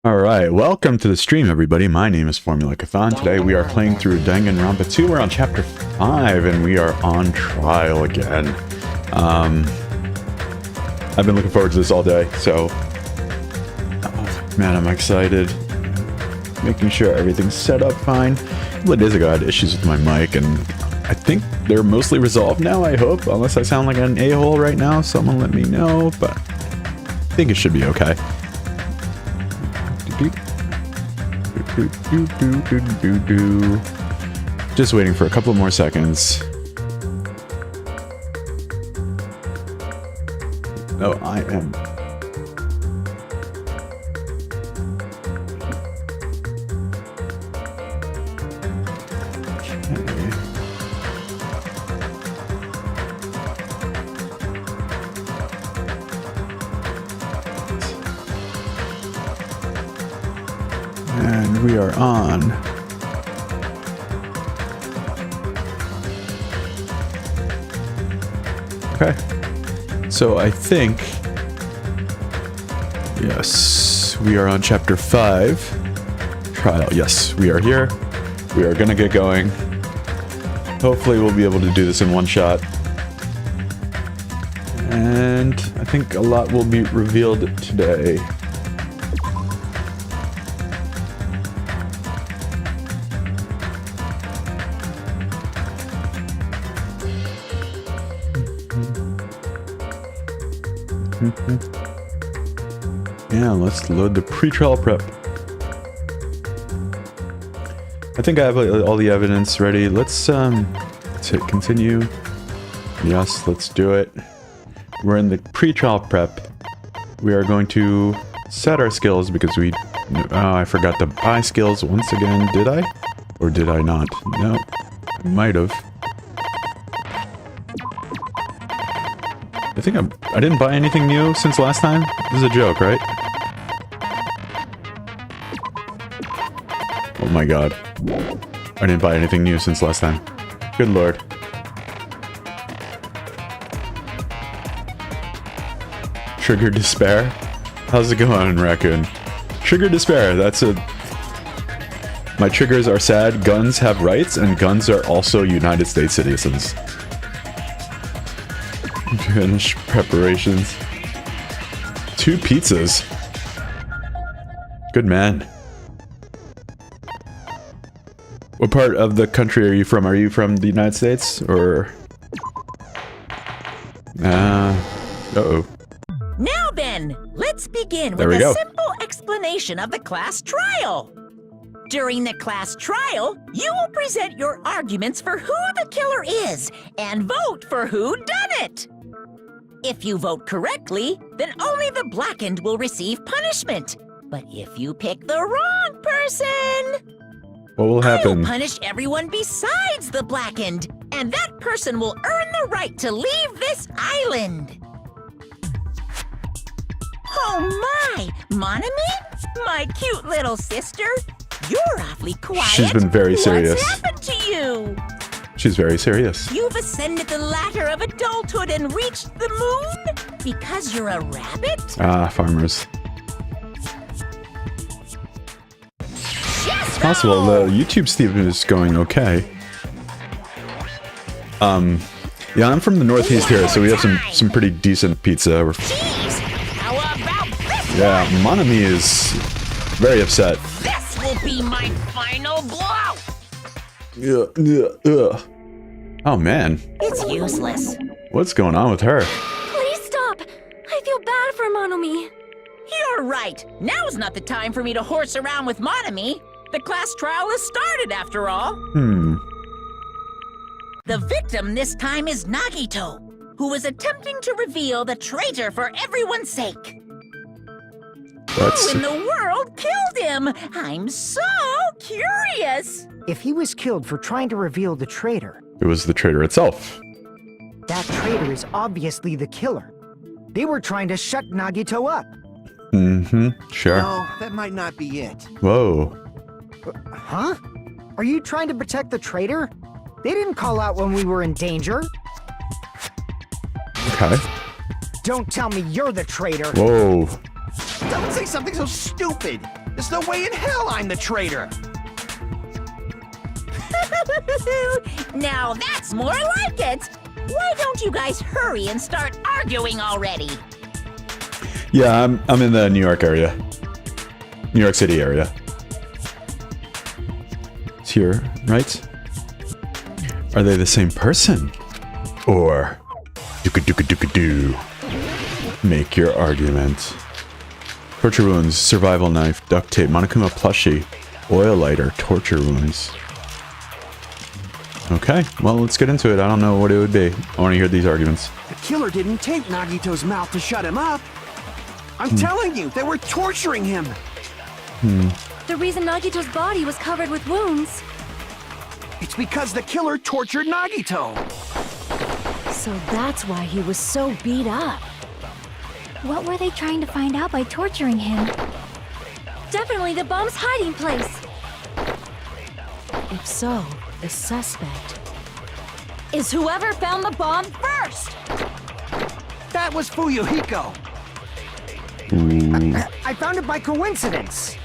Alright, welcome to the stream, everybody. My name is Formula Cathan. Today we are playing through Danganronpa 2. We're on Chapter 5, and we are on trial again. I've been looking forward to this all day, so... Oh, man, I'm excited. Making sure everything's set up fine. A couple of days ago, I had issues with my mic, and I think they're mostly resolved now, I hope. Unless I sound like an a-hole right now, someone let me know, but I think it should be okay. Just waiting for a couple more seconds. Oh, I am. And we are on. Okay. So I think, yes, we are on Chapter 5. Trial. Yes, we are here. We are gonna get going. Hopefully we'll be able to do this in one shot. And I think a lot will be revealed today. Yeah, let's load the pre-trial prep. I think I have all the evidence ready. Let's hit continue. Yes, let's do it. We're in the pre-trial prep. We are going to set our skills because we... Oh, I forgot to buy skills once again. Did I? Or did I not? No, I might have. I think I didn't buy anything new since last time. This is a joke, right? Oh my god. I didn't buy anything new since last time. Good lord. Trigger despair? How's it going, Raccoon? Trigger despair, that's a... My triggers are sad, guns have rights, and guns are also United States citizens. Finish preparations. 2 pizzas. Good man. What part of the country are you from? Are you from the United States or? Uh-oh. Now then, let's begin There with we a go. simple explanation of the class trial. During the class trial, you will present your arguments for who the killer is and vote for who done it. If you vote correctly, then only the blackened will receive punishment. But if you pick the wrong person, What will I happen? will punish everyone besides the blackened, and that person will earn the right to leave this island. Oh my, Monami? My cute little sister? You're awfully quiet. She's been very serious. What's happened to you? She's very serious. You've ascended the ladder of adulthood and reached the moon? Because you're a rabbit? Ah, farmers. Yes, Possible. The YouTube stream is going okay. Yeah, I'm from the Northeast here, so we have some pretty decent pizza. Jeez, how about this? Yeah, Monami is very upset. This will be my final blow. Oh man, It's useless. what's going on with her? Please stop! I feel bad for Monomi. You're right. Now's not the time for me to horse around with Monami. The class trial has started, after all. The victim this time is Nagito, who was attempting to reveal the traitor for everyone's sake. That's Who in the world killed him? I'm so curious. If he was killed for trying to reveal the traitor, it was the traitor itself. that traitor is obviously the killer. They were trying to shut Nagito up. Sure. No, that might not be it. Whoa. Huh? Are you trying to protect the traitor? They didn't call out when we were in danger. Okay. Don't tell me you're the traitor. Whoa. Don't say something so stupid. There's no way in hell I'm the traitor. Now that's more like it. Why don't you guys hurry and start arguing already? Yeah, I'm in the New York area. New York City area. It's here, right? Are they the same person? Or do make your argument. Torture wounds, survival knife, duct tape, Monokuma plushie, oil lighter, torture wounds. Okay, well, let's get into it. I don't know what it would be. I want to hear these arguments. The killer didn't tape Nagito's mouth to shut him up. I'm telling you, they were torturing him. The reason Nagito's body was covered with wounds. It's because the killer tortured Nagito. So that's why he was so beat up. What were they trying to find out by torturing him? Definitely the bomb's hiding place. If so, the suspect is whoever found the bomb first. That was Fuyuhiko. I found it by coincidence.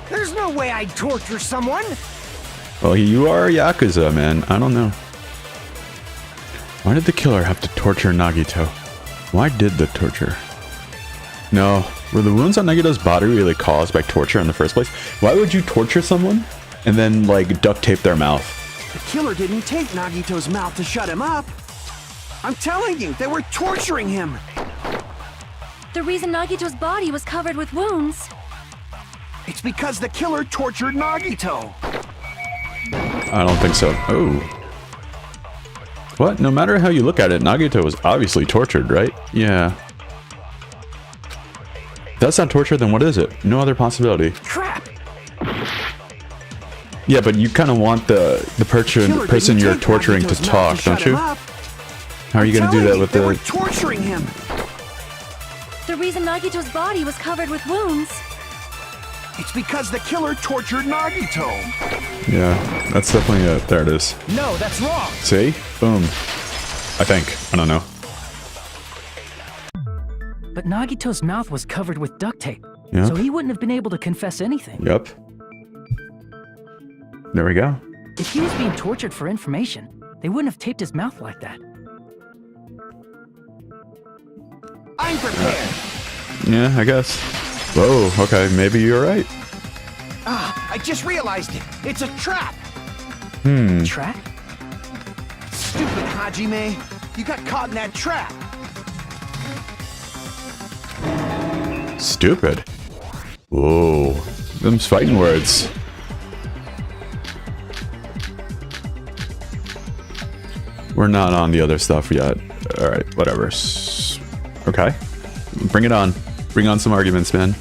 There's no way I'd torture someone. Well, you are a Yakuza, man. I don't know. Why did the killer have to torture Nagito? Why did the torture? No. Were the wounds on Nagito's body really caused by torture in the first place? Why would you torture someone and then, like, duct tape their mouth? The killer didn't tape Nagito's mouth to shut him up. I'm telling you, they were torturing him. The reason Nagito's body was covered with wounds. It's because the killer tortured Nagito. I don't think so. Oh. What? No matter how you look at it, Nagito was obviously tortured, right? Yeah. If that's not torture, then what is it? No other possibility. Crap! Yeah, but you kind of want the person you're torturing to talk, don't you? How are you going to do that with they the... were torturing him. The reason Nagito's body was covered with wounds. It's because the killer tortured Nagito. Yeah, that's definitely it. There it is. No, that's wrong. See? Boom. I think. I don't know. But Nagito's mouth was covered with duct tape, Yep. so he wouldn't have been able to confess anything. Yep. There we go. If he was being tortured for information, they wouldn't have taped his mouth like that. I'm prepared. Yeah, I guess. Whoa, okay, maybe you're right. Ah, I just realized it. It's a trap. Trap? Stupid Hajime. You got caught in that trap. Stupid. Whoa. Them's fighting words. We're not on the other stuff yet. Alright, whatever. Okay. Bring it on. Bring on some arguments, man.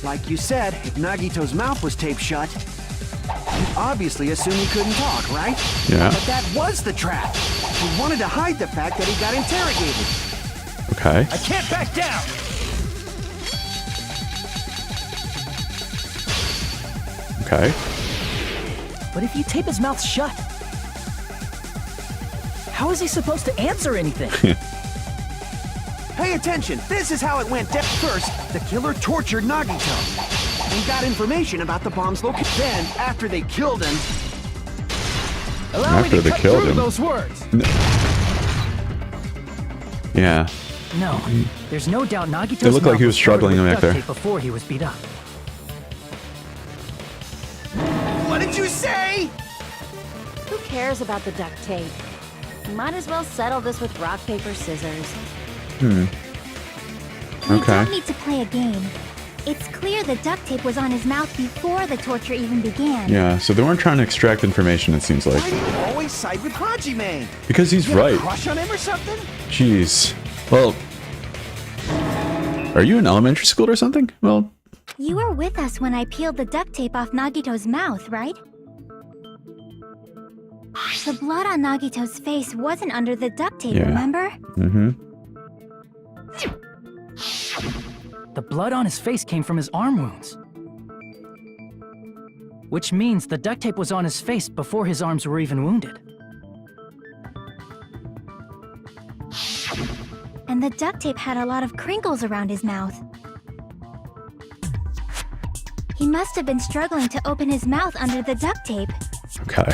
Like you said, if Nagito's mouth was taped shut, you obviously assume he couldn't talk, right? Yeah. But that was the trap. He wanted to hide the fact that he got interrogated. Okay. I can't back down. Okay. But if you tape his mouth shut, how is he supposed to answer anything? Pay attention. This is how it went down. First, the killer tortured Nagito and got information about the bomb's location. Then, after they killed him, Allow After me to they cut killed through him. those words. Yeah. No, there's no doubt Nagito's It looked like mouth he was covered struggling with back duct there. tape before he was beat up. what did you say? Who cares about the duct tape? Might as well settle this with rock, paper, scissors. We Okay. don't need to play a game. It's clear the duct tape was on his mouth before the torture even began. Yeah, so they weren't trying to extract information, it seems like. Why do you always side with Hajime? Because he's You have a right. crush on him or something? Jeez. Well... Are you in elementary school or something? Well... You were with us when I peeled the duct tape off Nagito's mouth, right? The blood on Nagito's face wasn't under the duct tape, Yeah. remember? Mm-hmm. The blood on his face came from his arm wounds. Which means the duct tape was on his face before his arms were even wounded. and the duct tape had a lot of crinkles around his mouth. He must have been struggling to open his mouth under the duct tape. Okay.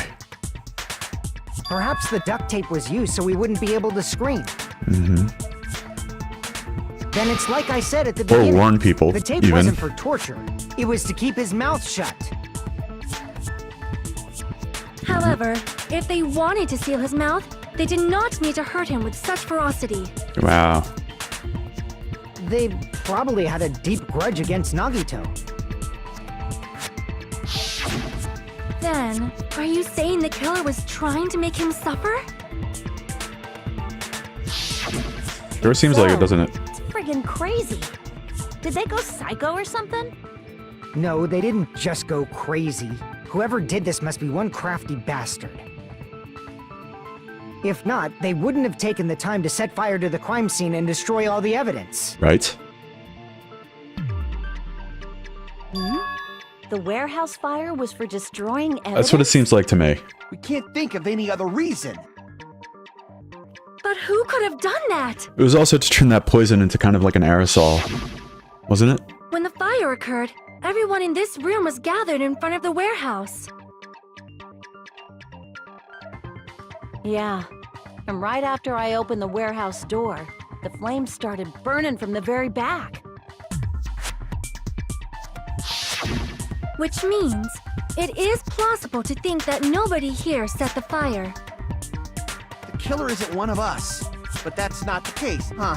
Perhaps the duct tape was used so we wouldn't be able to scream. Mm-hmm. Then it's like I said at the Or beginning. warn people, The tape even. wasn't for torture. It was to keep his mouth shut. However, if they wanted to seal his mouth, they did not need to hurt him with such ferocity. Wow. They probably had a deep grudge against Nagito. Then, are you saying the killer was trying to make him suffer? Sure seems like it, doesn't it? It's friggin' crazy. Did they go psycho or something? No, they didn't just go crazy. Whoever did this must be one crafty bastard. If not, they wouldn't have taken the time to set fire to the crime scene and destroy all the evidence. Right? The warehouse fire was for destroying evidence? That's what it seems like to me. We can't think of any other reason. But who could have done that? It was also to turn that poison into kind of like an aerosol. Wasn't it? When the fire occurred, everyone in this room was gathered in front of the warehouse. Yeah. And right after I opened the warehouse door, the flames started burning from the very back. Which means, it is plausible to think that nobody here set the fire. The killer isn't one of us. But that's not the case, huh?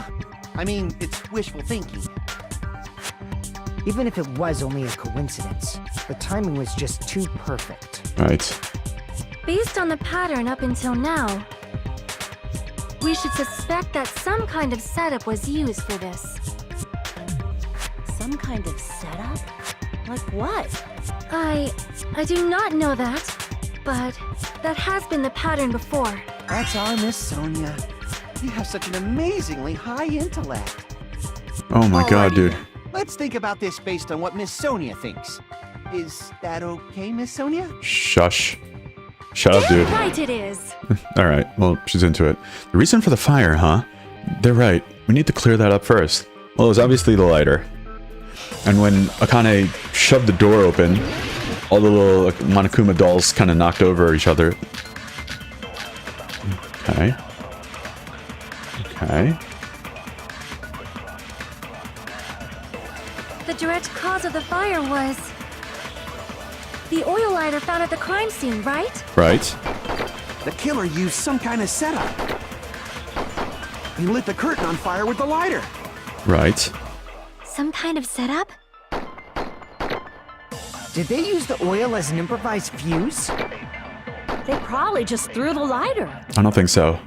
I mean, it's wishful thinking. Even if it was only a coincidence, the timing was just too perfect. Right. Based on the pattern up until now, we should suspect that some kind of setup was used for this. Some kind of setup? Like what? I do not know that, but that has been the pattern before. That's our Miss Sonia. You have such an amazingly high intellect. Oh my god, Alrighty dude. then. Let's think about this based on what Miss Sonia thinks. Is that okay, Miss Sonia? Shush. Shut up, dude. Right it is. Alright, well, she's into it. The reason for the fire, huh? They're right. We need to clear that up first. Well, it was obviously the lighter. And when Akane shoved the door open, all the little Monokuma dolls kind of knocked over each other. Okay. Okay. The direct cause of the fire was the oil lighter found at the crime scene, right? Right. The killer used some kind of setup. He lit the curtain on fire with the lighter. Right. Some kind of setup? Did they use the oil as an improvised fuse? They probably just threw the lighter. I don't think so.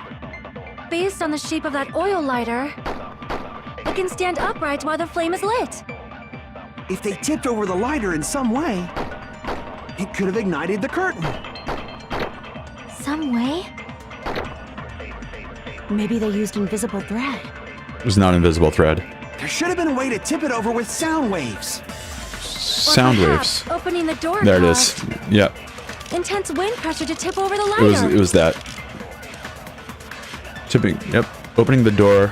Based on the shape of that oil lighter, it can stand upright while the flame is lit. If they tipped over the lighter in some way, it could have ignited the curtain. Some way? Maybe they used invisible thread. It was not invisible thread. There should have been a way to tip it over with sound waves. Sound Or waves. perhaps opening the door There it is. caused Yep. intense wind pressure to tip over the It was lighter. that. Tipping, yep. Opening the door.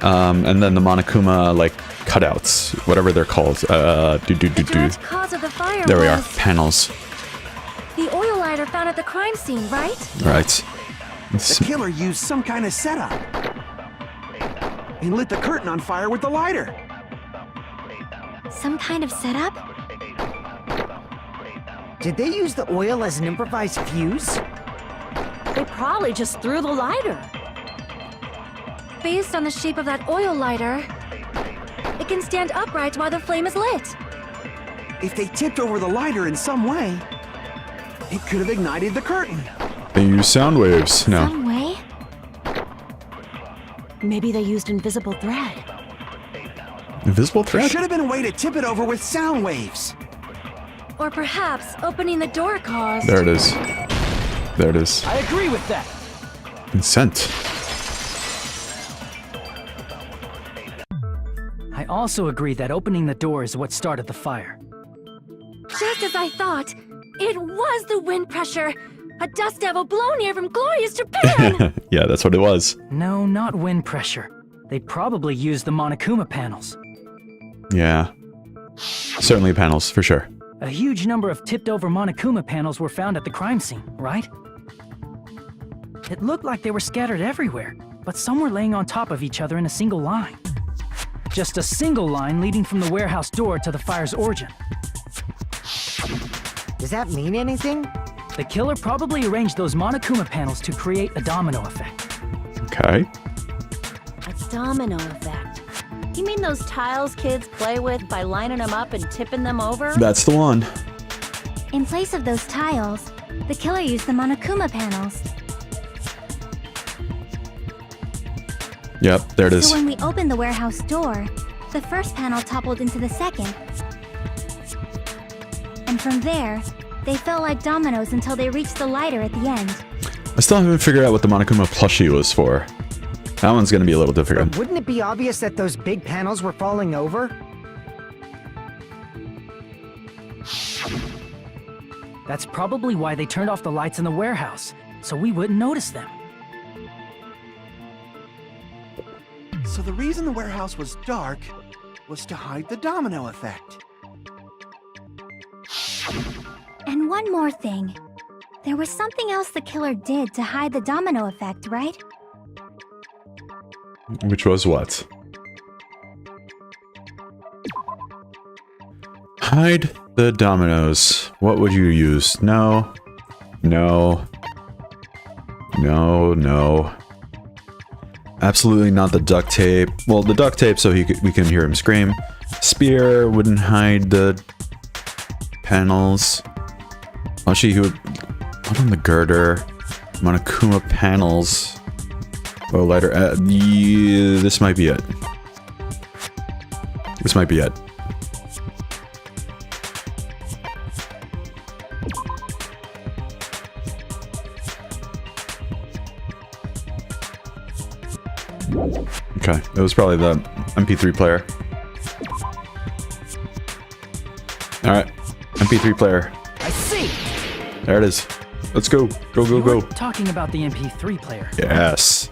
And then the Monokuma like cutouts, whatever they're called. The direct cause of the fire There we are. was Panels. the oil lighter found at the crime scene, right? Right. The killer used some kind of setup. He lit the curtain on fire with the lighter. Some kind of setup? Did they use the oil as an improvised fuse? They probably just threw the lighter. Based on the shape of that oil lighter, it can stand upright while the flame is lit. If they tipped over the lighter in some way, it could have ignited the curtain. They use sound waves. No. Some way? Maybe they used invisible thread. Invisible There thread? should have been a way to tip it over with sound waves. Or perhaps opening the door caused There it is. There it is. I agree with that. Consent. I also agree that opening the door is what started the fire. Just as I thought, it was the wind pressure A dust devil blown here from glorious Japan! Yeah, that's what it was. No, not wind pressure. They probably used the Monokuma panels. Yeah. Certainly panels, for sure. A huge number of tipped-over Monokuma panels were found at the crime scene, right? It looked like they were scattered everywhere, but some were laying on top of each other in a single line. Just a single line leading from the warehouse door to the fire's origin. Does that mean anything? The killer probably arranged those Monokuma panels to create a domino effect. Okay. A domino effect. You mean those tiles kids play with by lining them up and tipping them over? That's the one. In place of those tiles, the killer used the Monokuma panels. Yep, there it is. So when we opened the warehouse door, the first panel toppled into the second. And from there, they fell like dominoes until they reached the lighter at the end. I still haven't figured out what the Monokuma plushie was for. That one's gonna be a little difficult. Wouldn't it be obvious that those big panels were falling over? That's probably why they turned off the lights in the warehouse, so we wouldn't notice them. So the reason the warehouse was dark was to hide the domino effect. And one more thing. There was something else the killer did to hide the domino effect, right? Which was what? Hide the dominoes. What would you use? No. No. No, no. Absolutely not the duct tape. Well, the duct tape so we can hear him scream. Spear wouldn't hide the panels. Actually, he would put on the girder. Monokuma panels. Oh, lighter. Yeah, this might be it. This might be it. Okay, it was probably the MP3 player. Alright, MP3 player. I see! There it is. Let's go. Go, go, You're go. talking about the MP3 player. Yes.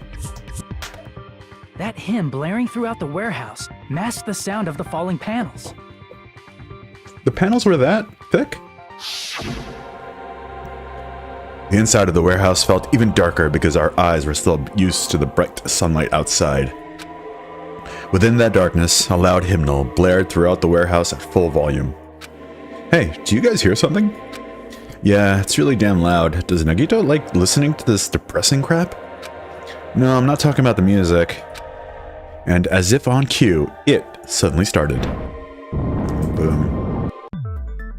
That hymn blaring throughout the warehouse masked the sound of the falling panels. The panels were that thick? The inside of the warehouse felt even darker because our eyes were still used to the bright sunlight outside. Within that darkness, a loud hymnal blared throughout the warehouse at full volume. Hey, do you guys hear something? Yeah, it's really damn loud. Does Nagito like listening to this depressing crap? No, I'm not talking about the music. And as if on cue, it suddenly started. Boom.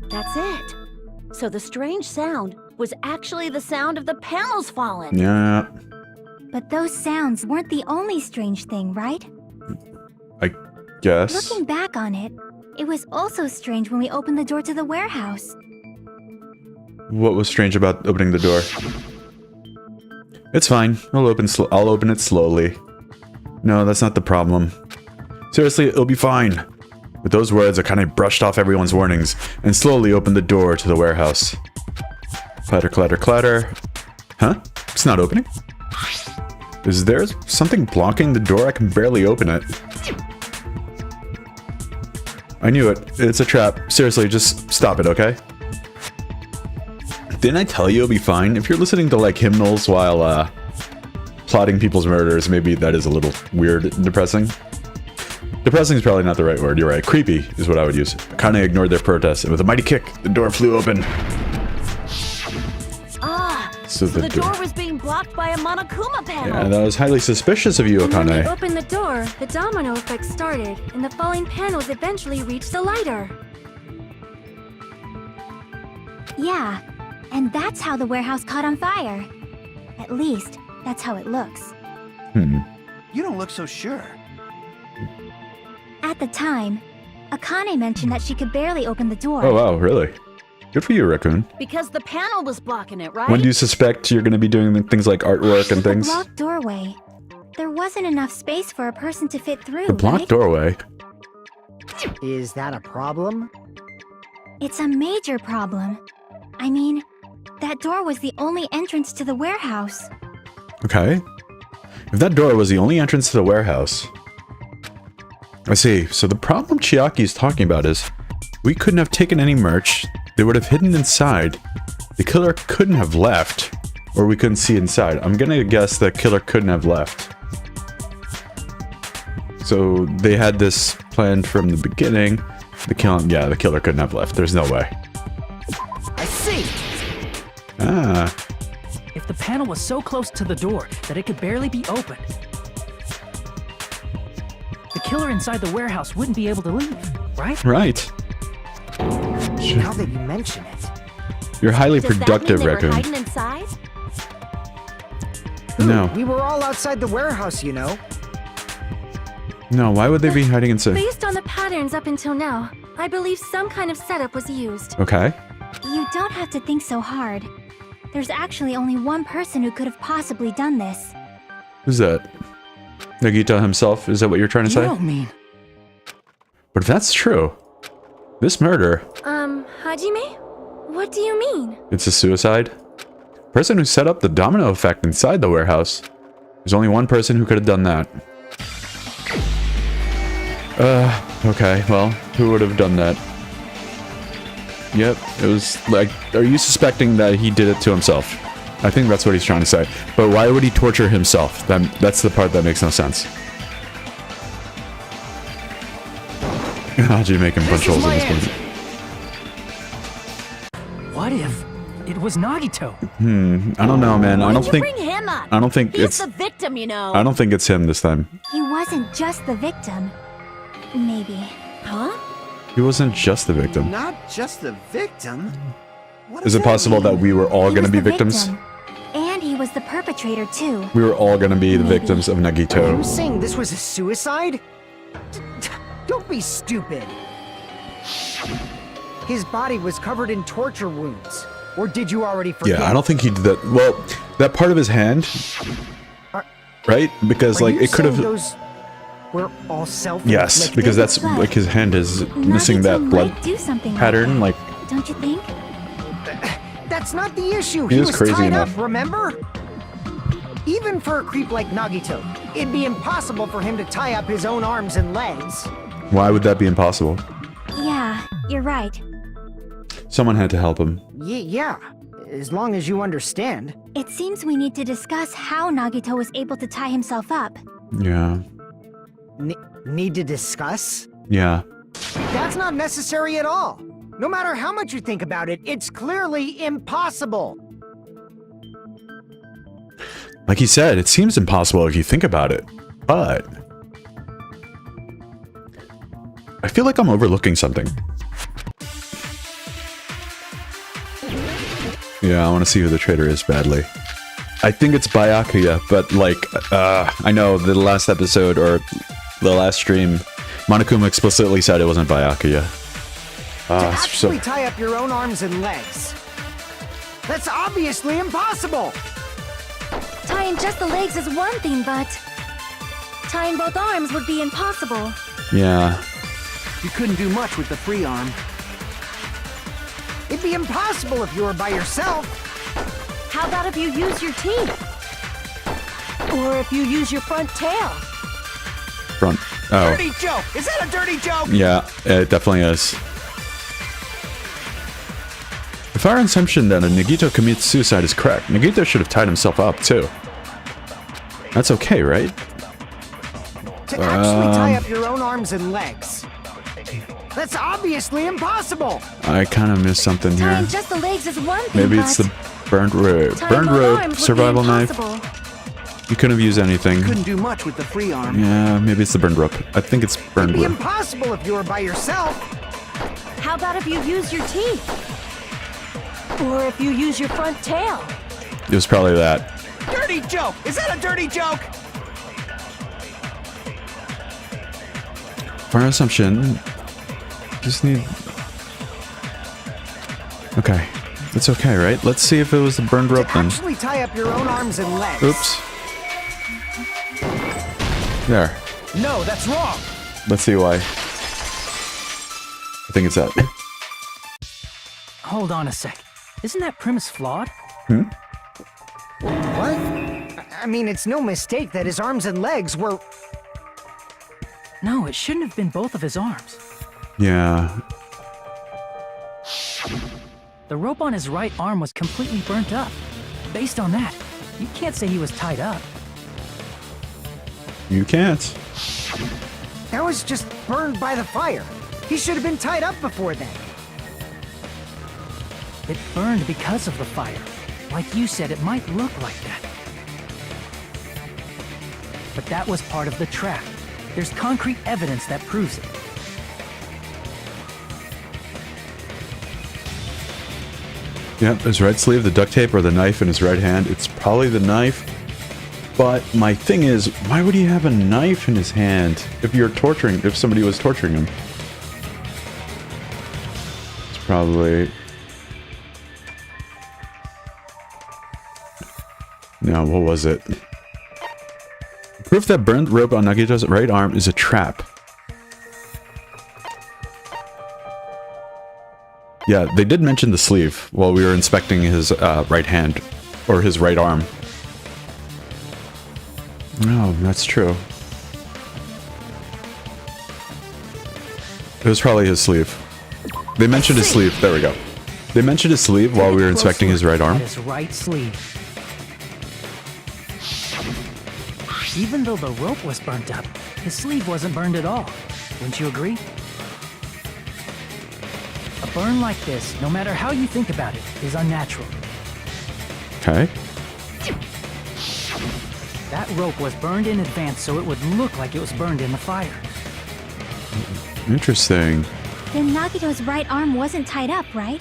That's it. So the strange sound was actually the sound of the panels falling. Yeah, But those sounds weren't the only strange thing, right? I guess. Looking back on it, it was also strange when we opened the door to the warehouse. What was strange about opening the door? It's fine. I'll open it slowly. No, that's not the problem. Seriously, it'll be fine. With those words, I kind of brushed off everyone's warnings and slowly opened the door to the warehouse. Clatter, clatter, clatter. Huh? It's not opening? Is there something blocking the door? I can barely open it. I knew it. It's a trap. Seriously, just stop it, okay? Didn't I tell you it'll be fine? If you're listening to, like, hymnals while, plotting people's murders, maybe that is a little weird and depressing. Depressing is probably not the right word. You're right. Creepy is what I would use. I kind of ignored their protest, and with a mighty kick, the door flew open. Ah, So the door was being blocked by a Monokuma panel. Yeah, that was highly suspicious of you, And when we Akane. opened the door, the domino effect started, and the falling panels eventually reached the lighter. Yeah, and that's how the warehouse caught on fire. At least, that's how it looks. You don't look so sure. At the time, Akane mentioned that she could barely open the door. Oh, wow, really? Good for you, Raccoon. Because the panel was blocking it, right? When do you suspect you're going to be doing things like artwork and With things? the blocked doorway, there wasn't enough space for a person to fit through, The blocked right? doorway? Is that a problem? It's a major problem. I mean, that door was the only entrance to the warehouse. Okay. If that door was the only entrance to the warehouse... I see. So the problem Chiaki is talking about is we couldn't have taken any merch. They would have hidden inside. The killer couldn't have left. Or we couldn't see inside. I'm gonna guess the killer couldn't have left. So they had this planned from the beginning. The killer couldn't have left. There's no way. I see. Ah. If the panel was so close to the door that it could barely be opened, the killer inside the warehouse wouldn't be able to leave, right? Right. Now that you mention it. You're highly Does productive, that mean they were Raccoon. hiding inside? No. We were all outside the warehouse, you know. No, why would they be hiding inside? Based on the patterns up until now, I believe some kind of setup was used. Okay. You don't have to think so hard. There's actually only one person who could have possibly done this. Who's that? Nagito himself? Is that what you're trying to You say? don't mean... But if that's true, this murder, Hajime? What do you mean? it's a suicide? Person who set up the domino effect inside the warehouse. There's only one person who could have done that. Okay, well, who would have done that? Yep, it was like, are you suspecting that he did it to himself? I think that's what he's trying to say. But why would he torture himself? That's the part that makes no sense. How'd you make him punch holes in this one? What if it was Nagito? I don't know, man. I don't Why'd think. you bring him up? I don't think He's it's. the victim, you know. I don't think it's him this time. He wasn't just the victim. Maybe. Huh? He wasn't just the victim. Not just the victim. What Is does it possible mean? that we were all He gonna was be the victims? victim. And he was the perpetrator too. We were all gonna be the Maybe. victims of Are you Nagito. saying this was a suicide? Don't be stupid. His body was covered in torture wounds. Or did you already forget? Yeah, I don't think he did that. Well, that part of his hand, Are- right? Because Are like you it could saying have. those were all self-inflicted? Yes, because that's But like his hand is missing Nagito that blood might do something pattern. like Like, that, don't you think? That's not the issue. He He was was crazy tied enough. up, remember? Even for a creep like Nagito, it'd be impossible for him to tie up his own arms and legs. why would that be impossible? Yeah, you're right. Someone had to help him. Yeah, as long as you understand. It seems we need to discuss how Nagito was able to tie himself up. Yeah. Need to discuss? Yeah. That's not necessary at all. No matter how much you think about it, it's clearly impossible. Like he said, it seems impossible if you think about it. But I feel like I'm overlooking something. Yeah, I want to see who the traitor is badly. I think it's Byakuya, but like, I know the last episode or the last stream, Monokuma explicitly said it wasn't Byakuya. To So actually tie up your own arms and legs. That's obviously impossible. Tying just the legs is one thing, but tying both arms would be impossible. yeah, You couldn't do much with the free arm. It'd be impossible if you were by yourself. How about if you use your teeth? Or if you use your front tail? front. Oh, Dirty joke! Is that a dirty joke? yeah, it definitely is. If our assumption that a Nagito commits suicide is correct, Nagito should have tied himself up too. That's okay, right? To actually tie up your own arms and legs. That's obviously impossible. I kind of missed something here. Tying just the legs is one thing, Maybe but it's the burned rope. tying Burned both rope, arms would be survival knife. impossible. You couldn't have used anything. Couldn't do much with the free arm. Yeah, maybe it's the burned rope. I think it's burned It'd be rope. impossible if you were by yourself. How about if you use your teeth? Or if you use your front tail? It was probably that. Dirty joke! Is that a dirty joke? For our assumption, just need... Okay. It's okay, right? Let's see if it was the burned rope To then. actually tie up your own arms and legs. Oops. There. No, that's wrong. Let's see why. I think it's that. Hold on a sec. Isn't that premise flawed? What? I mean, it's no mistake that his arms and legs were... No, it shouldn't have been both of his arms. Yeah. The rope on his right arm was completely burnt up. Based on that, you can't say he was tied up. You can't. That was just burned by the fire. He should have been tied up before then. It burned because of the fire. Like you said, it might look like that. But that was part of the trap. There's concrete evidence that proves it. Yep, his right sleeve, the duct tape, or the knife in his right hand. It's probably the knife. But my thing is, why would he have a knife in his hand if somebody was torturing him? It's probably... No, what was it? Proof that burned rope on Nagito's right arm is a trap. Yeah, they did mention the sleeve while we were inspecting his right hand, or his right arm. No, that's true. It was probably his sleeve. They mentioned his sleeve. There we go. They mentioned his sleeve while we were inspecting his right arm. At his right sleeve. Even though the rope was burnt up, his sleeve wasn't burned at all. Wouldn't you agree? A burn like this, no matter how you think about it, is unnatural. Okay. That rope was burned in advance so it would look like it was burned in the fire. Interesting. Then Nagito's right arm wasn't tied up, right?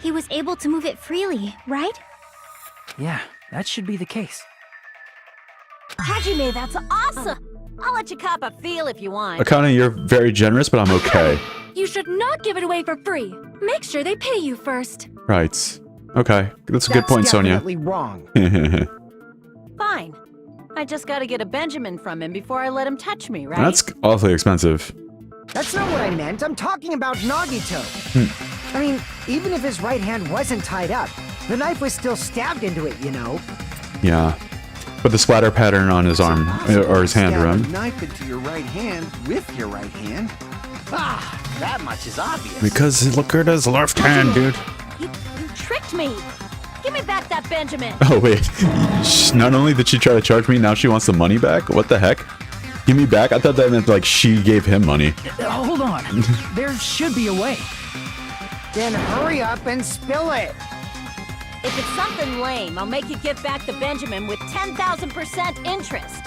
He was able to move it freely, right? Yeah, that should be the case. Hajime, that's awesome! I'll let you cop a feel if you want. Akane, you're very generous, but I'm okay. You should not give it away for free. Make sure they pay you first. Right. Okay. That's a good point, Sonia. Definitely wrong. Fine. I just gotta get a Benjamin from him before I let him touch me, right? That's awfully expensive. That's not what I meant. I'm talking about Nagito. I mean, even if his right hand wasn't tied up, the knife was still stabbed into it, you know? Yeah. But the splatter pattern on his arm, or his hand, Stab a around. knife into your right hand with your right hand. Ah, that much is obvious. Because look at his left hand, dude. You tricked me! Give me back that Benjamin! Oh, wait. Not only did she try to charge me, now she wants the money back? What the heck? Give me back? I thought that meant, like, she gave him money. Hold on. There should be a way. Then hurry up and spill it. If it's something lame, I'll make you give back the Benjamin with 10,000% interest.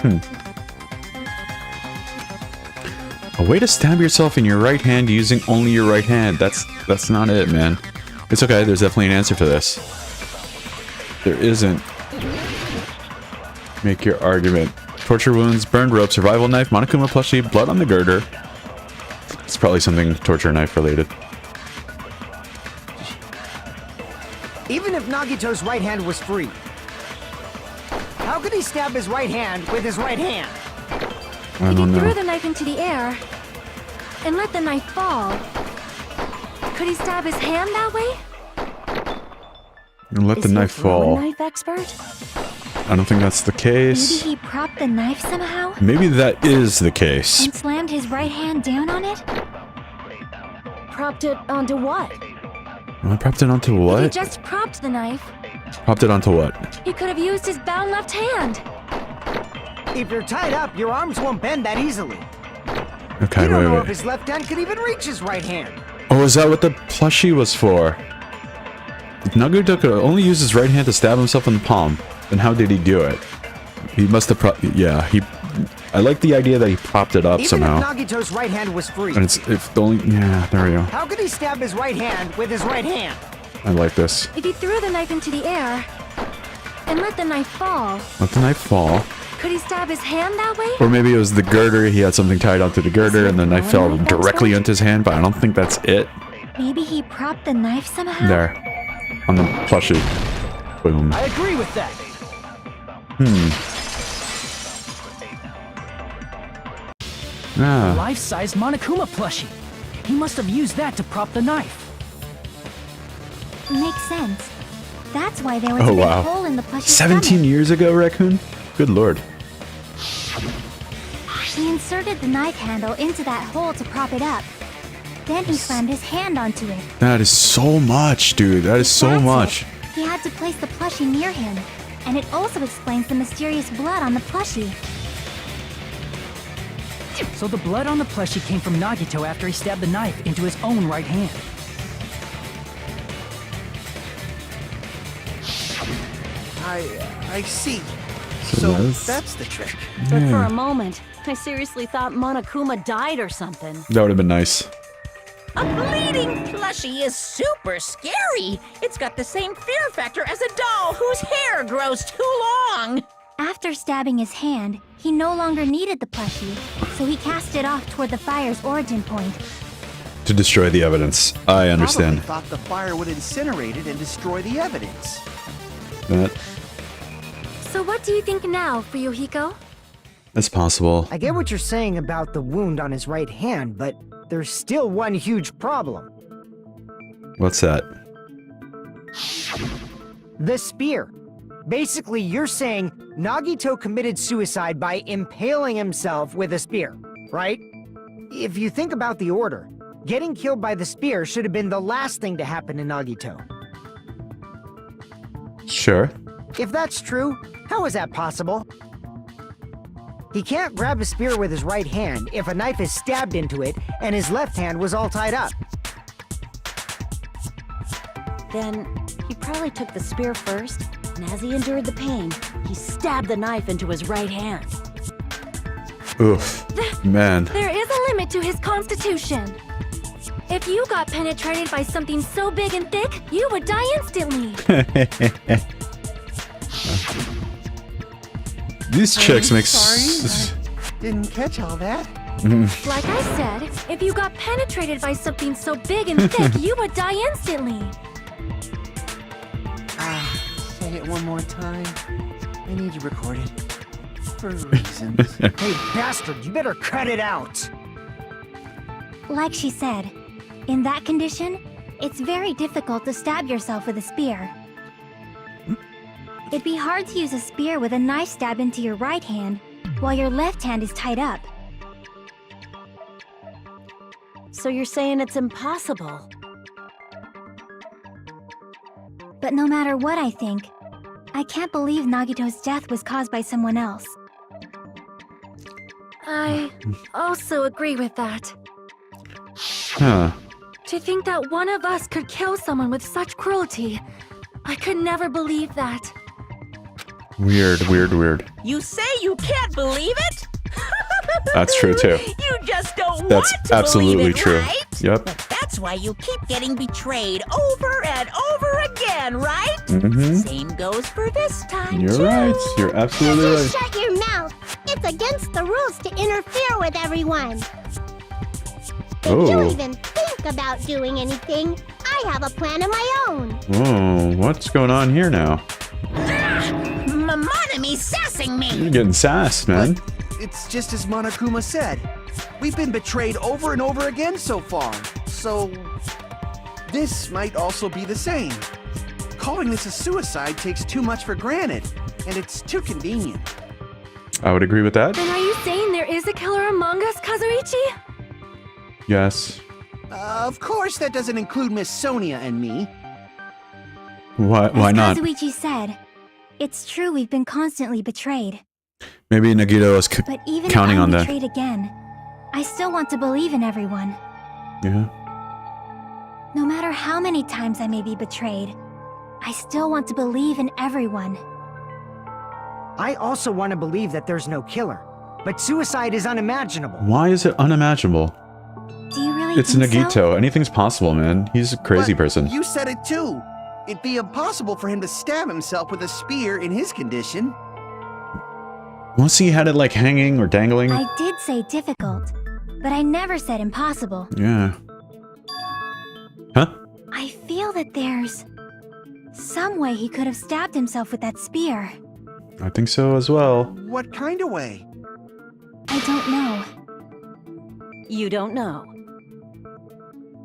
A way to stab yourself in your right hand using only your right hand. That's not it, man. It's okay, there's definitely an answer for this. There isn't. Make your argument. Torture wounds, burned rope, survival knife, Monokuma plushie, blood on the girder. It's probably something torture knife related. Even if Nagito's right hand was free, how could he stab his right hand with his right hand? I If don't he threw know. the knife into the air and let the knife fall, could he stab his hand that way? And let the Is he a knife throwing fall. knife expert? I don't think that's the Maybe case. he propped the knife somehow Maybe that is the case. and slammed his right hand down on it? Propped it onto what? I propped it onto If he what? just propped the knife, Propped it onto what? he could have used his bound left hand. If you're tied up, your arms won't bend that easily. Okay, You don't know if wait. his left hand could even reach his right hand. Oh, is that what the plushie was for? If Nagito could only use his right hand to stab himself in the palm, then how did he do it? He must have I like the idea that he propped it up Even somehow. if Nagito's right hand was free, And it's if the only there we go. how could he stab his right hand with his right hand? I like this. If he threw the knife into the air and let the knife fall, Let the knife fall. could he stab his hand that way? Or maybe it was the girder, he had something tied onto the girder and the knife fell directly into his hand, but I don't think that's it. Maybe he propped the knife somehow? There. On the plushie. Boom. I agree with that. Ah. Life-size Monokuma plushie. He must have used that to prop the knife. Makes sense. That's why there was Oh, a big wow. hole in the plushie's 17 stomach. years ago, Raccoon? Good lord. He inserted the knife handle into that hole to prop it up. Then he slammed his hand onto it. That is so much, dude. That is so That's much. it. He had to place the plushie near him. And it also explains the mysterious blood on the plushie. So the blood on the plushie came from Nagito after he stabbed the knife into his own right hand. I see. So So that's- that's the trick. But for a moment, I seriously thought Monokuma died or something. That would have been nice. A bleeding plushie is super scary. It's got the same fear factor as a doll whose hair grows too long. After stabbing his hand, he no longer needed the plushie, so he cast it off toward the fire's origin point. To destroy the evidence. I understand. Probably thought the fire would incinerate it and destroy the evidence. That So what do you think now, Fuyuhiko? is possible. I get what you're saying about the wound on his right hand, but there's still one huge problem. What's that? The spear. Basically, you're saying Nagito committed suicide by impaling himself with a spear, right? If you think about the order, getting killed by the spear should have been the last thing to happen to Nagito. Sure. If that's true, how is that possible? He can't grab a spear with his right hand if a knife is stabbed into it and his left hand was all tied up. Then he probably took the spear first, and as he endured the pain, he stabbed the knife into his right hand. Oof. Man. There is a limit to his constitution. If you got penetrated by something so big and thick, you would die instantly. These chicks make Sorry, didn't catch all that. Like I said, if you got penetrated by something so big and thick, you would die instantly. Say it one more time. I need you recorded. For reasons. Hey, bastard, you better cut it out! Like she said, in that condition, it's very difficult to stab yourself with a spear. It'd be hard to use a spear with a knife stab into your right hand while your left hand is tied up. So you're saying it's impossible? But no matter what I think, I can't believe Nagito's death was caused by someone else. I also agree with that. Huh. To think that one of us could kill someone with such cruelty, I could never believe that. Weird, weird, weird. You say you can't believe it? That's true too. You just don't That's want to absolutely believe it, true. right? Yep. That's why you keep getting betrayed over and over again, right? Mm-hmm. Same goes for this time, You're too. right. You're absolutely Just right. shut your mouth! It's against the rules to interfere with everyone! If you Oh. even think about doing anything, I have a plan of my own. Whoa, what's going on here now? Monami sassing me. You're getting sassed, man. It's just as Monokuma said. We've been betrayed over and over again so far. So, this might also be the same. Calling this a suicide takes too much for granted, and it's too convenient. I would agree with that. Then are you saying there is a killer among us, Kazuichi? Yes. Of course, that doesn't include Miss Sonia and me. Why As not? Kazuichi said, it's true we've been constantly betrayed. Maybe Nagito is But even counting if on I'm that. betrayed again, I still want to believe in everyone. Yeah. No matter how many times I may be betrayed, I still want to believe in everyone. I also want to believe that there's no killer, but suicide is unimaginable. Why is it unimaginable? Do you really It's think Nagito. so? Anything's possible, man. He's a crazy But person. You said it too. It'd be impossible for him to stab himself with a spear in his condition. Once he had it like hanging or dangling. I did say difficult, but I never said impossible. Yeah. Huh? I feel that there's some way he could have stabbed himself with that spear. I think so as well. What kind of way? I don't know. You don't know.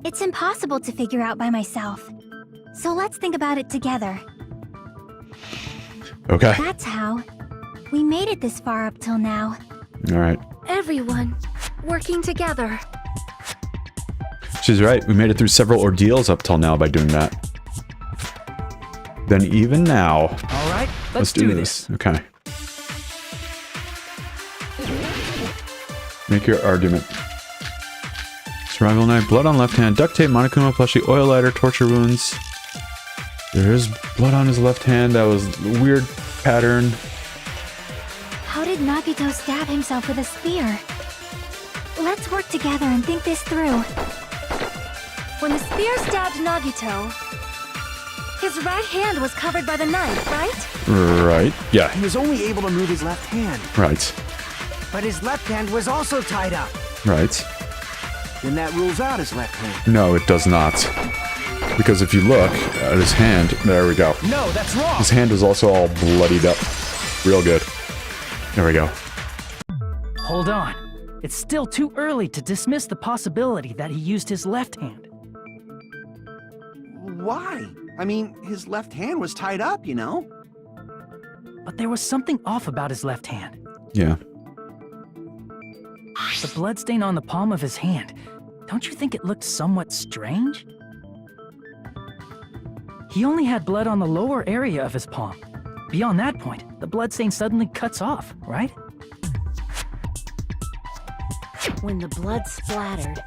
It's impossible to figure out by myself. So let's think about it together. Okay. That's how. We made it this far up till now. All right. Everyone working together. She's right. We made it through several ordeals up till now by doing that. Then even now. All right, let's do this. Okay. Make your argument. Survival knife, blood on left hand, duct tape, Monokuma plushie, oil lighter, torture wounds. There is blood on his left hand. That was a weird pattern. How did Nagito stab himself with a spear? Let's work together and think this through. When the spear stabbed Nagito, his right hand was covered by the knife, right? Right. Yeah. He was only able to move his left hand. Right. But his left hand was also tied up. Right. Then that rules out his left hand. No, it does not. Because if you look at his hand, there we go. No, that's wrong. His hand is also all bloodied up. Real good. There we go. Hold on. It's still too early to dismiss the possibility that he used his left hand. Why? I mean, his left hand was tied up, you know? But there was something off about his left hand. Yeah. The bloodstain on the palm of his hand. Don't you think it looked somewhat strange? He only had blood on the lower area of his palm. Beyond that point, the bloodstain suddenly cuts off, right? When the blood splattered,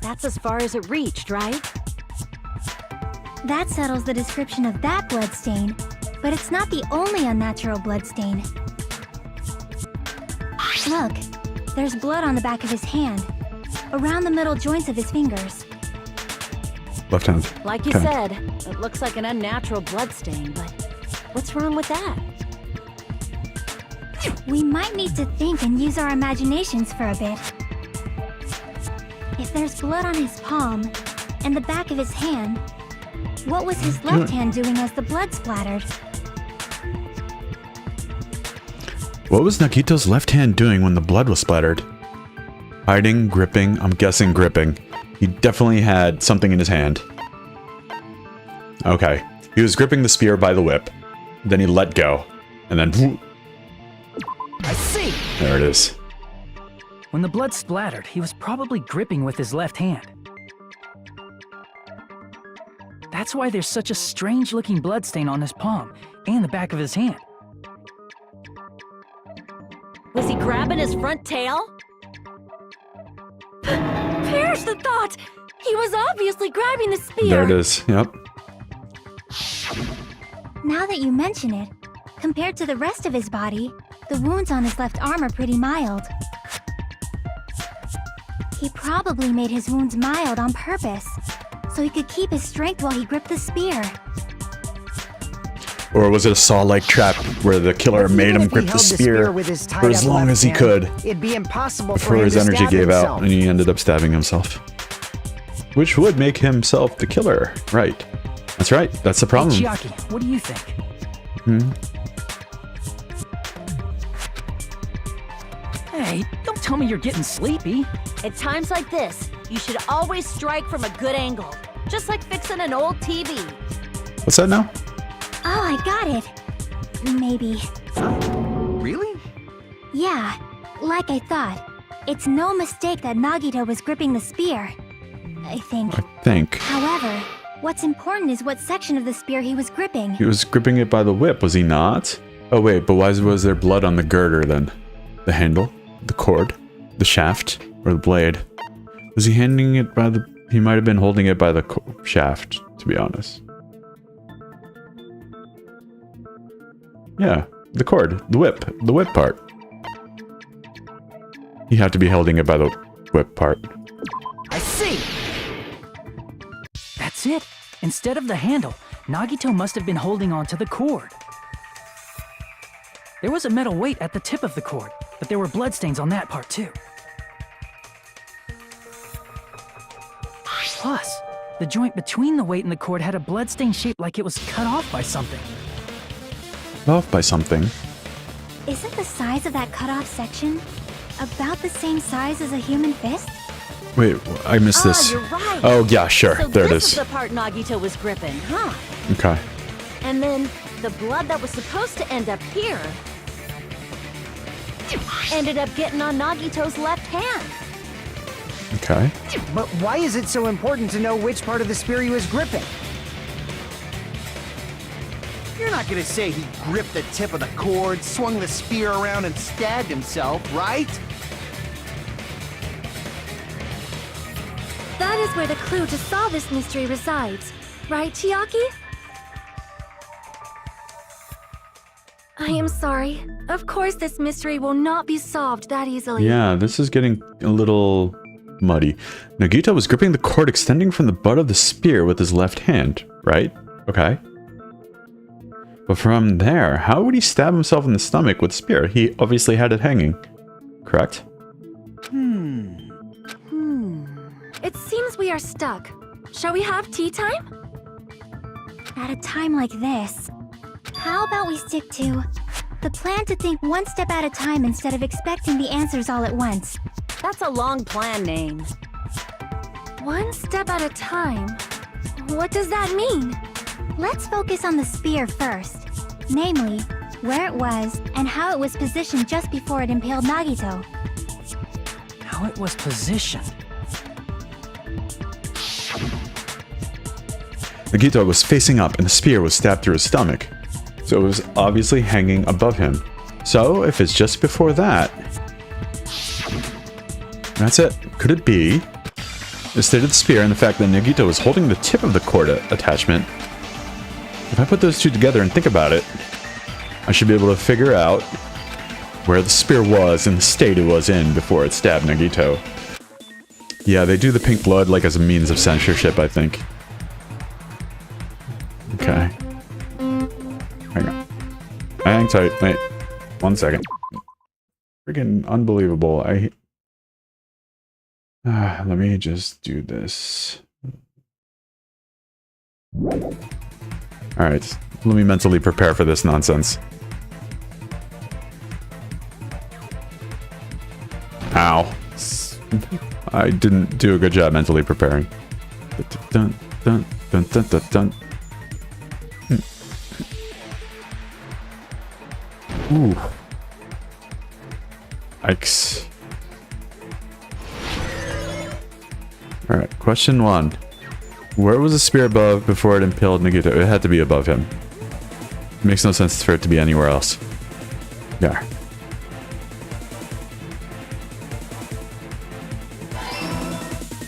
that's as far as it reached, right? That settles the description of that bloodstain, but it's not the only unnatural bloodstain. Look, there's blood on the back of his hand, around the middle joints of his fingers. Left hand. Like you Okay. said, it looks like an unnatural bloodstain, but what's wrong with that? We might need to think and use our imaginations for a bit. If there's blood on his palm and the back of his hand, what was his left hand doing as the blood splattered? What was Nagito's left hand doing when the blood was splattered? Hiding, gripping, I'm guessing gripping. He definitely had something in his hand. Okay. He was gripping the spear by the whip. Then he let go. And then... I see! There it is. When the blood splattered, he was probably gripping with his left hand. That's why there's such a strange-looking bloodstain on his palm and the back of his hand. Was he grabbing his front tail? Perish the thought! He was obviously grabbing the spear. There it is. Yep. Now that you mention it, compared to the rest of his body, the wounds on his left arm are pretty mild. He probably made his wounds mild on purpose, so he could keep his strength while he gripped the spear. Or was it a saw-like trap where the killer But made even him if he grip the held spear with his for as tied-up long left as he hand, could It'd be impossible for before him his to energy stab gave himself. out and he ended up stabbing himself? Which would make himself the killer, right? That's right. That's the problem. Hey, Chiaki, what do you think? Hey, don't tell me you're getting sleepy. At times like this, you should always strike from a good angle. Just like fixing an old TV. What's that now? Oh, I got it. Maybe. Really? Yeah, like I thought. It's no mistake that Nagito was gripping the spear. I think. I think. However, what's important is what section of the spear he was gripping. He was gripping it by the whip, was he not? Oh wait, but why was there blood on the girder then? The handle? The cord? The shaft? Or the blade? Was he handing it by the... He might have been holding it by the shaft, to be honest. Yeah, the cord. The whip part. He had to be holding it by the whip part. I see! That's it. Instead of the handle, Nagito must have been holding on to the cord. There was a metal weight at the tip of the cord, but there were bloodstains on that part too. Plus, the joint between the weight and the cord had a bloodstain shaped like it was cut off by something. Off by something. Isn't the size of that cut-off section about the same size as a human fist? Wait, I missed this. You're right. Oh, yeah, sure. So there it this is. is the part Nagito was gripping, huh? Okay. And then the blood that was supposed to end up here ended up getting on Nagito's left hand. Okay. But why is it so important to know which part of the spear he was gripping? You're not gonna say he gripped the tip of the cord, swung the spear around, and stabbed himself, right? That is where the clue to solve this mystery resides. Right, Chiaki? I am sorry. Of course this mystery will not be solved that easily. Yeah, this is getting a little muddy. Nagito was gripping the cord extending from the butt of the spear with his left hand, right? Okay. But from there, how would he stab himself in the stomach with a spear? He obviously had it hanging, correct? It seems we are stuck. Shall we have tea time? At a time like this, how about we stick to the plan to think one step at a time instead of expecting the answers all at once? That's a long plan name. One step at a time. What does that mean? Let's focus on the spear first. Namely, where it was and how it was positioned just before it impaled Nagito. How it was positioned. Nagito was facing up and the spear was stabbed through his stomach. So it was obviously hanging above him. So if it's just before that... That's it. Could it be the state of the spear and the fact that Nagito was holding the tip of the cord attachment? If I put those two together and think about it, I should be able to figure out where the spear was and the state it was in before it stabbed Nagito. Yeah, they do the pink blood like as a means of censorship, I think. Okay. Hang on. Hang tight. Wait. 1 second. Freaking unbelievable. Let me just do this. Alright. Let me mentally prepare for this nonsense. Ow. I didn't do a good job mentally preparing. Dun, dun, dun, dun, dun, dun. Ooh. Yikes. Alright, question 1. Where was the spear above before it impaled Nagito? It had to be above him. It makes no sense for it to be anywhere else. There.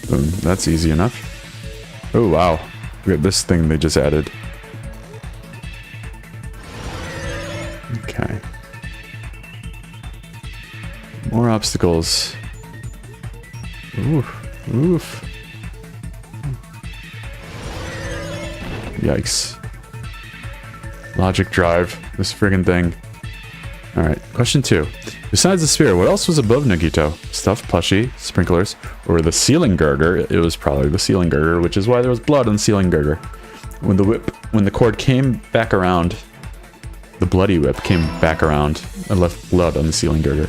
Boom, that's easy enough. Oh wow. Look at this thing they just added. Okay. More obstacles. Oof. Oof. Yikes. Logic drive. This friggin' thing. Alright, question 2. Besides the spear, what else was above Nagito? Stuffed plushie, sprinklers, or the ceiling girder? It was probably the ceiling girder, which is why there was blood on the ceiling girder. When the cord came back around, the bloody whip came back around and left blood on the ceiling girder.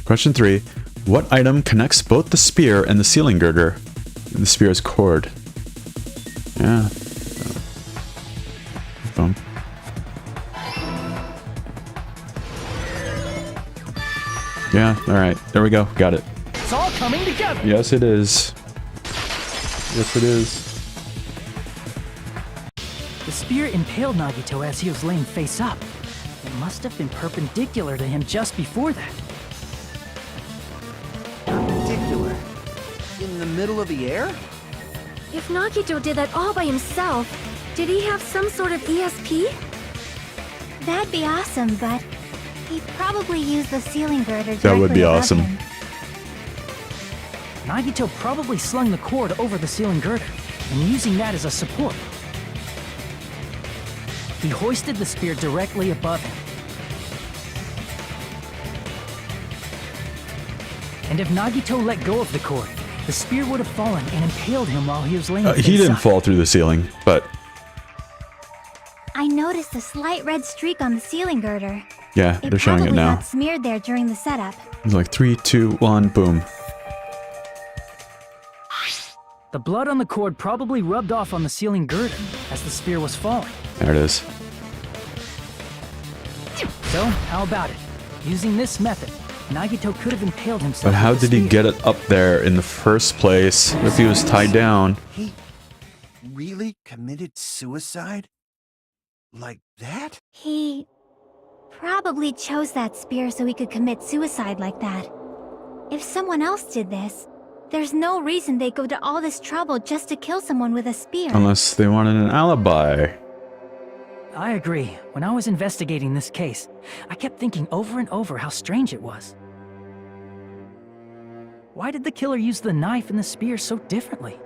Question 3. What item connects both the spear and the ceiling girder? The spear's cord. Yeah. Boom. Yeah, alright. There we go. Got it. It's all coming together. Yes, it is. Yes, it is. The spear impaled Nagito as he was laying face up. It must have been perpendicular to him just before that. Perpendicular? In the middle of the air? If Nagito did that all by himself, did he have some sort of ESP? That'd be awesome, but he'd probably use the ceiling girder That would be directly above awesome. him. Nagito probably slung the cord over the ceiling girder and using that as a support. He hoisted the spear directly above him. And if Nagito let go of the cord, the spear would have fallen and impaled him while he was laying face He didn't up. fall through the ceiling, but I noticed a slight red streak on the ceiling girder. yeah, they're showing it probably now. got smeared there during the setup. It's like 3, 2, 1, boom. The blood on the cord probably rubbed off on the ceiling girder as the spear was falling. There it is. So, how about it? Using this method, Nagito could have impaled himself. But how with the did he spear. get it up there in the first place if he was tied down? He really committed suicide? Like that? He probably chose that spear so he could commit suicide like that. If someone else did this, there's no reason they'd go to all this trouble just to kill someone with a spear. Unless they wanted an alibi. I agree. When I was investigating this case, I kept thinking over and over how strange it was. Why did the killer use the knife and the spear so differently?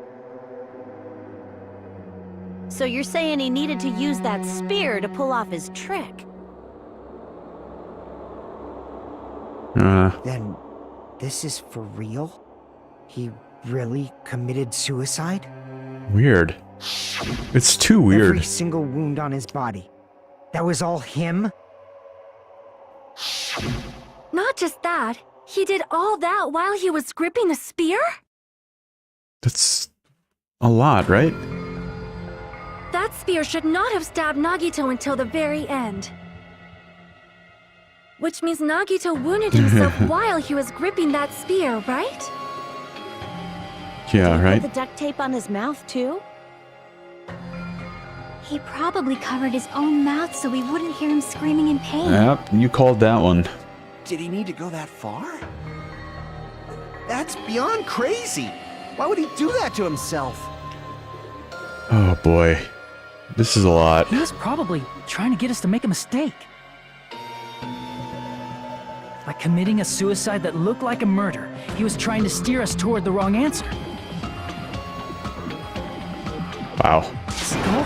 So you're saying he needed to use that spear to pull off his trick? Then, this is for real? He really committed suicide? Weird. It's too Every weird. single wound on his body. That was all him? Not just that, he did all that while he was gripping the spear? That's a lot, right? That spear should not have stabbed Nagito until the very end. Which means Nagito wounded himself while he was gripping that spear, right? Yeah, Did he right? put the duct tape on his mouth too? He probably covered his own mouth so we wouldn't hear him screaming in pain. Yep, you called that one. Did he need to go that far? That's beyond crazy. Why would he do that to himself? Oh boy. This is a lot. He was probably trying to get us to make a mistake. By committing a suicide that looked like a murder, he was trying to steer us toward the wrong answer. Wow. His goal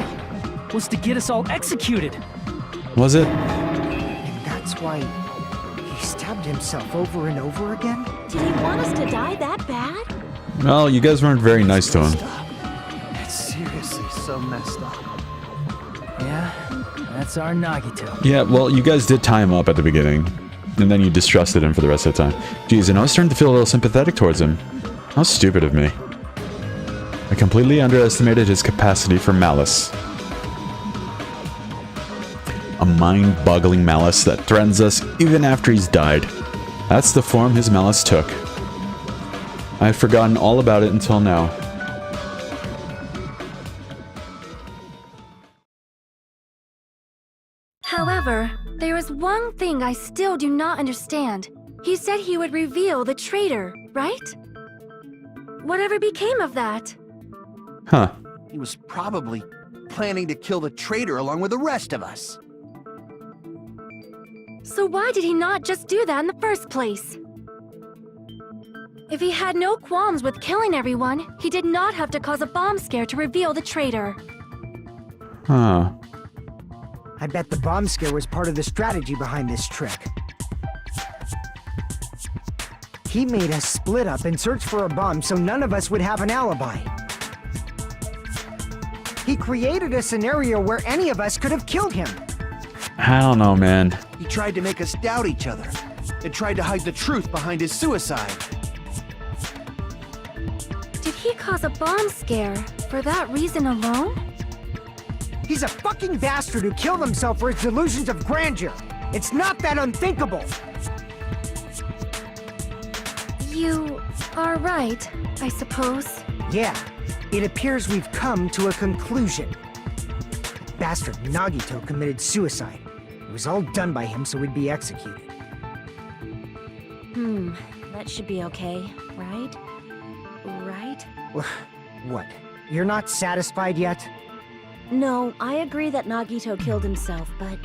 was to get us all executed. Was it? And that's why he stabbed himself over and over again? Did he want us to die that bad? Well, you guys weren't very nice to him. That's seriously so messed up. Yeah, that's our Nagito. Yeah, well, you guys did tie him up at the beginning. And then you distrusted him for the rest of the time. Jeez, and I was starting to feel a little sympathetic towards him. How stupid of me. I completely underestimated his capacity for malice. A mind-boggling malice that threatens us even after he's died. That's the form his malice took. I had forgotten all about it until now. However, there is one thing I still do not understand. He said he would reveal the traitor, right? Whatever became of that? Huh. He was probably planning to kill the traitor along with the rest of us. So why did he not just do that in the first place? If he had no qualms with killing everyone, he did not have to cause a bomb scare to reveal the traitor. Huh. I bet the bomb scare was part of the strategy behind this trick. He made us split up and search for a bomb so none of us would have an alibi. He created a scenario where any of us could have killed him. I don't know, man. He tried to make us doubt each other and tried to hide the truth behind his suicide. Did he cause a bomb scare for that reason alone? He's a fucking bastard who killed himself for his delusions of grandeur. It's not that unthinkable. You are right, I suppose. Yeah, it appears we've come to a conclusion. Bastard Nagito committed suicide. It was all done by him so we'd be executed. That should be okay, right? Right? What? You're not satisfied yet? No, I agree that Nagito killed himself, but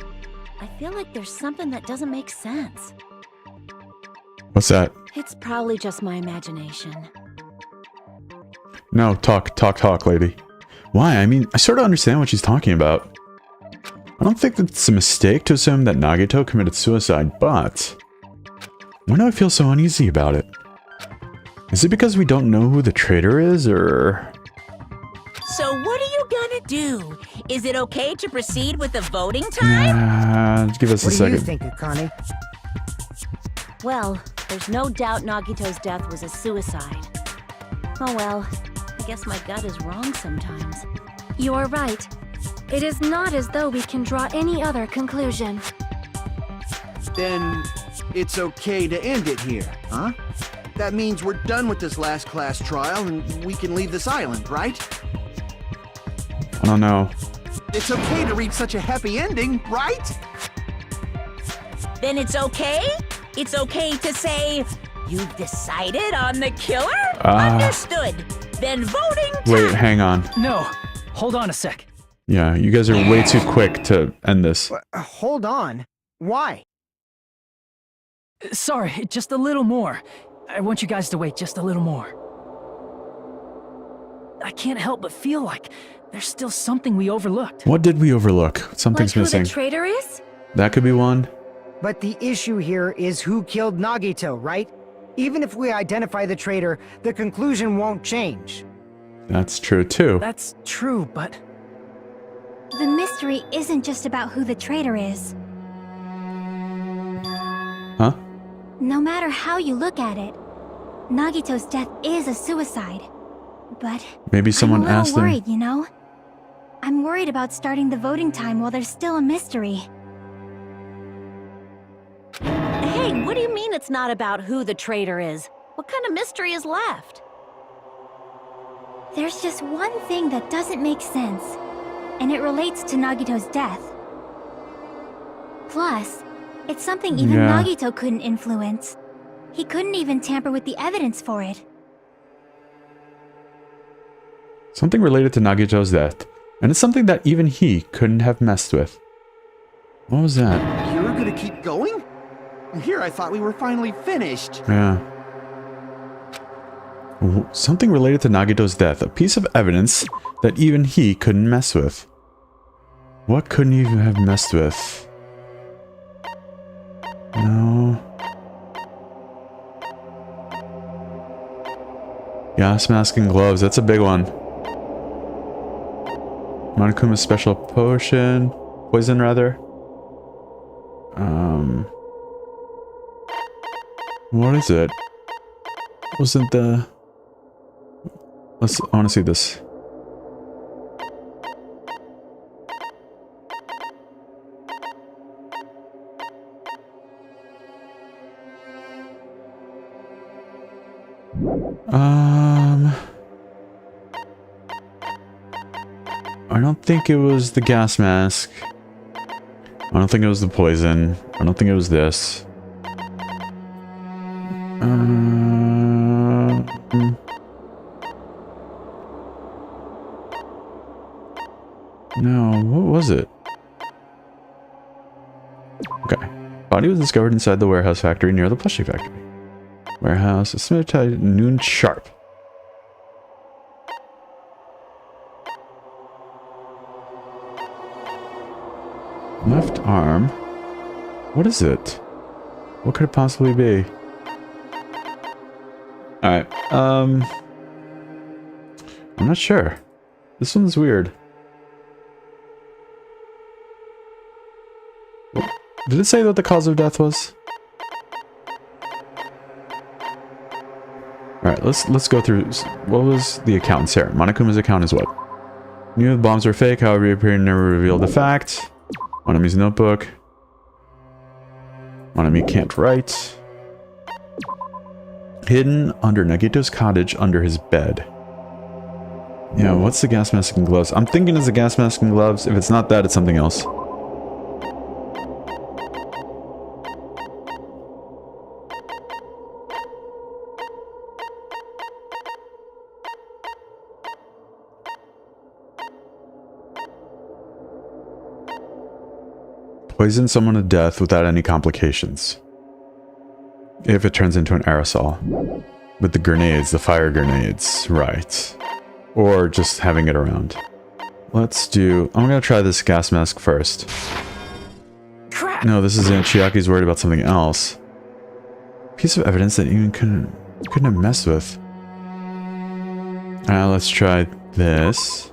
I feel like there's something that doesn't make sense. What's that? It's probably just my imagination. No, talk, lady. Why? I mean, I sort of understand what she's talking about. I don't think it's a mistake to assume that Nagito committed suicide, but why do I feel so uneasy about it? Is it because we don't know who the traitor is, or... So what are you gonna do? Is it okay to proceed with the voting time? Give us a What do second. you think, Akane? Well, there's no doubt Nagito's death was a suicide. Oh well, I guess my gut is wrong sometimes. You're right. It is not as though we can draw any other conclusion. Then it's okay to end it here, huh? That means we're done with this last class trial and we can leave this island, right? I don't know. It's okay to reach such a happy ending, right? Then it's okay? It's okay to say, you've decided on the killer? Understood. Then voting time. Wait, hang on. No, hold on a sec. Yeah, you guys are way too quick to end this. Hold on. Why? Sorry, just a little more. I want you guys to wait just a little more. I can't help but feel like there's still something we overlooked. What did we overlook? Something's Like who missing. the traitor is? That could be one. But the issue here is who killed Nagito, right? Even if we identify the traitor, the conclusion won't change. That's true too. That's true, but The mystery isn't just about who the traitor is. Huh? No matter how you look at it, Nagito's death is a suicide. But Maybe someone I'm a little asked them. worried, you know? I'm worried about starting the voting time while there's still a mystery. Hey, what do you mean it's not about who the traitor is? What kind of mystery is left? There's just one thing that doesn't make sense, and it relates to Nagito's death. Plus, it's something even Yeah. Nagito couldn't influence. He couldn't even tamper with the evidence for it. Something related to Nagito's death. And it's something that even he couldn't have messed with. What was that? You're gonna keep going? Here I thought we were finally finished. Yeah. Something related to Nagito's death. A piece of evidence that even he couldn't mess with. What couldn't he even have messed with? No. Gas mask and gloves. That's a big one. Monokuma's special potion. Poison, rather. What is it? Wasn't the... I want to see this. I don't think it was the gas mask. I don't think it was the poison. I don't think it was this. No, what was it? Okay. Body was discovered inside the warehouse factory near the plushie factory. Warehouse is estimated at noon sharp. Left arm. What is it? What could it possibly be? Alright, I'm not sure. This one's weird. Did it say what the cause of death was? Alright, let's go through. What was the account, Sarah? Monokuma's account is what? Knew the bombs were fake, however he appeared to never revealed the fact. Monami's notebook. Monami can't write. Hidden under Nagito's cottage under his bed. Yeah, what's the gas mask and gloves? I'm thinking it's the gas mask and gloves. If it's not that, it's something else. Poison someone to death without any complications. If it turns into an aerosol. With the grenades, the fire grenades, right. Or just having it around. Let's do... I'm gonna try this gas mask first. Crap! No, this isn't. Chiaki's worried about something else. Piece of evidence that even couldn't have messed with. Let's try this.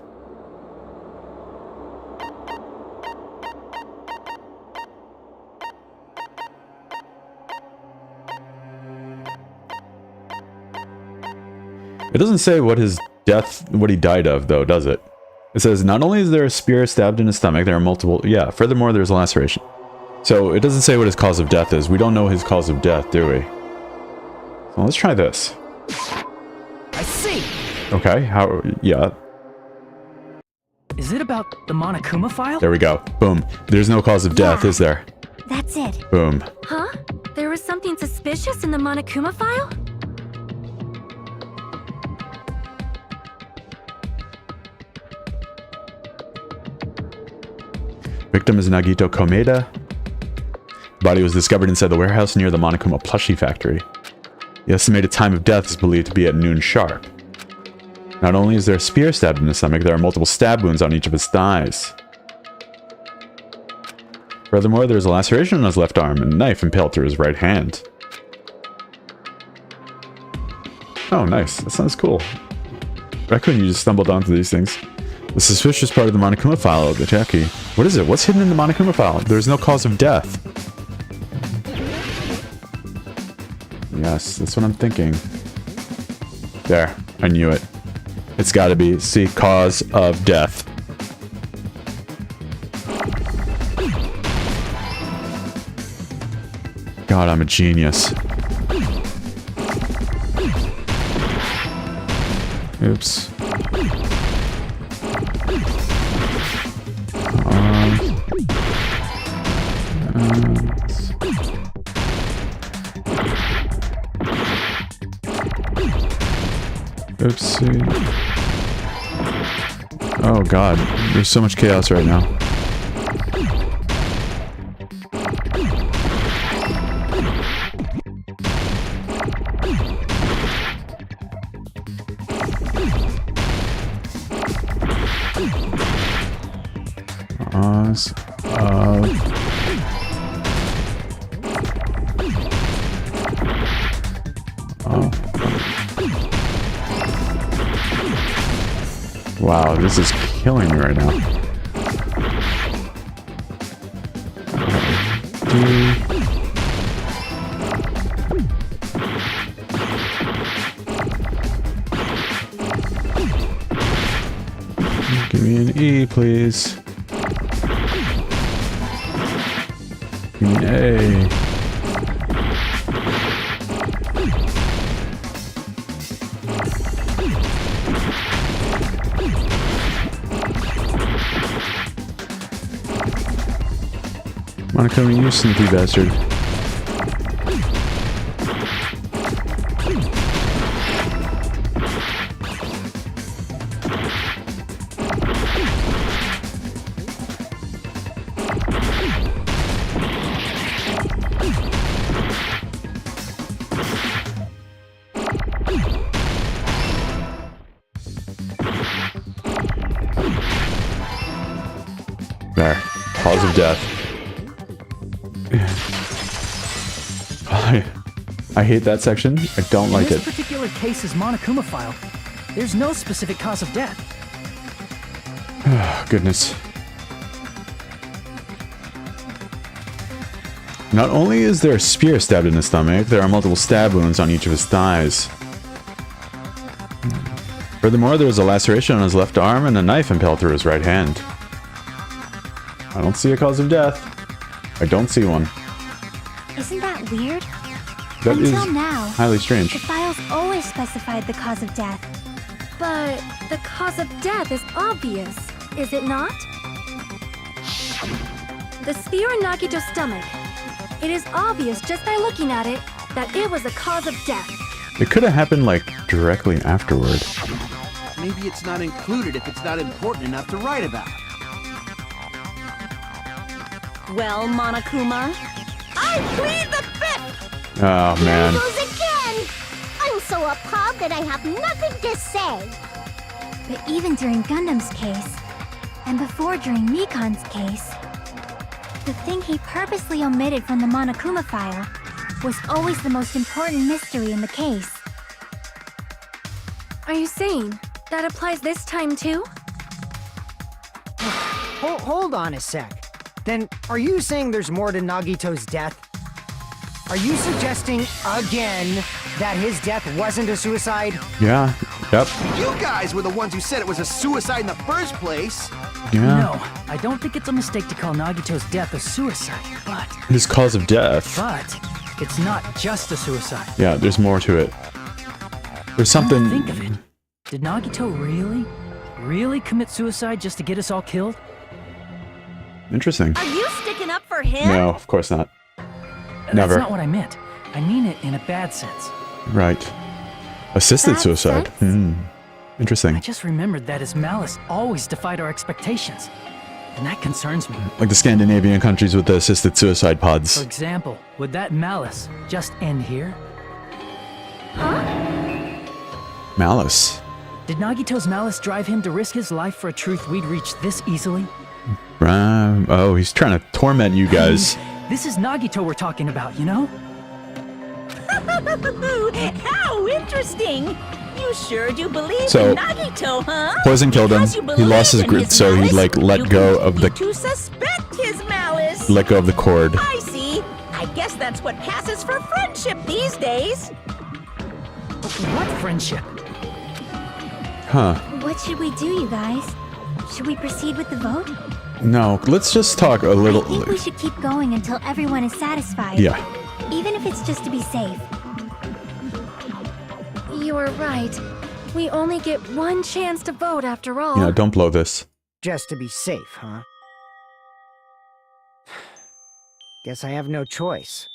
It doesn't say what his death, what he died of, though, does it? It says, not only is there a spear stabbed in his stomach, there are multiple... Yeah, furthermore, there's a laceration. So, it doesn't say what his cause of death is. We don't know his cause of death, do we? So, let's try this. I see! Okay, how... Yeah. Is it about the Monokuma file? There we go. Boom. There's no cause of death, is there? That's it. Boom. Huh? There was something suspicious in the Monokuma file? Victim is Nagito Komeda. Body was discovered inside the warehouse near the Monokuma plushie factory. The estimated time of death is believed to be at noon sharp. Not only is there a spear stabbed in his stomach, there are multiple stab wounds on each of his thighs. Furthermore, there's a laceration on his left arm and a knife impaled through his right hand. Oh, nice. That sounds cool. Why couldn't you just stumbled onto these things? The suspicious part of the Monokuma file of the Jackie. What is it? What's hidden in the Monokuma file? There's no cause of death. Yes, that's what I'm thinking. There. I knew it. It's gotta be. See, cause of death. God, I'm a genius. Oops. Oopsie. Oh god, there's so much chaos right now. Wow, this is killing me right now. Give me an E, please. Give me an A. Monokuma, you sneaky bastard. There. Cause of death. I hate that section. I don't like it. In this particular case's Monokuma file, there's no specific cause of death. Oh, goodness. Not only is there a spear stabbed in his stomach, there are multiple stab wounds on each of his thighs. Furthermore, there was a laceration on his left arm and a knife impaled through his right hand. I don't see a cause of death. I don't see one. Isn't that weird? That is Until now, highly strange. the files always specified the cause of death. But the cause of death is obvious, is it not? The spear in Nagito's stomach. It is obvious just by looking at it that it was the cause of death. It could have happened, like, directly afterward. Maybe it's not included if it's not important enough to write about. Well, Monokuma? I plead the fifth! Oh, man. Here goes again! I'm so appalled that I have nothing to say. But even during Gundam's case, And before during Nikon's case, the thing he purposely omitted from the Monokuma file was always the most important mystery in the case. Are you saying that applies this time too? Hold on a sec. Then, are you saying there's more to Nagito's death? Are you suggesting, again, that his death wasn't a suicide? Yeah. Yep. You guys were the ones who said it was a suicide in the first place. Yeah. No, I don't think it's a mistake to call Nagito's death a suicide, but His cause of death. it's not just a suicide. Yeah, there's more to it. There's something... Think of it. Did Nagito really commit suicide just to get us all killed? Interesting. Are you sticking up for him? No, of course not. Never. That's not what I meant. I mean it in a bad sense. Right. Assisted Bad suicide. sense? Interesting. I just remembered that his malice always defied our expectations. And that concerns me. Like the Scandinavian countries with the assisted suicide For pods. example, would that malice just end here? Malice. Did Nagito's malice drive him to risk his life for a truth we'd reach this easily? Oh, he's trying to torment you guys. This is Nagito we're talking about, you know? How interesting! You sure do believe So, in Nagito, huh? Poison killed him. Because you He believe lost his in grit, so he malice, like let you go of the continue to suspect his malice. let go of the cord. I see. I guess that's what passes for friendship these days. What friendship? Huh. What should we do, you guys? Should we proceed with the vote? No, let's just talk a I little. think we should keep going until everyone is satisfied. Yeah. Even if it's just to be safe. You are right. We only get one chance to vote after all. Yeah, don't blow this. Just to be safe, huh? Guess I have no choice.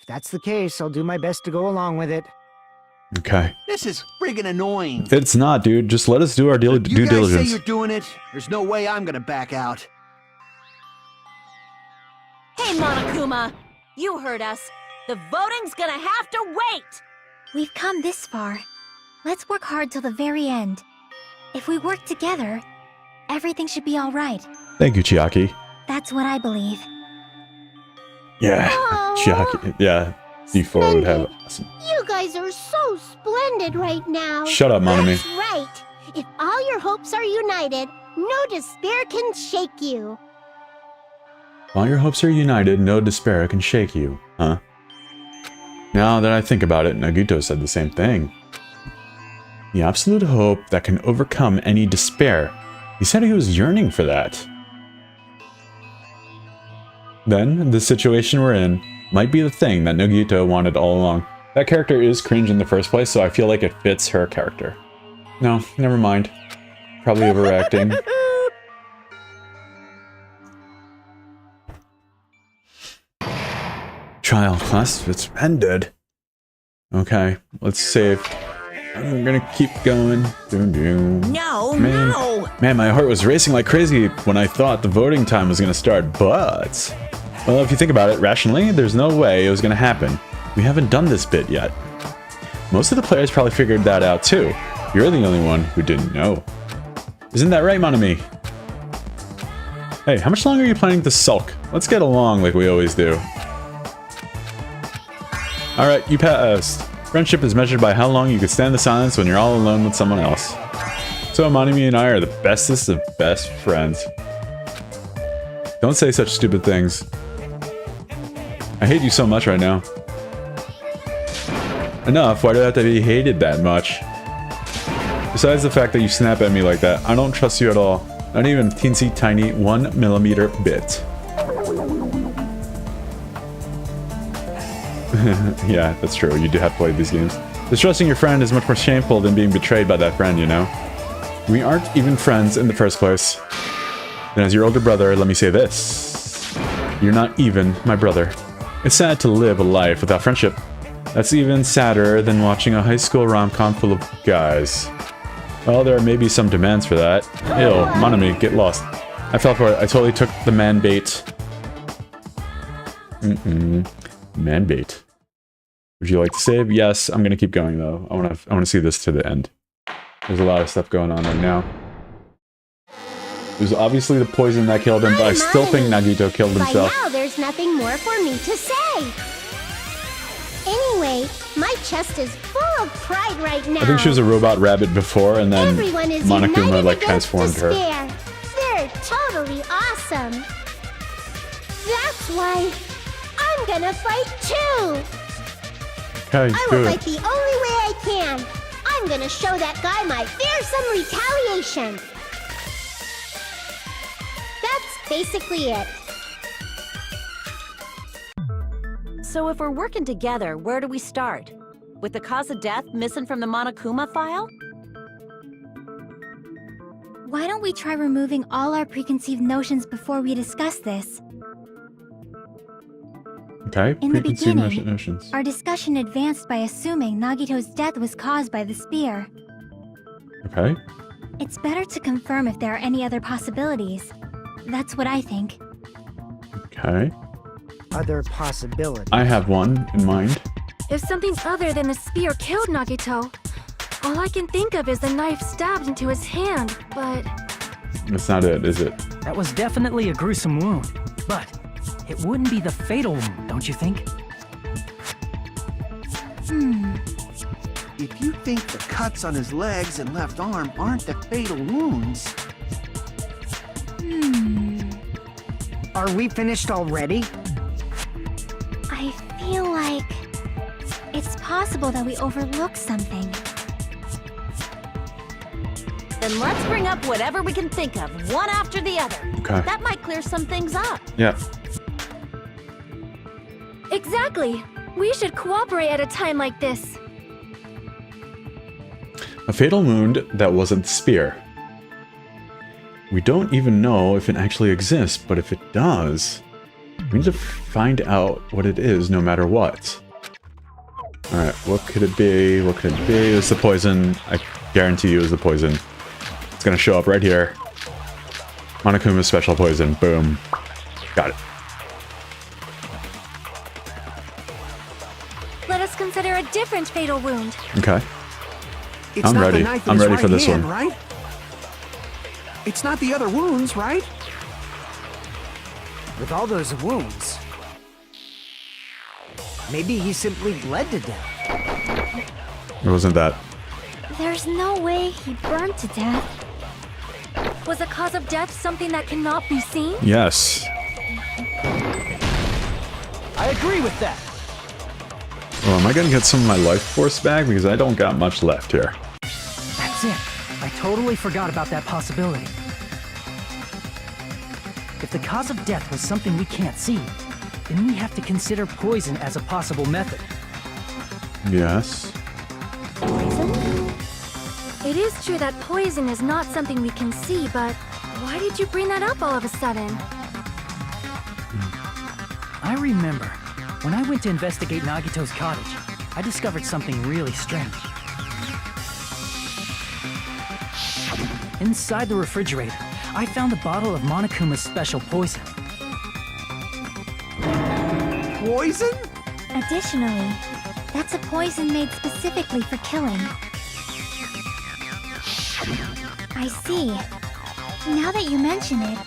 If that's the case, I'll do my best to go along with it. Okay. This is friggin' annoying. It's not, dude. Just let us do our due You guys say diligence. you're doing it. There's no way I'm gonna back out. Hey, Monokuma! You heard us. The voting's gonna have to wait! We've come this far. Let's work hard till the very end. If we work together, everything should be all right. Thank you, Chiaki. That's what I believe. Yeah. Chiaki. Yeah. D4 would have. You guys are so splendid right now. Shut up, Monami. That's right. If all your hopes are united, no despair can shake you. While your hopes are united, no despair can shake you, huh? Now that I think about it, Nagito said the same thing. The absolute hope that can overcome any despair. He said he was yearning for that. Then, the situation we're in might be the thing that Nagito wanted all along. That character is cringe in the first place, so I feel like it fits her character. No, never mind. Probably overacting. Trial class, it's ended. Okay, let's save. I'm gonna keep going. No, no! Man, my heart was racing like crazy when I thought the voting time was gonna start, but... Well, if you think about it rationally, there's no way it was gonna happen. We haven't done this bit yet. Most of the players probably figured that out too. You're the only one who didn't know. Isn't that right, Monami? Hey, how much longer are you planning to sulk? Let's get along like we always do. Alright, you passed. Friendship is measured by how long you can stand the silence when you're all alone with someone else. So Monami and I are the bestest of best friends. Don't say such stupid things. I hate you so much right now. Enough, why do I have to be hated that much? Besides the fact that you snap at me like that, I don't trust you at all. Not even a teensy tiny 1mm bit. Yeah, that's true. You do have played these games. Distrusting your friend is much more shameful than being betrayed by that friend, you know? We aren't even friends in the first place. And as your older brother, let me say this. You're not even my brother. It's sad to live a life without friendship. That's even sadder than watching a high school rom-com full of guys. Well, there may be some demands for that. Ew, Monami, get lost. I fell for it. I totally took the man bait. Man bait. Would you like to save? Yes, I'm gonna keep going though. I wanna see this to the end. There's a lot of stuff going on right now. was obviously the poison that killed him, but I still think Nagito killed By himself. now, there's nothing more for me to say. Anyway, my chest is full of pride right now. I think she was a robot rabbit before, and then Everyone is Monokuma united like against transformed her. despair. They're totally awesome. That's why I'm gonna fight too. Okay, I do will it. fight the only way I can. I'm gonna show that guy my fearsome retaliation. That's basically it. So if we're working together, where do we start? With the cause of death missing from the Monokuma file? Why don't we try removing all our preconceived notions before we discuss this? Okay, In the preconceived beginning, notions. our discussion advanced by assuming Nagito's death was caused by the spear. Okay. It's better to confirm if there are any other possibilities. That's what I think. Okay. Other possibilities. I have one in mind. If something other than the spear killed Nagito, all I can think of is the knife stabbed into his hand, but... That's not it, is it? That was definitely a gruesome wound, but it wouldn't be the fatal wound, don't you think? If you think the cuts on his legs and left arm aren't the fatal wounds, Are we finished already? I feel like... it's possible that we overlooked something. Then let's bring up whatever we can think of, one after the other. Okay. That might clear some things up. Yeah. Exactly! We should cooperate at a time like this. A fatal wound that wasn't spear. We don't even know if it actually exists, but if it does, we need to find out what it is no matter what. Alright, what could it be? What could it be? It's the poison. I guarantee you it's the poison. It's gonna show up right here. Monokuma's special poison. Boom. Got it. Let us consider a different fatal wound. Okay. it's I'm not ready. the knife in I'm his ready for right this hand, one. right? It's not the other wounds, right? With all those wounds. Maybe he simply bled to death. It wasn't that. There's no way he burned to death. Was the cause of death something that cannot be seen? Yes. I agree with that. Well, am I gonna get some of my life force back? Because I don't got much left here. That's it. I totally forgot about that possibility. If the cause of death was something we can't see, then we have to consider poison as a possible method. Yes. Poison? It is true that poison is not something we can see, but why did you bring that up all of a sudden? I remember, when I went to investigate Nagito's cottage, I discovered something really strange. Inside the refrigerator, I found a bottle of Monokuma's special poison. Poison? Additionally, that's a poison made specifically for killing. I see. Now that you mention it,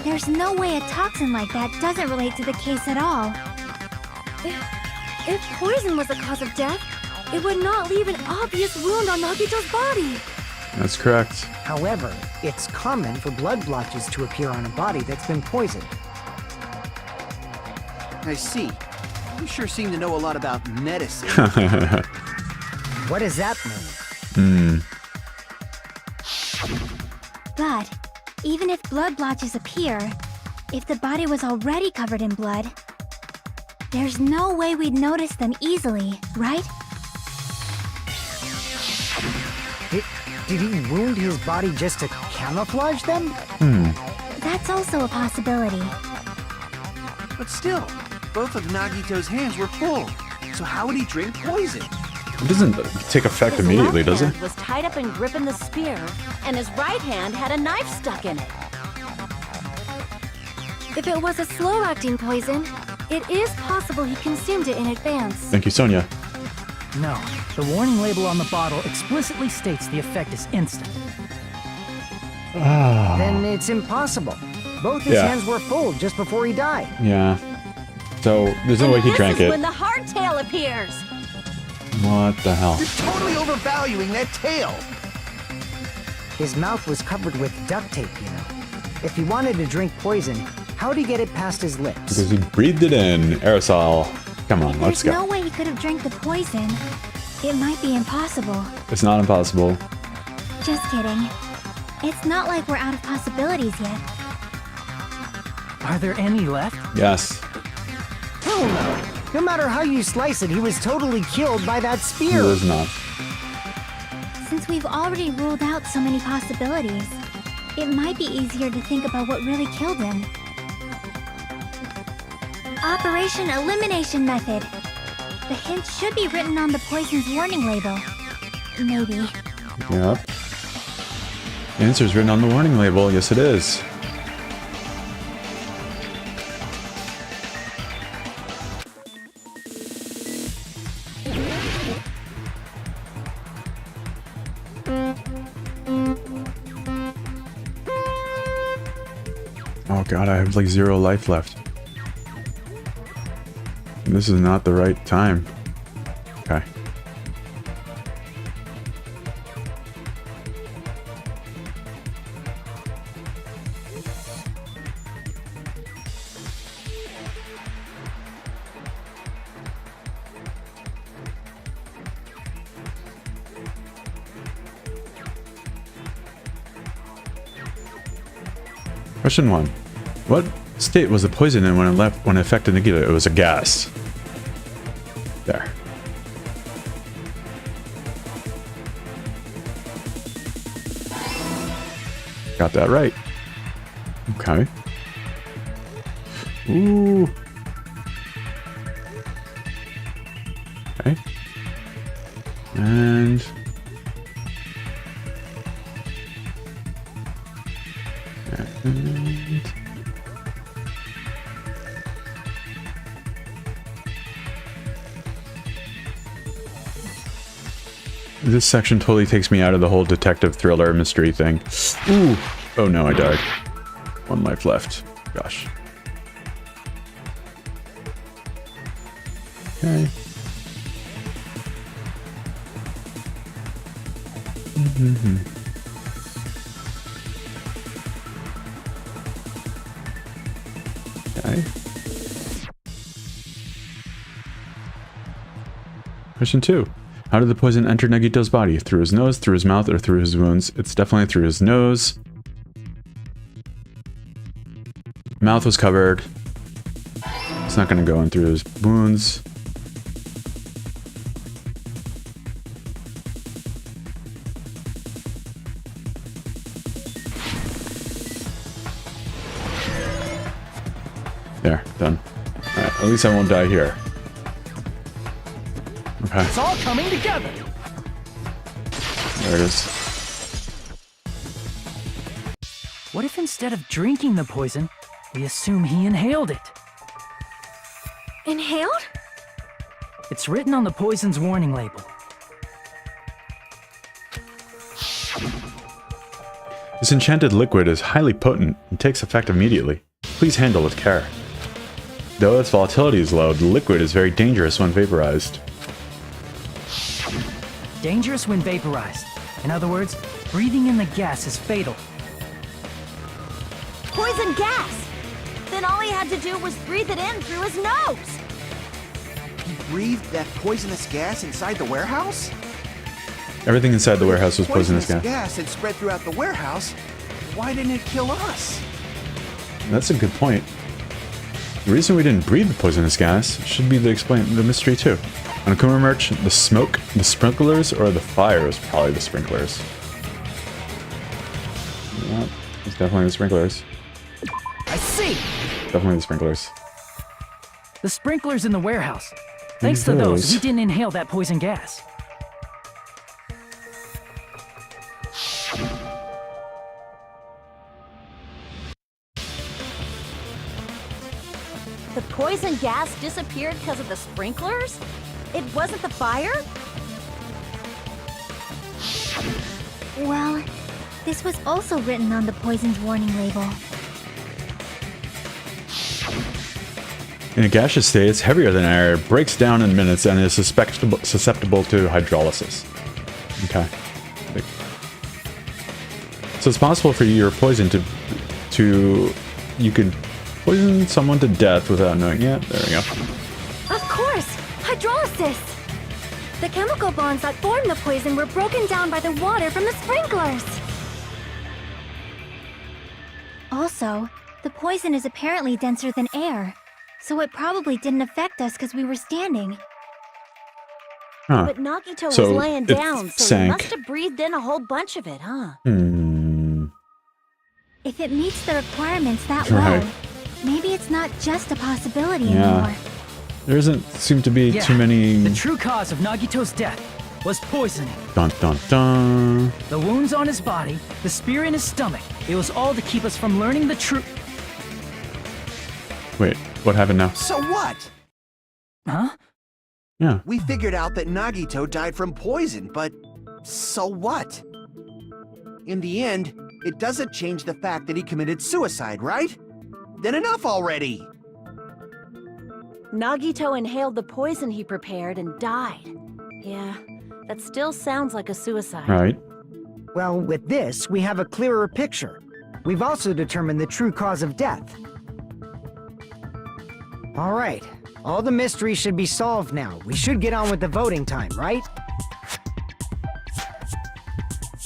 there's no way a toxin like that doesn't relate to the case at all. If poison was the cause of death, it would not leave an obvious wound on Nagito's body. That's correct. However, it's common for blood blotches to appear on a body that's been poisoned. I see. You sure seem to know a lot about medicine. What does that mean? But, even if blood blotches appear, if the body was already covered in blood, there's no way we'd notice them easily, right? Did he wound his body just to camouflage them? That's also a possibility. But still, both of Nagito's hands were full. So how would he drink poison? It doesn't take effect His immediately, left does it? hand was tied up and gripping the spear, and his right hand had a knife stuck in it. If it was a slow-acting poison, it is possible he consumed it in advance. Thank you, Sonia. No, the warning label on the bottle explicitly states the effect is instant. then it's impossible. Both his Yeah. hands were full just before he died. Yeah. So there's no way he drank This is it. when the hardtail appears. What the hell? You're totally overvaluing that tail. His mouth was covered with duct tape, you know. If he wanted to drink poison, how'd he get it past his lips? Because he breathed it in. Aerosol. Come on, let's There's go. no way he could have drank the poison. It might be impossible. It's not impossible. Just kidding. It's not like we're out of possibilities yet. Are there any left? Yes. Hell no. No matter how you slice it, he was totally killed by that It spear. was not. Since we've already ruled out so many possibilities, it might be easier to think about what really killed him. Operation Elimination Method. The hint should be written on the poison's warning label. Maybe. Yep. The answer's written on the warning label. Yes, it is. Oh god, I have like 0 life left. This is not the right time. Okay. Question 1. What state was the poison in when it affected Nikita? It was a gas. There. Got that right. Okay. Ooh. Okay. And... This section totally takes me out of the whole detective thriller mystery thing. Ooh. Oh no, I died. 1 life left. Gosh. Okay. Okay. Question 2. How did the poison enter Nagito's body? Through his nose, through his mouth, or through his wounds? It's definitely through his nose. Mouth was covered. It's not going to go in through his wounds. There, done. Alright, at least I won't die here. Okay, It's all coming together. there it is. What if instead of drinking the poison, we assume he inhaled it? Inhaled? It's written on the poison's warning label. This enchanted liquid is highly potent and takes effect immediately. Please handle with care. Though its volatility is low, the liquid is very dangerous when vaporized. Dangerous when vaporized. In other words, breathing in the gas is fatal. Poison gas! Then all he had to do was breathe it in through his nose! He breathed that poisonous gas inside the warehouse? Everything inside the warehouse was poisonous gas. gas had spread throughout the warehouse. Why didn't it kill us? That's a good point. The reason we didn't breathe the poisonous gas should be the mystery too. On Akuma merch, the smoke, the sprinklers, or the fire is probably the sprinklers. Yep, it's definitely the sprinklers. I see! Definitely the sprinklers. The sprinklers in the warehouse. Thanks to those, we didn't inhale that poison gas. The poison gas disappeared because of the sprinklers? It wasn't the fire? Well, This was also written on the poison's warning label. In a gaseous state, it's heavier than air, it breaks down in minutes, and is susceptible to hydrolysis. Okay. So it's possible for your poison you could poison someone to death without knowing. Yeah, there we go. Of course! Hydrolysis! The chemical bonds that formed the poison were broken down by the water from the sprinklers! Also, the poison is apparently denser than air, so it probably didn't affect us because we were standing. Huh. But Nagito was So laying it down, so he sank. must have breathed in a whole bunch of it, huh? If it meets the requirements that Right. well, maybe it's not just a possibility Yeah. anymore. There doesn't seem to be Yeah, too many... The true cause of Nagito's death was poisoning. Dun dun dun. The wounds on his body, the spear in his stomach, it was all to keep us from learning the truth. Wait, what happened now? So what? Huh? Yeah. We figured out that Nagito died from poison, but so what? In the end, it doesn't change the fact that he committed suicide, right? Then enough already! Nagito inhaled the poison he prepared and died. Yeah, that still sounds like a suicide. Right. Well, with this, we have a clearer picture. We've also determined the true cause of death. All right. All the mysteries should be solved now. We should get on with the voting time, right?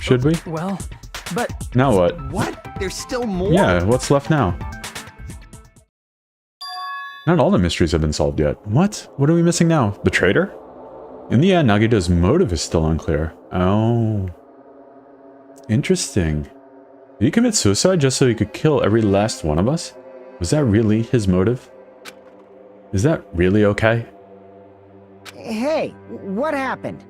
Should we? Well, but Now what? What? There's still more? Yeah, what's left now? Not all the mysteries have been solved yet. What? What are we missing now? The traitor? In the end, Nagito's motive is still unclear. Oh. Interesting. Did he commit suicide just so he could kill every last one of us? Was that really his motive? Is that really okay? Hey, what happened?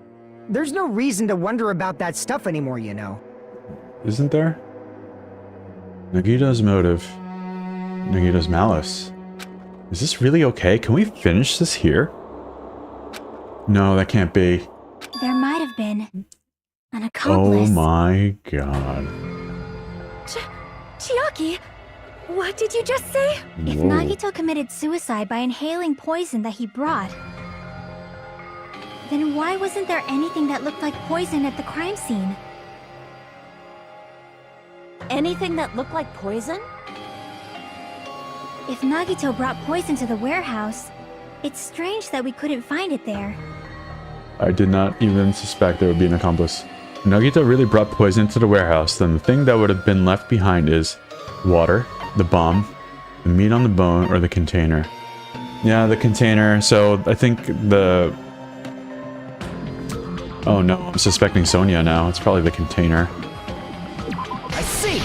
There's no reason to wonder about that stuff anymore, you know. Isn't there? Nagito's motive. Nagito's malice. Is this really okay? Can we finish this here? No, that can't be. There might have been an Oh accomplice. my god. Chiaki, what did you just say? If Whoa. Nagito committed suicide by inhaling poison that he brought, then why wasn't there anything that looked like poison at the crime scene? Anything that looked like poison? If Nagito brought poison to the warehouse, it's strange that we couldn't find it there. I did not even suspect there would be an accomplice. If Nagito really brought poison to the warehouse, then the thing that would have been left behind is water, the bomb, the meat on the bone, or the container. Yeah, the container. So I think the... Oh no, I'm suspecting Sonia now. It's probably the container. I see!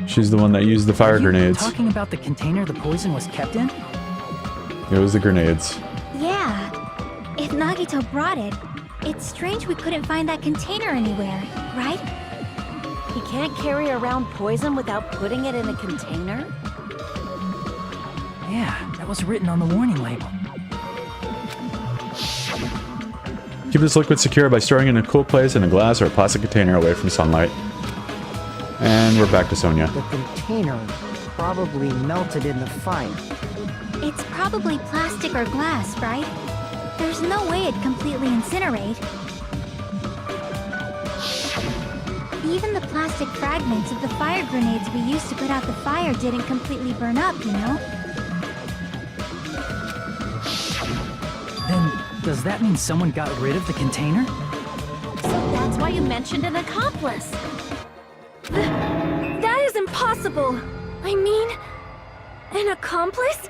She's the one that used the fire are you grenades. talking about the container the poison was kept in? It was the grenades. Yeah. If Nagito brought it, it's strange we couldn't find that container anywhere, right? He can't carry around poison without putting it in a container? Yeah, that was written on the warning label. Keep this liquid secure by storing it in a cool place in a glass or a plastic container away from sunlight. And we're back to Sonia. The container probably melted in the fire. It's probably plastic or glass, right? There's no way it'd completely incinerate. Even the plastic fragments of the fire grenades we used to put out the fire didn't completely burn up, you know? Then, does that mean someone got rid of the container? So that's why you mentioned an accomplice. That is impossible! I mean, an accomplice?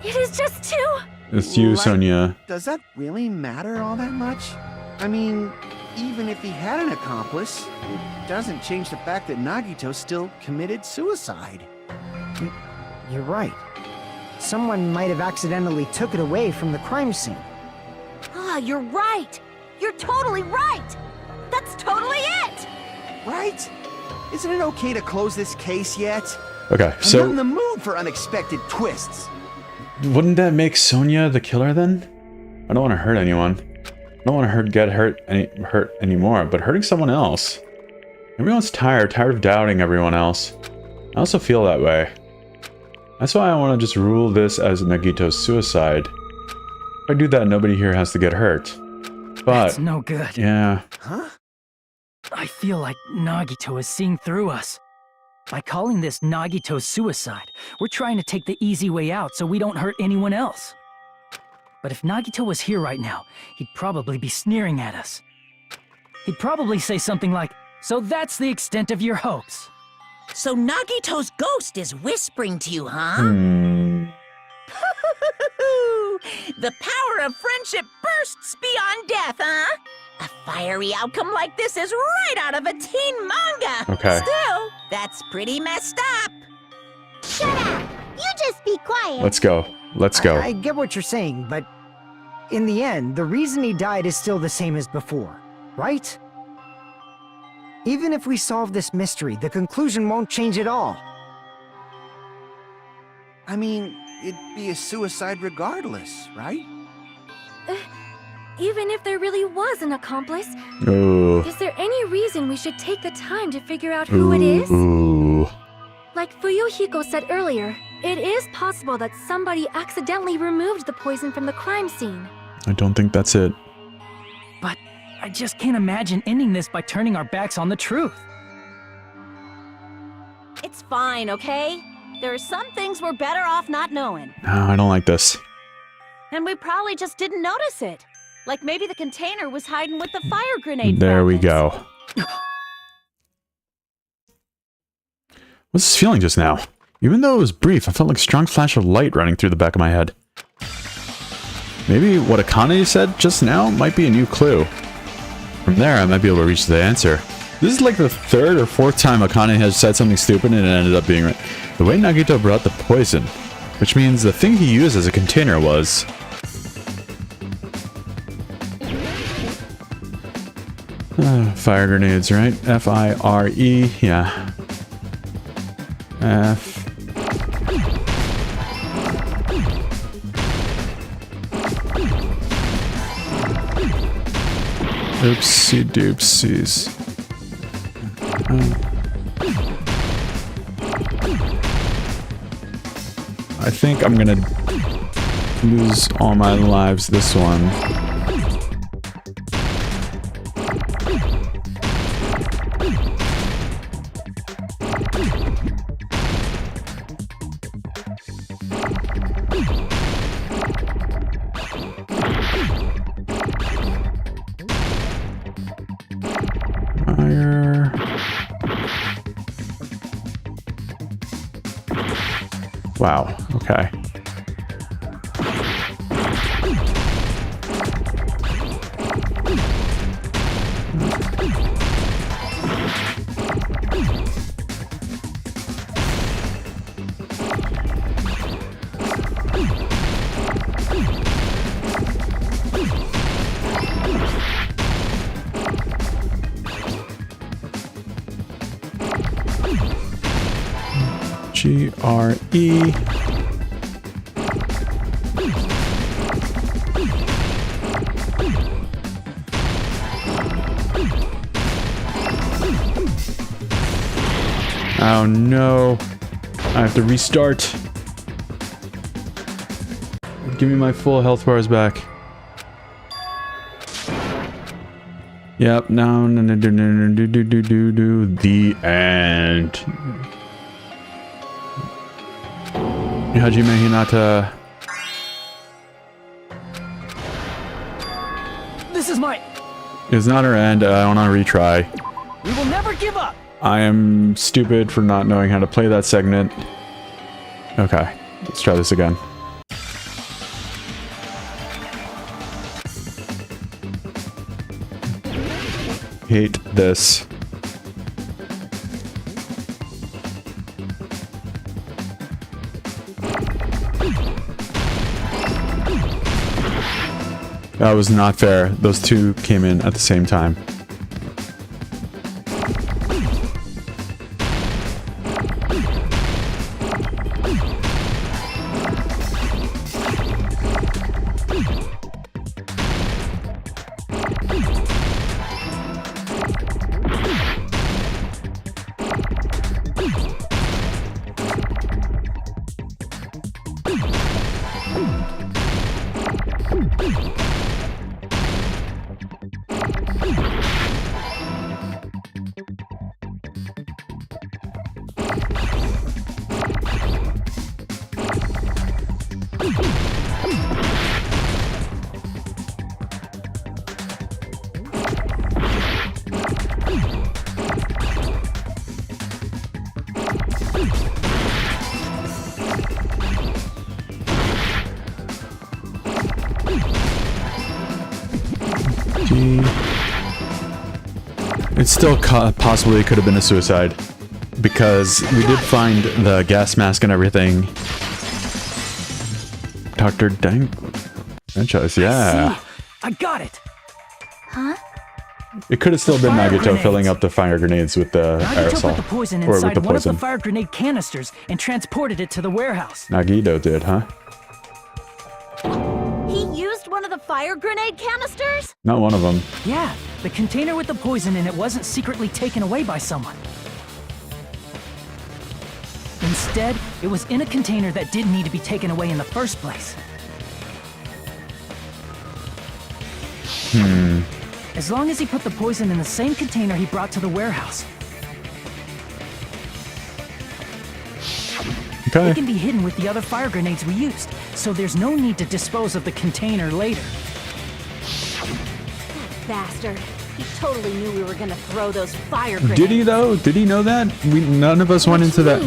It is just two! It's you, Like, Sonia. Does that really matter all that much? I mean, even if he had an accomplice, it doesn't change the fact that Nagito still committed suicide. You're right. Someone might have accidentally took it away from the crime scene. Ah, you're right! You're totally right! That's totally it! Right? Isn't it okay to close this case yet? Okay, I'm not in so the mood for unexpected twists. wouldn't that make Sonia the killer then? I don't want to hurt anyone. I don't want to get hurt anymore, but hurting someone else. Everyone's tired of doubting everyone else. I also feel that way. That's why I want to just rule this as Nagito's suicide. If I do that, nobody here has to get hurt. But That's no good. yeah. Huh? I feel like Nagito is seeing through us. By calling this Nagito's suicide, we're trying to take the easy way out so we don't hurt anyone else. But if Nagito was here right now, he'd probably be sneering at us. He'd probably say something like, "So that's the extent of your hopes." So Nagito's ghost is whispering to you, huh? The power of friendship bursts beyond death, huh? A fiery outcome like this is right out of a teen manga. Okay. Still, that's pretty messed up. Shut up! You just be quiet. Let's go. Let's go. I get what you're saying, but in the end, the reason he died is still the same as before, right? Even if we solve this mystery, the conclusion won't change at all. I mean, it'd be a suicide regardless, right? Even if there really was an accomplice, Ooh. is there any reason we should take the time to figure out who it is? Ooh. Like Fuyuhiko said earlier, it is possible that somebody accidentally removed the poison from the crime scene. I don't think that's it. But I just can't imagine ending this by turning our backs on the truth. It's fine, okay? There are some things we're better off not knowing. No, I don't like this. And we probably just didn't notice it. Like maybe the container was hiding with the fire grenade There we fragments. go. What's this feeling just now? Even though it was brief, I felt like a strong flash of light running through the back of my head. Maybe what Akane said just now might be a new clue. From there, I might be able to reach the answer. This is like the third or fourth time Akane has said something stupid and it ended up being right. The way Nagito brought the poison, which means the thing he used as a container was... fire grenades, right? F-I-R-E, yeah. F... Oopsie doopsies. I think I'm gonna lose all my lives this one. Fire. Wow, okay. G-R-E. Oh no. I have to restart. Give me my full health bars back. Yep, no, the end. Hajime Hinata. This is my... It's not her end. I want to retry. We will never give up! I am stupid for not knowing how to play that segment. Okay, let's try this again. Hate this. That was not fair. Those two came in at the same time. It still possibly could have been a suicide. Because we did find the gas mask and everything. Dr. Franchise, yeah. I got it. Huh? It could have still been Fire Nagito grenades. filling up the fire grenades with the Nagito aerosol. put the poison Or with inside the one of poison. the fire grenade canisters and transported it to the warehouse. Nagito did, huh? He used one of the fire grenade canisters? Not one of them. Yeah, the container with the poison in it wasn't secretly taken away by someone. Instead, it was in a container that didn't need to be taken away in the first place. As long as he put the poison in the same container he brought to the warehouse, Okay. it can be hidden with the other fire grenades we used, so there's no need to dispose of the container later. Bastard. He totally knew we were gonna throw those fire grenades. Did he though? Did he know that? None of us went into that.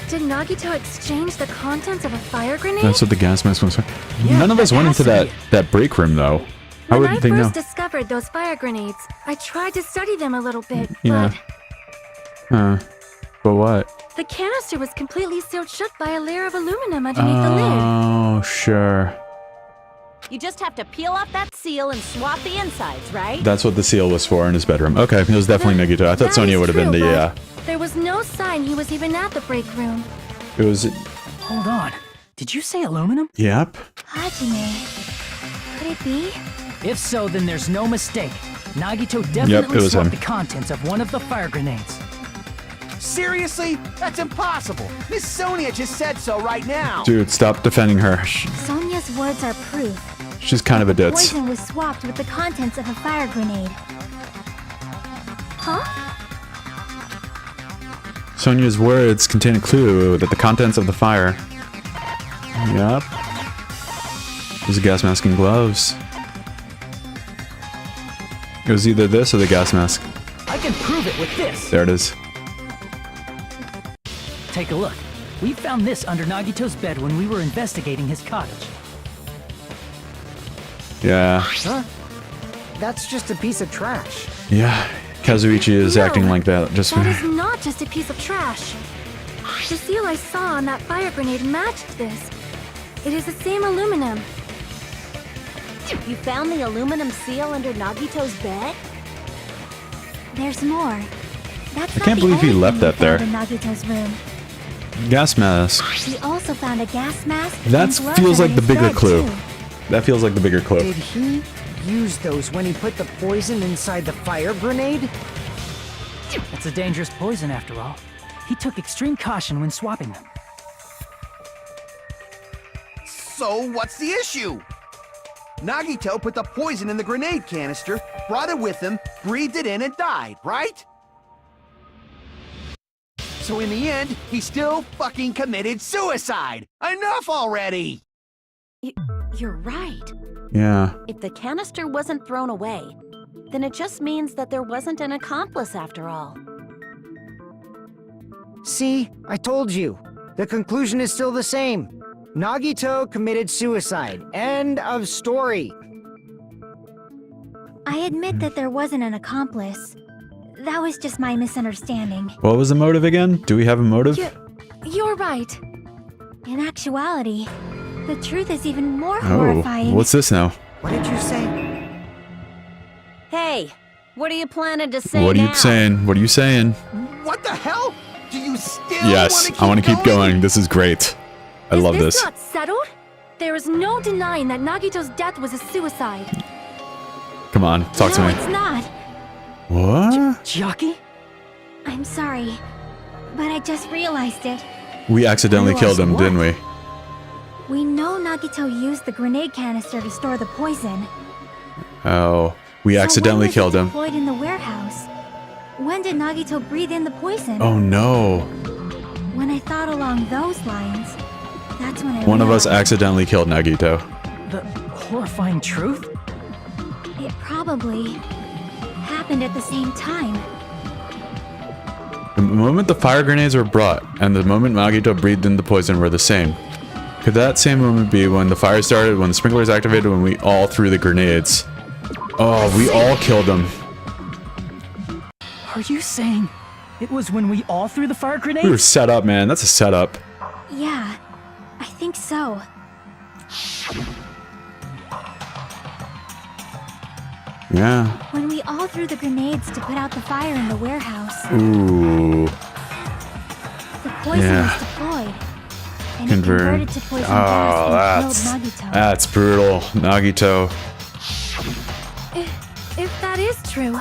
Did Nagito exchange the contents of a fire grenade? That's what the gas mask was. Yeah, None of us that went has into to that be that break room though. How When I would they know? first discovered those fire grenades, I tried to study them a little bit, Yeah. But what? but the canister was completely sealed shut by a layer of aluminum underneath the lid. Oh, sure. You just have to peel off that seal and swap the insides, right? That's what the seal was for in his bedroom. Okay, it was definitely Nagito. I thought That Sonia is would have been true, the, but There was no sign he was even at the break room. it was, Hold on. Did you say aluminum? yep. Hajime. Could it be? If so, then there's no mistake. Nagito definitely it was swapped him. the contents of one of the fire grenades. Seriously? That's impossible. Miss Sonia just said so right now. Dude, stop defending her. Sonia's words are proof. She's kind of a ditz. Poison was swapped with the contents of a fire grenade. Huh? Sonia's words contain a clue that the contents of the fire. Yep. There's a gas mask and gloves. It was either this or the gas mask. I can prove it with this. There it is. Take a look. We found this under Nagito's bed when we were investigating his cottage. Yeah. Huh? That's just a piece of trash. Yeah. Kazuichi is No, acting like that. Just That is not just a piece of trash. The seal I saw on that fire grenade matched this. It is the same aluminum. You found the aluminum seal under Nagito's bed? There's more. That's I not can't the believe he only left thing we that there. found in Nagito's room. gas mask. We also found a gas mask. That and gloves feels like under the his bigger bed, clue. too. That feels like the bigger clue. Did he use those when he put the poison inside the fire grenade? It's a dangerous poison after all. He took extreme caution when swapping them. So what's the issue? Nagito put the poison in the grenade canister, brought it with him, breathed it in, and died, right? So in the end, he still fucking committed suicide! Enough already! You're right. Yeah. If the canister wasn't thrown away, then it just means that there wasn't an accomplice after all. See, I told you. The conclusion is still the same. Nagito committed suicide. End of story. I admit that there wasn't an accomplice. That was just my misunderstanding. What was the motive again? Do we have a motive? You're right. In actuality, the truth is even more Oh, horrifying. what's this now? What did you say? Hey, what are you planning to say What are now? you saying? What are you saying? What the hell? Do you still Yes, I want to keep going. This is great. I love Is this. this not settled? There is no denying that Nagito's death was a suicide. Come on, talk to No, me. it's not. What? Chiaki? I'm sorry, but I just realized it. We accidentally killed him, Realized didn't we? We know Nagito used the grenade canister to store the poison. Oh, we So accidentally when was killed it him. deployed in the warehouse? When did Nagito breathe in the poison? Oh no. When I thought along those lines, that's when I One of us realized accidentally killed Nagito. The horrifying truth? it probably happened at the same time. The moment the fire grenades were brought and the moment Nagito breathed in the poison were the same. Could that same moment be when the fire started, when the sprinklers activated, when we all threw the grenades? Oh, we all killed them. Are you saying it was when we all threw the fire We were grenades? set up, man. That's a setup. Yeah, I think so. Yeah. When we all threw the grenades to put out the fire in the warehouse, Ooh. the poison Yeah. was deployed. And Convert. it converted to poison Oh, gas and killed Nagito. that's brutal. Nagito. If that is true,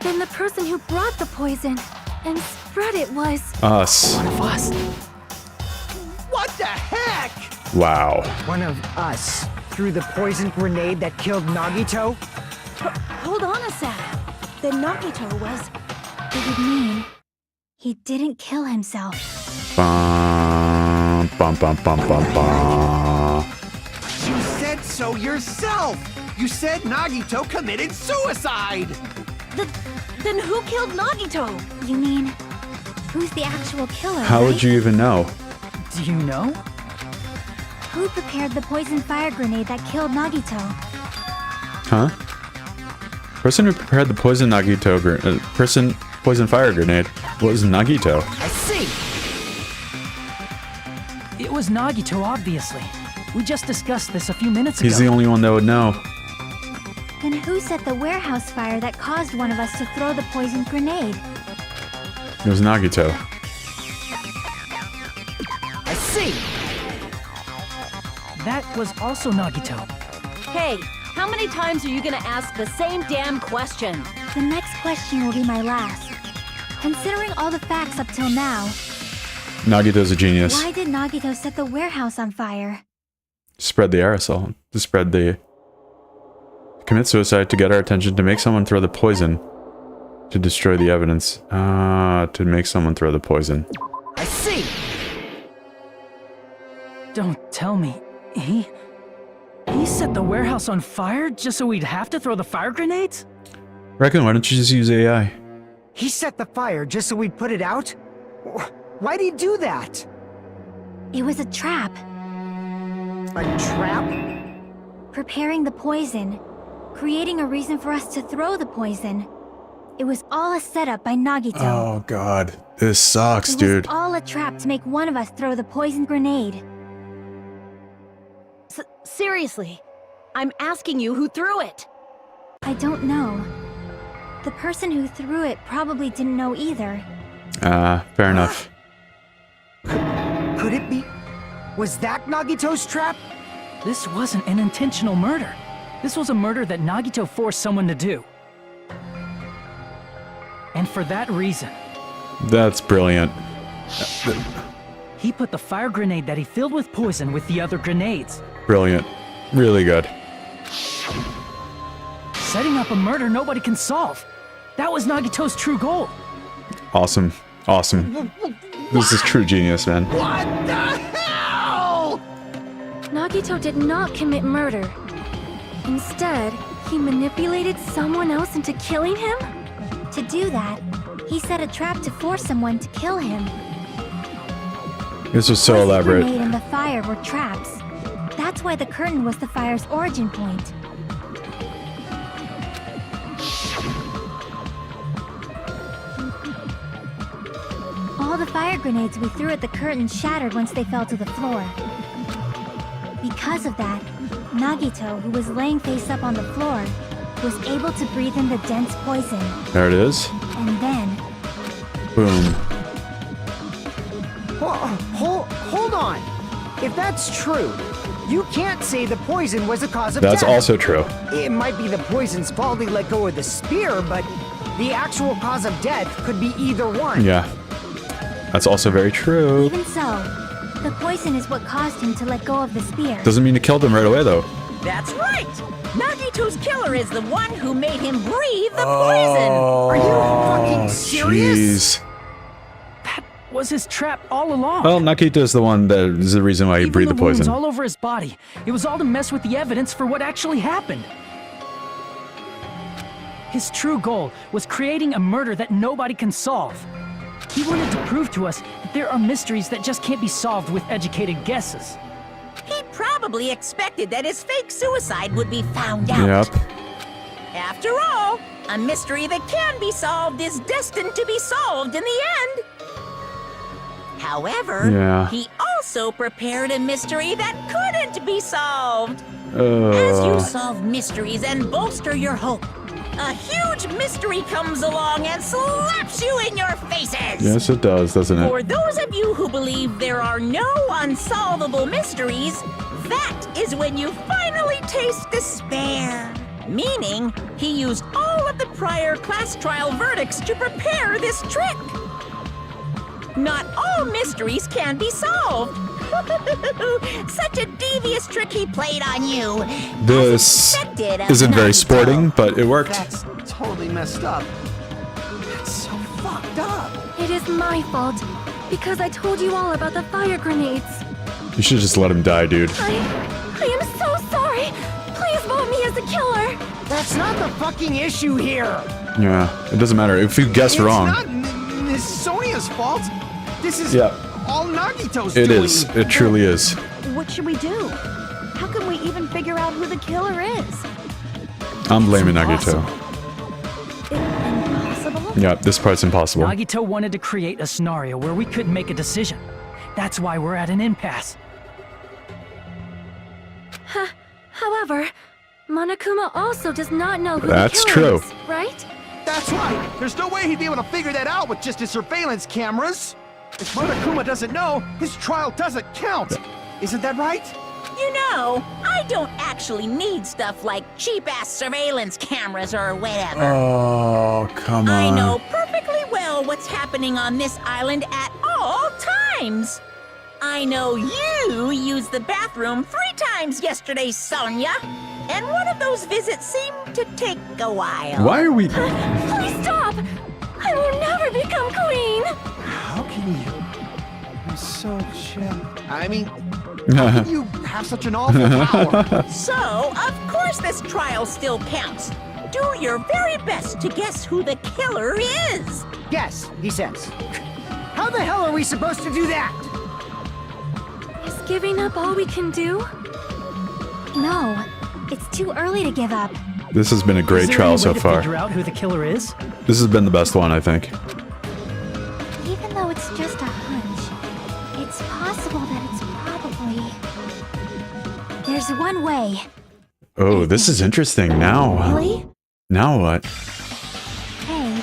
then the person who brought the poison and spread it was... Us. One of us. What the heck? Wow. One of us threw the poison grenade that killed Nagito? Hold on a sec. Then Nagito was... It would mean he didn't kill himself. Bum, bum, bum, bum, bum, bum. You said so yourself! You said Nagito committed suicide! Then who killed Nagito? You mean, who's the actual killer, How right? would you even know? Do you know? Who prepared the poison fire grenade that killed Nagito? Huh? Person who prepared the poison poison fire grenade was Nagito. I see! It was Nagito, obviously. We just discussed this a few minutes He's ago. the only one that would know. Then who set the warehouse fire that caused one of us to throw the poison grenade? It was Nagito. I see! That was also Nagito. Hey, how many times are you gonna ask the same damn question? The next question will be my last. Considering all the facts up till now, Nagito's a genius. why did Nagito set the warehouse on fire? Spread the aerosol. To spread the... Commit suicide to get our attention, to make someone throw the poison. To destroy the evidence. To make someone throw the poison. I see! Don't tell me. He set the warehouse on fire just so we'd have to throw the fire grenades? Reckon, why don't you just use AI? He set the fire just so we'd put it out? Why'd he do that? It was a trap. A trap? Preparing the poison. Creating a reason for us to throw the poison. It was all a setup by Nagito. Oh god. This sucks, It dude. was all a trap to make one of us throw the poison grenade. Seriously, I'm asking you who threw it. I don't know. The person who threw it probably didn't know either. Fair enough. Could it be? Was that Nagito's trap? This wasn't an intentional murder. This was a murder that Nagito forced someone to do. And for that reason, That's brilliant. he put the fire grenade that he filled with poison with the other grenades. Brilliant. Really good. Setting up a murder nobody can solve. That was Nagito's true goal. Awesome. Awesome. This is true genius, man. What the hell? Nagito did not commit murder. Instead, he manipulated someone else into killing him? To do that, he set a trap to force someone to kill him. This was so Poison elaborate. grenade and the fire were traps. That's why the curtain was the fire's origin point. All the fire grenades we threw at the curtain shattered once they fell to the floor. Because of that, Nagito, who was laying face up on the floor, was able to breathe in the dense poison. There it is. And then, Boom. Hold on! If that's true, you can't say the poison was the cause of That's death. also true. It might be the poison's fault he let go of the spear, but the actual cause of death could be either one. Yeah. That's also very true. even so, the poison is what caused him to let go of the spear. Doesn't mean it killed him right away, though. That's right! Nagito's killer is the one who made him breathe the poison! Are you fucking serious? Jeez. That was his trap all along. Well, Nagito's the one that is the reason why he Even breathed the wounds poison. all over his body. It was all to mess with the evidence for what actually happened. His true goal was creating a murder that nobody can solve. He wanted to prove to us that there are mysteries that just can't be solved with educated guesses. He probably expected that his fake suicide would be found out. Yep. After all, A mystery that can be solved is destined to be solved in the end. However, Yeah. he also prepared a mystery that couldn't be solved. As you solve mysteries and bolster your hope, a huge mystery comes along and slaps you in your faces. Yes, it does, doesn't it? For those of you who believe there are no unsolvable mysteries, that is when you finally taste despair. Meaning, he used all of the prior class trial verdicts to prepare this trick. Not all mysteries can be solved. Such a devious trick he played on you. This Expected of isn't very Nagito. sporting, but it worked. That's totally messed up. That's so fucked up. It is my fault. Because I told you all about the fire grenades. You should just let him die, dude. I am so sorry. Please vote me as the killer. That's not the fucking issue here. Yeah, it doesn't matter. If you guess wrong. It's not Miss Sonia's fault. This is Yeah. all Nagito's It doing. is. It truly is. What should we do? How can we even figure out who the killer is? I'm blaming Nagito. Impossible? Yeah, this part's impossible. Nagito wanted to create a scenario where we couldn't make a decision. That's why we're at an impasse. However, Monokuma also does not know who That's the killer true. is, right? That's right. There's no way he'd be able to figure that out with just his surveillance cameras. If Monokuma doesn't know, his trial doesn't count. Isn't that right? You know, I don't actually need stuff like cheap-ass surveillance cameras or whatever. Oh, come on. I know perfectly well what's happening on this island at all times. I know you used the bathroom 3 times yesterday, Sonia. And one of those visits seemed to take a while. Why are we... Please stop! I will never become queen! How can you? I'm so chill. I mean, how can you have such an awful power? So, of course this trial still counts. Do your very best to guess who the killer is. Yes, he says. How the hell are we supposed to do that? Is giving up all we can do? No, it's too early to give up. This has been a great Is there trial any so way to far. figure out who the killer is? This has been the best one, I think. Even though it's just a hunch, it's possible that it's probably... There's one way. Oh, this is interesting. Now. Really? Now what? Hey,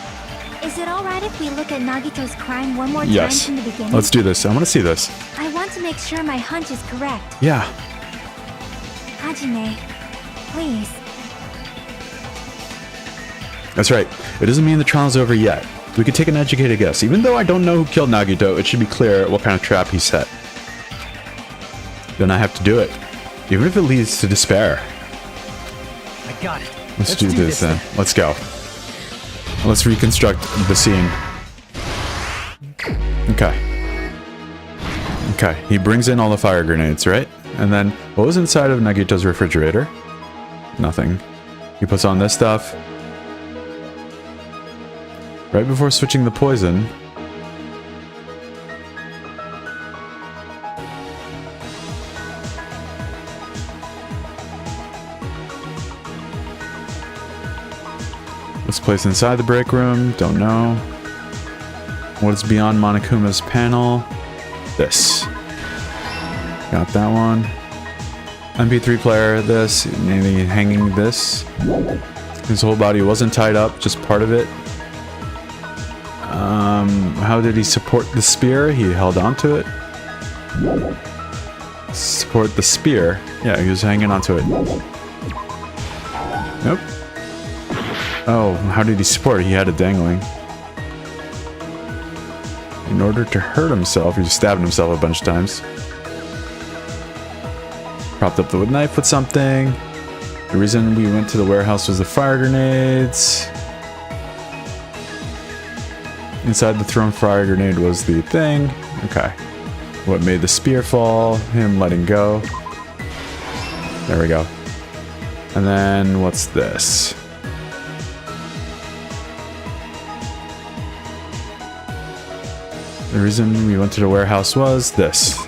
is it alright if we look at Nagito's crime one more Yes. time from the beginning? Let's do this. I want to see this. I want to make sure my hunch is correct. Yeah. Hajime, please. That's right. It doesn't mean the trial's over yet. We could take an educated guess. Even though I don't know who killed Nagito, it should be clear what kind of trap he set. Then I have to do it. Even if it leads to despair. I got it. Let's do this then. Let's go. Let's reconstruct the scene. Okay. Okay, he brings in all the fire grenades, right? And then, what was inside of Nagito's refrigerator? Nothing. He puts on this stuff. Right before switching the poison. What's placed inside the break room? Don't know. What is beyond Monokuma's panel? This. Got that one. MP3 player, this. Maybe hanging this. His whole body wasn't tied up, just part of it. How did he support the spear? He held onto it. Support the spear. Yeah, he was hanging onto it. Nope. Oh, how did he support it? He had it dangling. In order to hurt himself, he stabbed himself a bunch of times. Propped up the knife with something. The reason we went to the warehouse was the fire grenades. Inside the thrown fire grenade was the thing. Okay. What made the spear fall? Him letting go. There we go. And then what's this? The reason we went to the warehouse was this.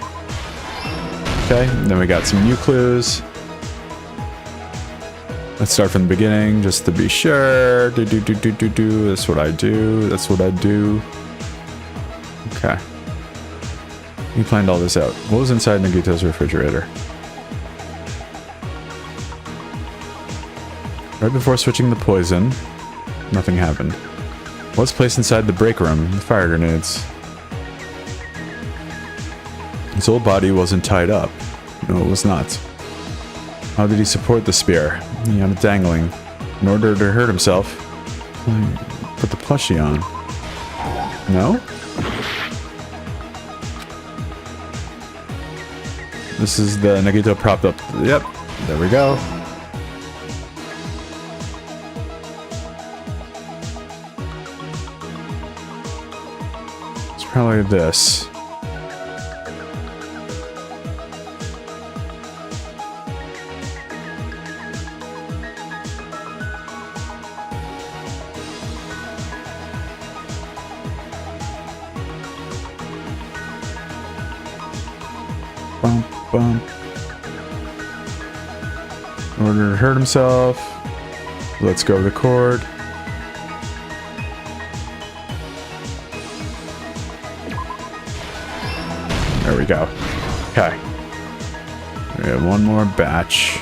Okay, then we got some new clues. Let's start from the beginning, just to be sure. Do. That's what I do. That's what I do. Okay. You planned all this out. What was inside Nagito's refrigerator? Right before switching the poison, nothing happened. What's placed inside the break room? The fire grenades. His whole body wasn't tied up. No, it was not. How did he support the spear? He had it dangling. In order to hurt himself, put the plushie on. No? This is the Nagito propped up. Yep, there we go. It's probably this. Bump, bump. In order to hurt himself, let's go the cord. There we go. Okay. We have one more batch.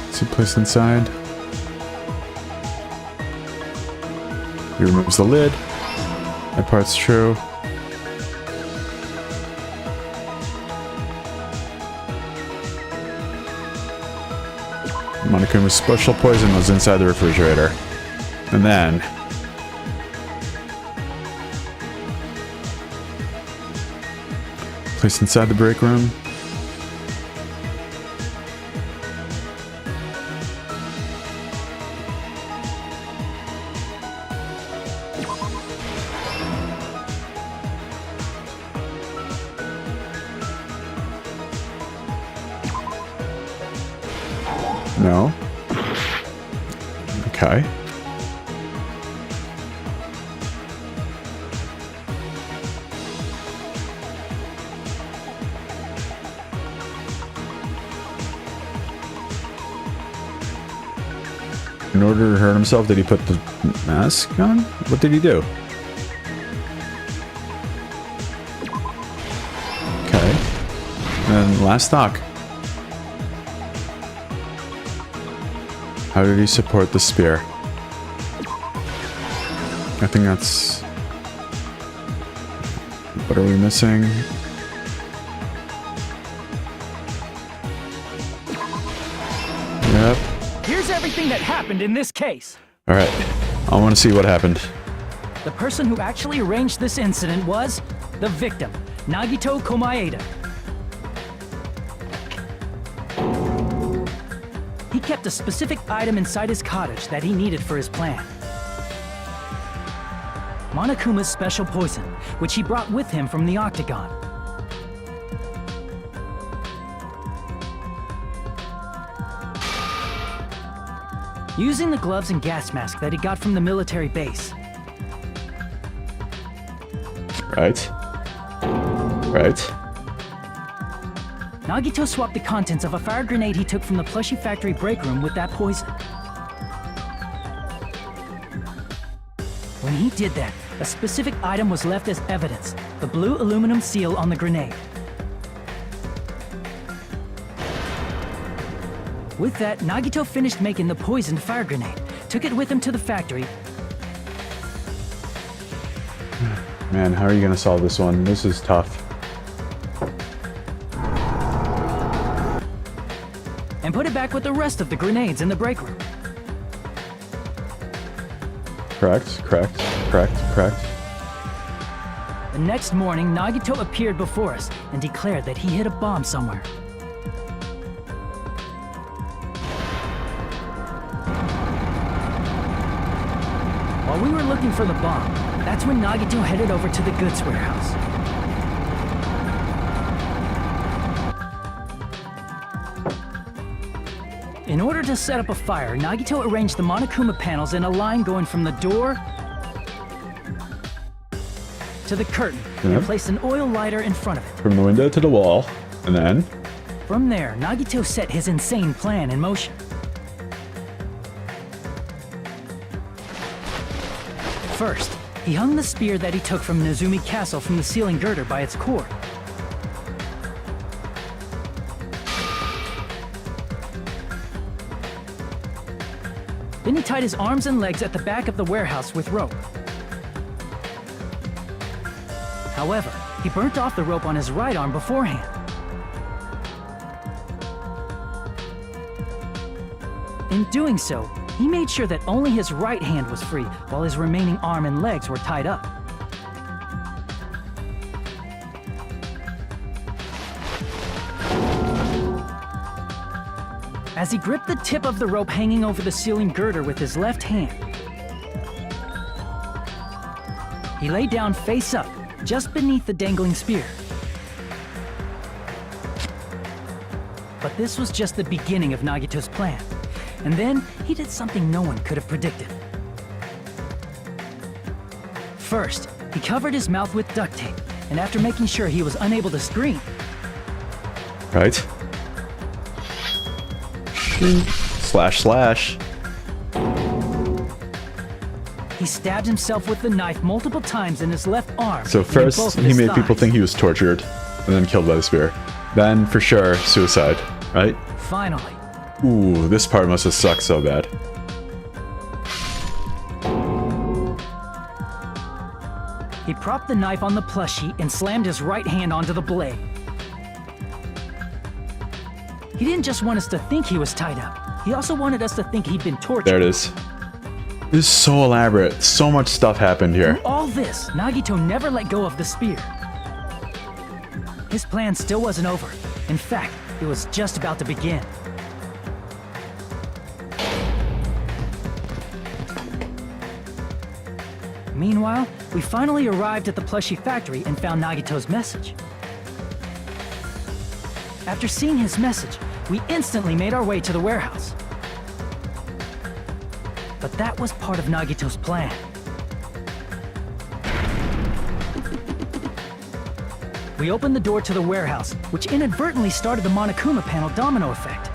What's he placed inside? He removes the lid. That part's true. Monokuma's special poison was inside the refrigerator. And then... placed inside the break room. No. Okay. In order to hurt himself, did he put the mask on? What did he do? Okay. And last stock. How did he support the spear? I think that's... What are we missing? Yep. Here's everything that happened in this case. Alright. I want to see what happened. The person who actually arranged this incident was the victim, Nagito Komaeda. He kept a specific item inside his cottage that he needed for his plan. Monokuma's special poison, which he brought with him from the Octagon. Using the gloves and gas mask that he got from the military base. Right. Right. Nagito swapped the contents of a fire grenade he took from the plushie factory break room with that poison. When he did that, a specific item was left as evidence, the blue aluminum seal on the grenade. With that, Nagito finished making the poisoned fire grenade, took it with him to the factory. Man, how are you gonna solve this one? This is tough. And put it back with the rest of the grenades in the break room. Correct, correct, correct, correct. The next morning, Nagito appeared before us and declared that he hid a bomb somewhere. While we were looking for the bomb, that's when Nagito headed over to the goods warehouse. In order to set up a fire, Nagito arranged the Monokuma panels in a line going from the door to the curtain Yep. and placed an oil lighter in front of it. From the window to the wall. And then? From there, Nagito set his insane plan in motion. First, he hung the spear that he took from Nezumi Castle from the ceiling girder by its cord. Then he tied his arms and legs at the back of the warehouse with rope. However, he burnt off the rope on his right arm beforehand. In doing so, he made sure that only his right hand was free, while his remaining arm and legs were tied up. As he gripped the tip of the rope hanging over the ceiling girder with his left hand, he lay down face up, just beneath the dangling spear. But this was just the beginning of Nagito's plan. And then, he did something no one could have predicted. First, he covered his mouth with duct tape, and after making sure he was unable to scream, Right. Slash slash. he stabbed himself with the knife multiple times in his left arm. So and in first, both of he his made people thighs. think he was tortured, and then killed by the spear. Then, for sure, suicide, right? Finally, Ooh, this part must have sucked so bad. he propped the knife on the plushie and slammed his right hand onto the blade. He didn't just want us to think he was tied up. He also wanted us to think he'd been tortured. There it is. This is so elaborate. So much stuff happened here. Through all this, Nagito never let go of the spear. His plan still wasn't over. In fact, it was just about to begin. Meanwhile, we finally arrived at the plushie factory and found Nagito's message. After seeing his message, we instantly made our way to the warehouse. But that was part of Nagito's plan. We opened the door to the warehouse, which inadvertently started the Monokuma panel domino effect.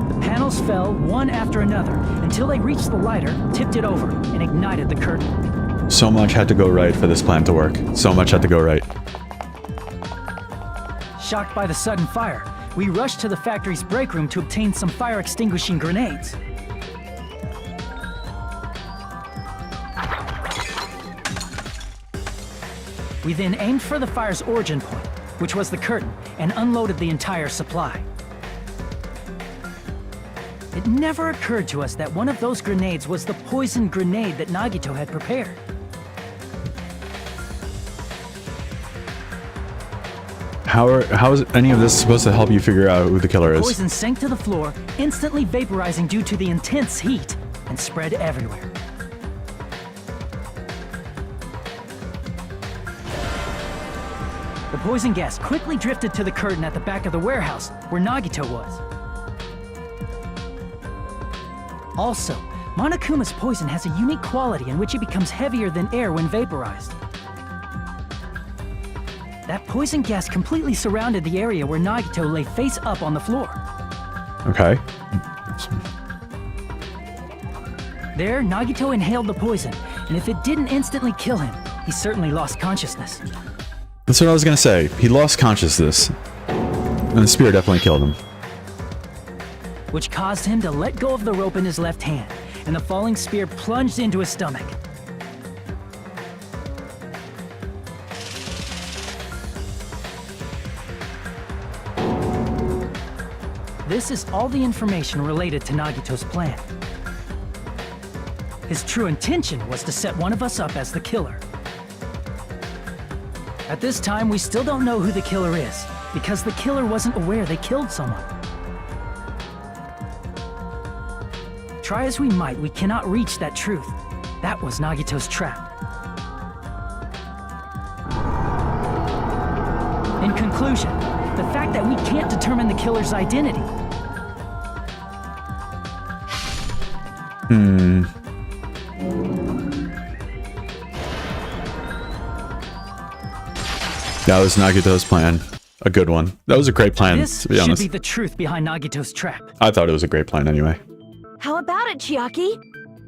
The panels fell one after another until they reached the lighter, tipped it over, and ignited the curtain. So much had to go right for this plan to work. So much had to go right. Shocked by the sudden fire, we rushed to the factory's break room to obtain some fire-extinguishing grenades. We then aimed for the fire's origin point, which was the curtain, and unloaded the entire supply. It never occurred to us that one of those grenades was the poison grenade that Nagito had prepared. How is any of this supposed to help you figure out who the killer is? Poison sank to the floor, instantly vaporizing due to the intense heat, and spread everywhere. The poison gas quickly drifted to the curtain at the back of the warehouse, where Nagito was. Also, Monokuma's poison has a unique quality in which it becomes heavier than air when vaporized. That poison gas completely surrounded the area where Nagito lay face up on the floor. Okay. There, Nagito inhaled the poison, and if it didn't instantly kill him, he certainly lost consciousness. That's what I was gonna say. He lost consciousness. And the spear definitely killed him. Which caused him to let go of the rope in his left hand, and the falling spear plunged into his stomach. This is all the information related to Nagito's plan. His true intention was to set one of us up as the killer. At this time, we still don't know who the killer is, because the killer wasn't aware they killed someone. Try as we might, we cannot reach that truth. That was Nagito's trap. In conclusion, the fact that we can't determine the killer's identity That was Nagito's plan. A good one. That was a great plan, This to be should honest. be the truth behind Nagito's trap. I thought it was a great plan anyway. How about it, Chiaki?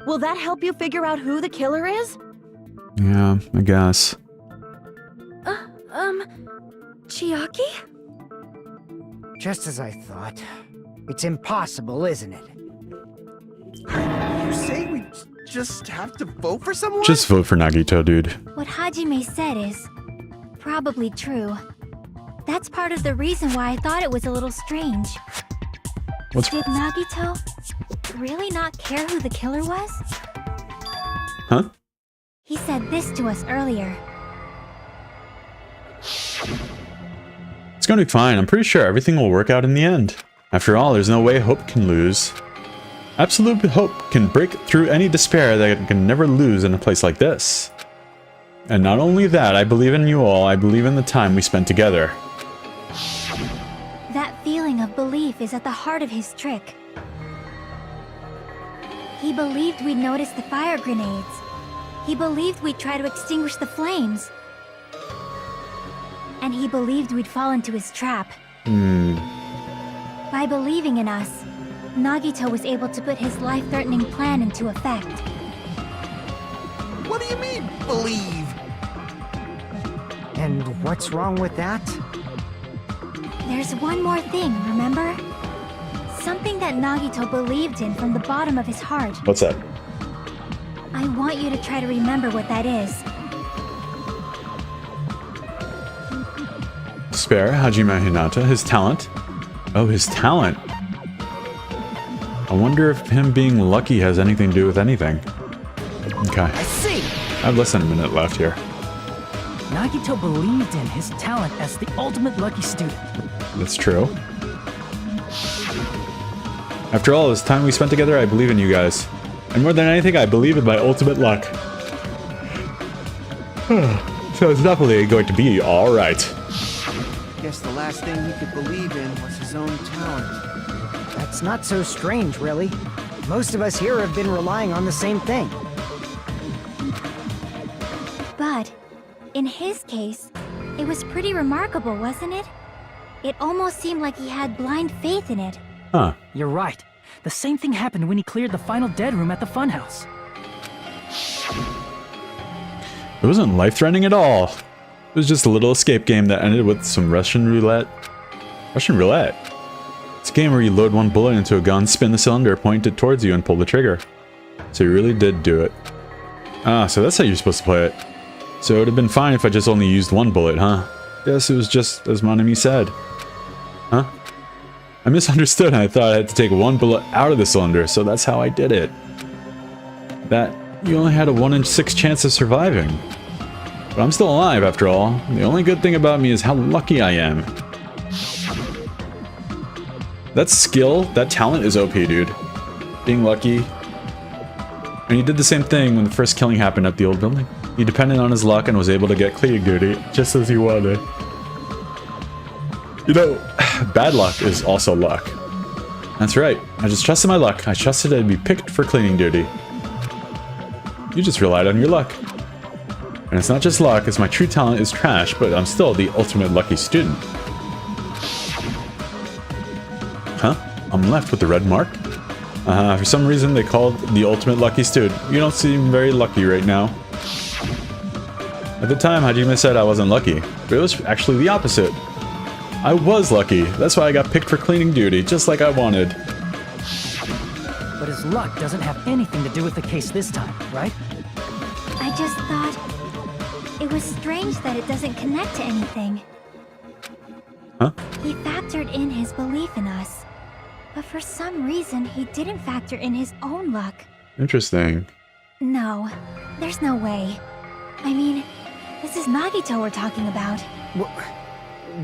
Will that help you figure out who the killer is? Yeah, I guess. Chiaki? Just as I thought. It's impossible, isn't it? You say we just have to vote for someone? Just vote for Nagito, dude. What Hajime said is probably true. That's part of the reason why I thought it was a little strange. What's... Did Nagito really not care who the killer was? Huh? He said this to us earlier. It's gonna be fine. I'm pretty sure everything will work out in the end. After all, there's no way hope can lose. Absolute hope can break through any despair that it can never lose in a place like this. And not only that, I believe in you all. I believe in the time we spent together. That feeling of belief is at the heart of his trick. He believed we'd notice the fire grenades. He believed we'd try to extinguish the flames. And he believed we'd fall into his trap. By believing in us, Nagito was able to put his life-threatening plan into effect. What do you mean, believe? And what's wrong with that? There's one more thing, remember? Something that Nagito believed in from the bottom of his heart. What's that? I want you to try to remember what that is. Despair, Hajime Hinata, his talent. Oh, his talent. I wonder if him being lucky has anything to do with anything. Okay. I see! I have less than a minute left here. Nagito believed in his talent as the ultimate lucky student. That's true. After all this time we spent together, I believe in you guys. And more than anything, I believe in my ultimate luck. So it's definitely going to be alright. Guess the last thing he could believe in was his own talent. That's not so strange, really. Most of us here have been relying on the same thing. But, in his case, it was pretty remarkable, wasn't it? It almost seemed like he had blind faith in it. Huh. You're right. The same thing happened when he cleared the final dead room at the funhouse. It wasn't life-threatening at all. It was just a little escape game that ended with some Russian roulette. Russian roulette? It's a game where you load one bullet into a gun, spin the cylinder, point it towards you, and pull the trigger. So you really did do it. Ah, so that's how you're supposed to play it. So it would have been fine if I just only used one bullet, huh? Yes, it was just as Monami said. Huh? I misunderstood and I thought I had to take one bullet out of the cylinder, so that's how I did it. That you only had a 1 in 6 chance of surviving. But I'm still alive after all. The only good thing about me is how lucky I am. That skill, that talent is OP, dude. Being lucky. And he did the same thing when the first killing happened at the old building. He depended on his luck and was able to get cleaning duty just as he wanted. You know, bad luck is also luck. That's right. I just trusted my luck. I trusted I'd be picked for cleaning duty. You just relied on your luck. And it's not just luck, as my true talent is trash, but I'm still the ultimate lucky student. Huh? I'm left with the red mark? For some reason they called the ultimate lucky student. You don't seem very lucky right now. At the time, Hajime said I wasn't lucky, but it was actually the opposite. I was lucky. That's why I got picked for cleaning duty, just like I wanted. But his luck doesn't have anything to do with the case this time, right? I just thought it was strange that it doesn't connect to anything. Huh? He factored in his belief in us, but for some reason he didn't factor in his own luck. Interesting. No, there's no way. I mean, this is Nagito we're talking about.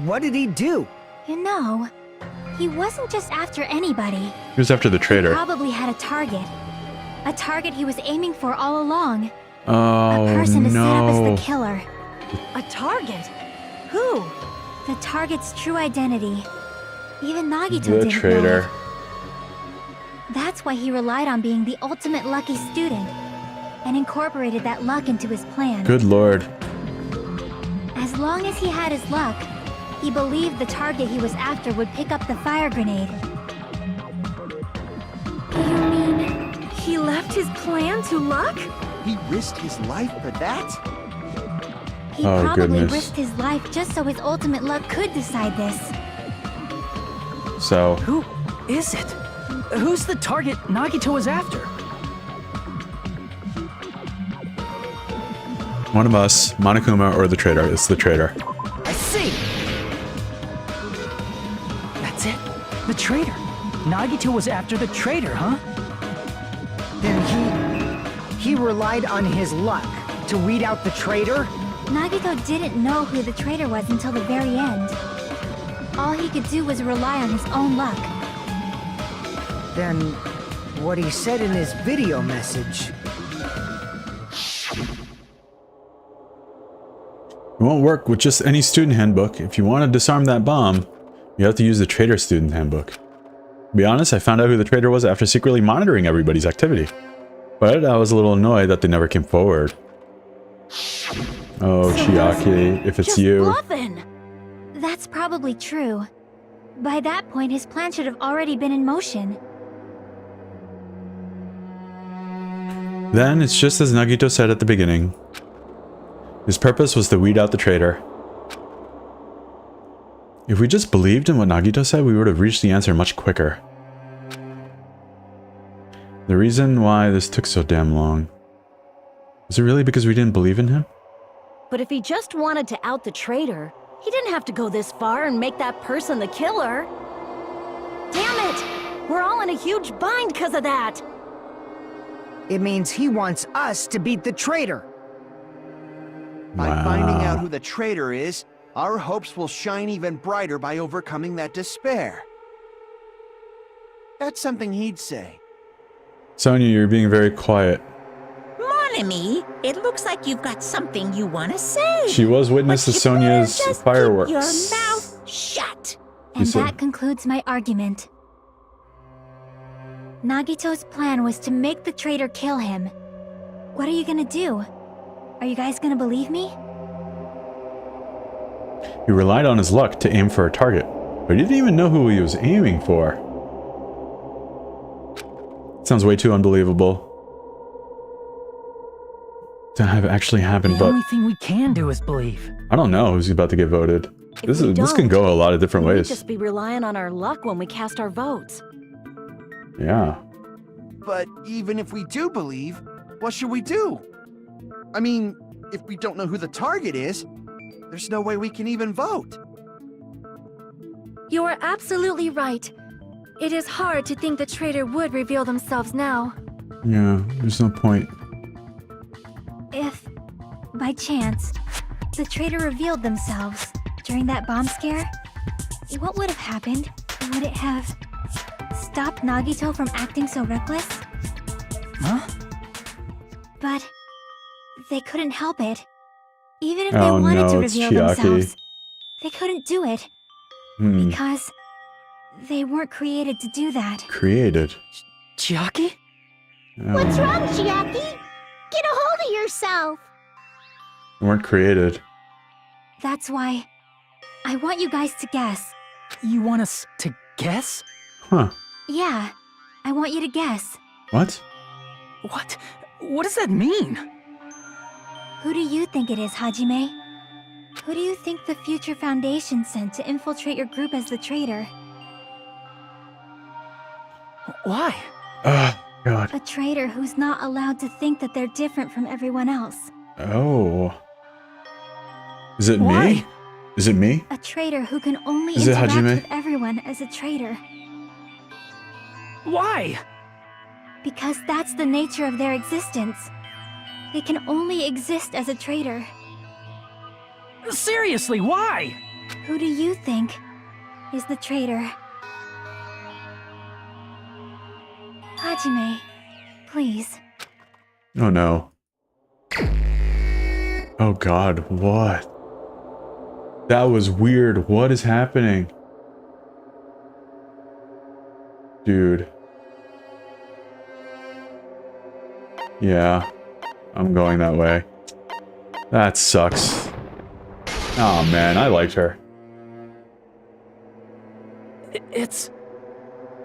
What did he do? You know, he wasn't just after anybody. He was after the traitor. Probably had a target. A target he was aiming for all along. Oh, A person to set up as no. the killer. A target? Who? The target's true identity. Even Nagito The didn't traitor. know. That's why he relied on being the ultimate lucky student, and incorporated that luck into his plan. Good lord. As long as he had his luck, he believed the target he was after would pick up the fire grenade. You mean he left his plan to luck? He risked his life for that? He Oh, probably goodness. risked his life just so his ultimate luck could decide this. So, Who is it? Who's the target Nagito was after? one of us, Monokuma or the traitor. It's the traitor. I see! That's it. The traitor. Nagito was after the traitor, huh? Then he relied on his luck to weed out the traitor? Nagito didn't know who the traitor was until the very end. All he could do was rely on his own luck. Then what he said in his video message. It won't work with just any student handbook. If you want to disarm that bomb, you have to use the traitor student handbook. To be honest, I found out who the traitor was after secretly monitoring everybody's activity. But I was a little annoyed that they never came forward. Oh, Chiaki, if it's Just you. bluffing. That's probably true. By that point, his plan should have already been in motion. Then it's just as Nagito said at the beginning. His purpose was to weed out the traitor. If we just believed in what Nagito said, we would have reached the answer much quicker. The reason why this took so damn long. Was it really because we didn't believe in him? But if he just wanted to out the traitor, he didn't have to go this far and make that person the killer. Damn it! We're all in a huge bind because of that! It means he wants us to beat the traitor. By finding out who the traitor is, our hopes will shine even brighter by overcoming that despair. That's something he'd say. Sonia, you're being very quiet. Monami, it looks like you've got something you want to say. She was witness to But you better Sonia's just fireworks. Keep your mouth shut. And said- that concludes my argument. Nagito's plan was to make the traitor kill him. What are you gonna do? Are you guys gonna believe me? He relied on his luck to aim for a target, but he didn't even know who he was aiming for. Sounds way too unbelievable to have actually happened, The but only thing we can do is believe. I don't know who's about to get voted. If we This can don't, go a lot of different We'd ways. just be relying on our luck when we cast our votes. Yeah. But even if we do believe, what should we do? I mean, if we don't know who the target is, there's no way we can even vote. You are absolutely right. It is hard to think the traitor would reveal themselves now. Yeah, there's no point. If, by chance, the traitor revealed themselves during that bomb scare, what would have happened? Would it have stopped Nagito from acting so reckless? Huh? But they couldn't help it. Even if they Oh wanted to no, it's reveal Chiaki. themselves, they couldn't do it because they weren't created to do that. Created. Chiaki? What's Oh, wrong, Chiaki? Get a hold of yourself. they weren't created. That's why I want you guys to guess. You want us to guess? Huh. Yeah, I want you to guess. What? What? What does that mean? Who do you think it is, Hajime? Who do you think the future Foundation sent to infiltrate your group as the traitor? Why? Oh, God. A traitor who's not allowed to think that they're different from everyone else. Oh. Is it Why? me? Is it me? A traitor who can only Is it interact Hajime? with everyone as a traitor. Why? Because that's the nature of their existence. They can only exist as a traitor. Seriously, why? Who do you think is the traitor? Hajime, please. Oh no. Oh God, what? That was weird. What is happening? Dude. Yeah. I'm going that way. That sucks. Oh man, I liked her. It's...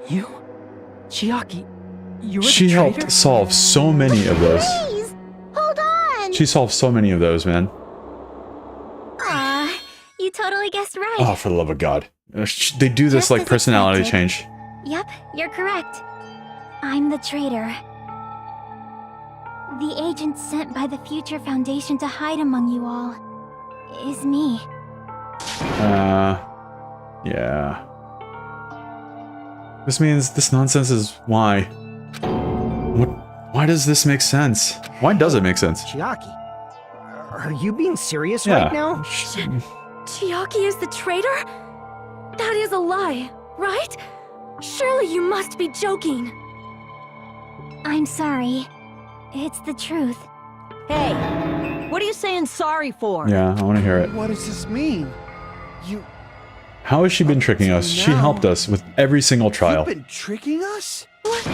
you? Chiaki, you're She the traitor? helped solve so many of those. Please, hold on. She solved so many of those, man. Aw, you totally guessed right. Oh, for the love of God. They do this Just like as personality expected. change. Yep, you're correct. I'm the traitor. The agent sent by the Future Foundation to hide among you all is me. Yeah. This means this nonsense is why. What? Why does this make sense? Why does it make sense? Chiaki, are you being serious Yeah. right now? Chiaki is the traitor? That is a lie, right? Surely you must be joking. I'm sorry. It's the truth. Hey, what are you saying sorry for? Yeah, I want to hear it. What does this mean? You... How has she been tricking us? She now- helped us with every single trial. You've been tricking us? What?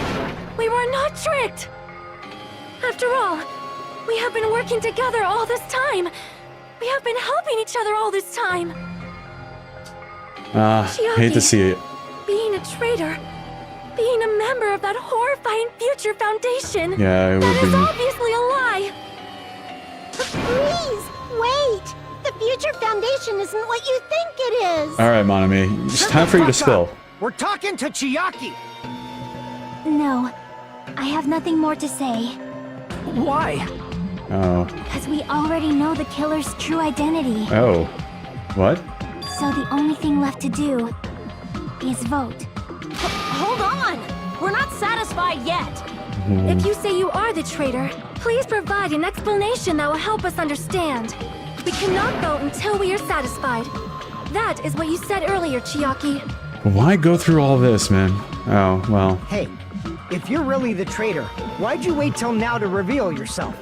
We were not tricked! After all, we have been working together all this time. We have been helping each other all this time. Hate to see it. Being a traitor, being a member of that horrifying Future Foundation, Yeah, it that would is be. obviously a lie. Please, wait. The Future Foundation isn't what you think it is. Alright, Monami. It's Shut time the for you to fuck spill. up. We're talking to Chiaki. No, I have nothing more to say. Why? Oh. Because we already know the killer's true identity. Oh. What? So the only thing left to do is vote. Hold on! We're not satisfied yet! If you say you are the traitor, please provide an explanation that will help us understand. We cannot vote until we are satisfied. That is what you said earlier, Chiaki. Why go through all this, man? Oh, well. Hey, if you're really the traitor, why'd you wait till now to reveal yourself?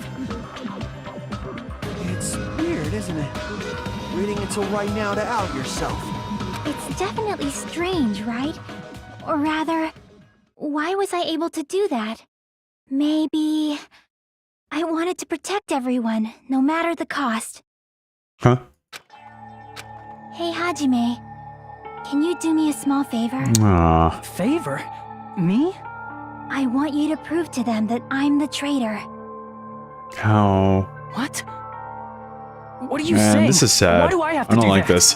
It's weird, isn't it? Waiting until right now to out yourself. It's definitely strange, right? Or rather, why was I able to do that? Maybe... I wanted to protect everyone, no matter the cost. Huh? Hey, Hajime. Can you do me a small favor? Ah. Favor? Me? I want you to prove to them that I'm the traitor. How? What? What are you Man, saying? this is sad. Why do I have to I don't do like that? this.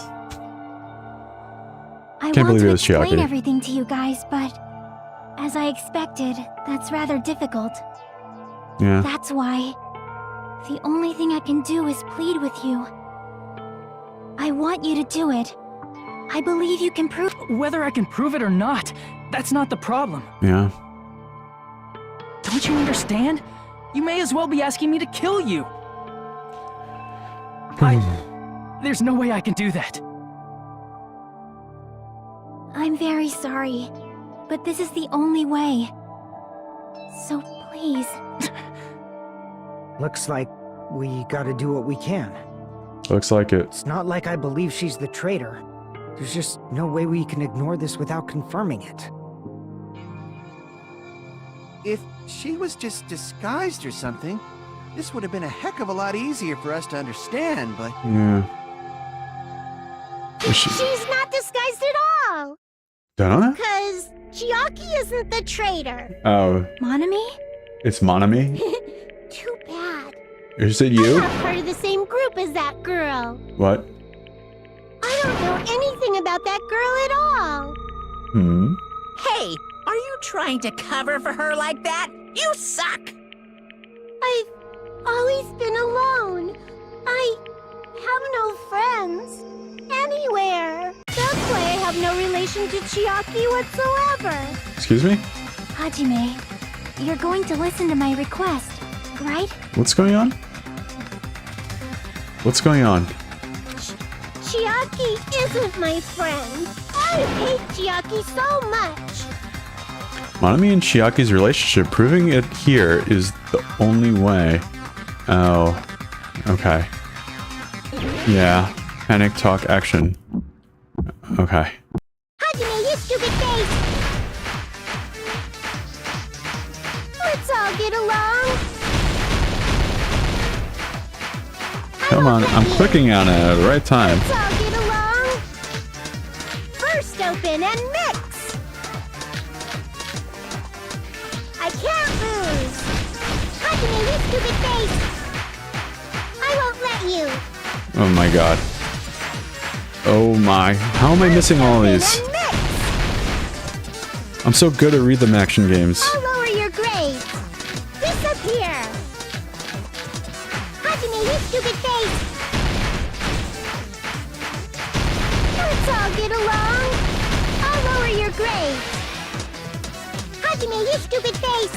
I Can't want believe to it was explain Chiaki. everything to you guys, but as I expected, that's rather difficult. Yeah. That's why the only thing I can do is plead with you. I want you to do it. I believe you can prove. Whether I can prove it or not, that's not the problem. Yeah. Don't you understand? You may as well be asking me to kill you. There's no way I can do that. I'm very sorry, but this is the only way. So please. Looks like we gotta do what we can. Looks like it. It's not like I believe she's the traitor. There's just no way we can ignore this without confirming it. If she was just disguised or something, this would have been a heck of a lot easier for us to understand, but... Yeah. Is she... She's not disguised at all. Dunno? Because Chiaki isn't the traitor. Oh, Monami? it's Monami? Too bad. Is it I'm you? not part of the same group as that girl. What? I don't know anything about that girl at all. Hmm? Hey, are you trying to cover for her like that? You suck! I've always been alone. I have no friends anywhere. That's why I have no relation to Chiaki whatsoever. Excuse me? Hajime, you're going to listen to my request, right? What's going on? What's going on? Chiaki isn't my friend. I hate Chiaki so much. Monami and Chiaki's relationship, proving it here is the only way. Oh. Okay. Yeah. Panic, talk, action. Okay. Hajime, you stupid face! Let's all get along. Come on, I'm clicking on it at the right time. Let's all get along. First open and mix. I can't lose. Hajime, you stupid face. I won't let you. Oh my god. Oh my. How am I missing all these? And mix. I'm so good at rhythm action games. I'll lower your grades. Disappear. Hajime, you stupid face. Let's all get along. I'll lower your grades. Hajime, you stupid face.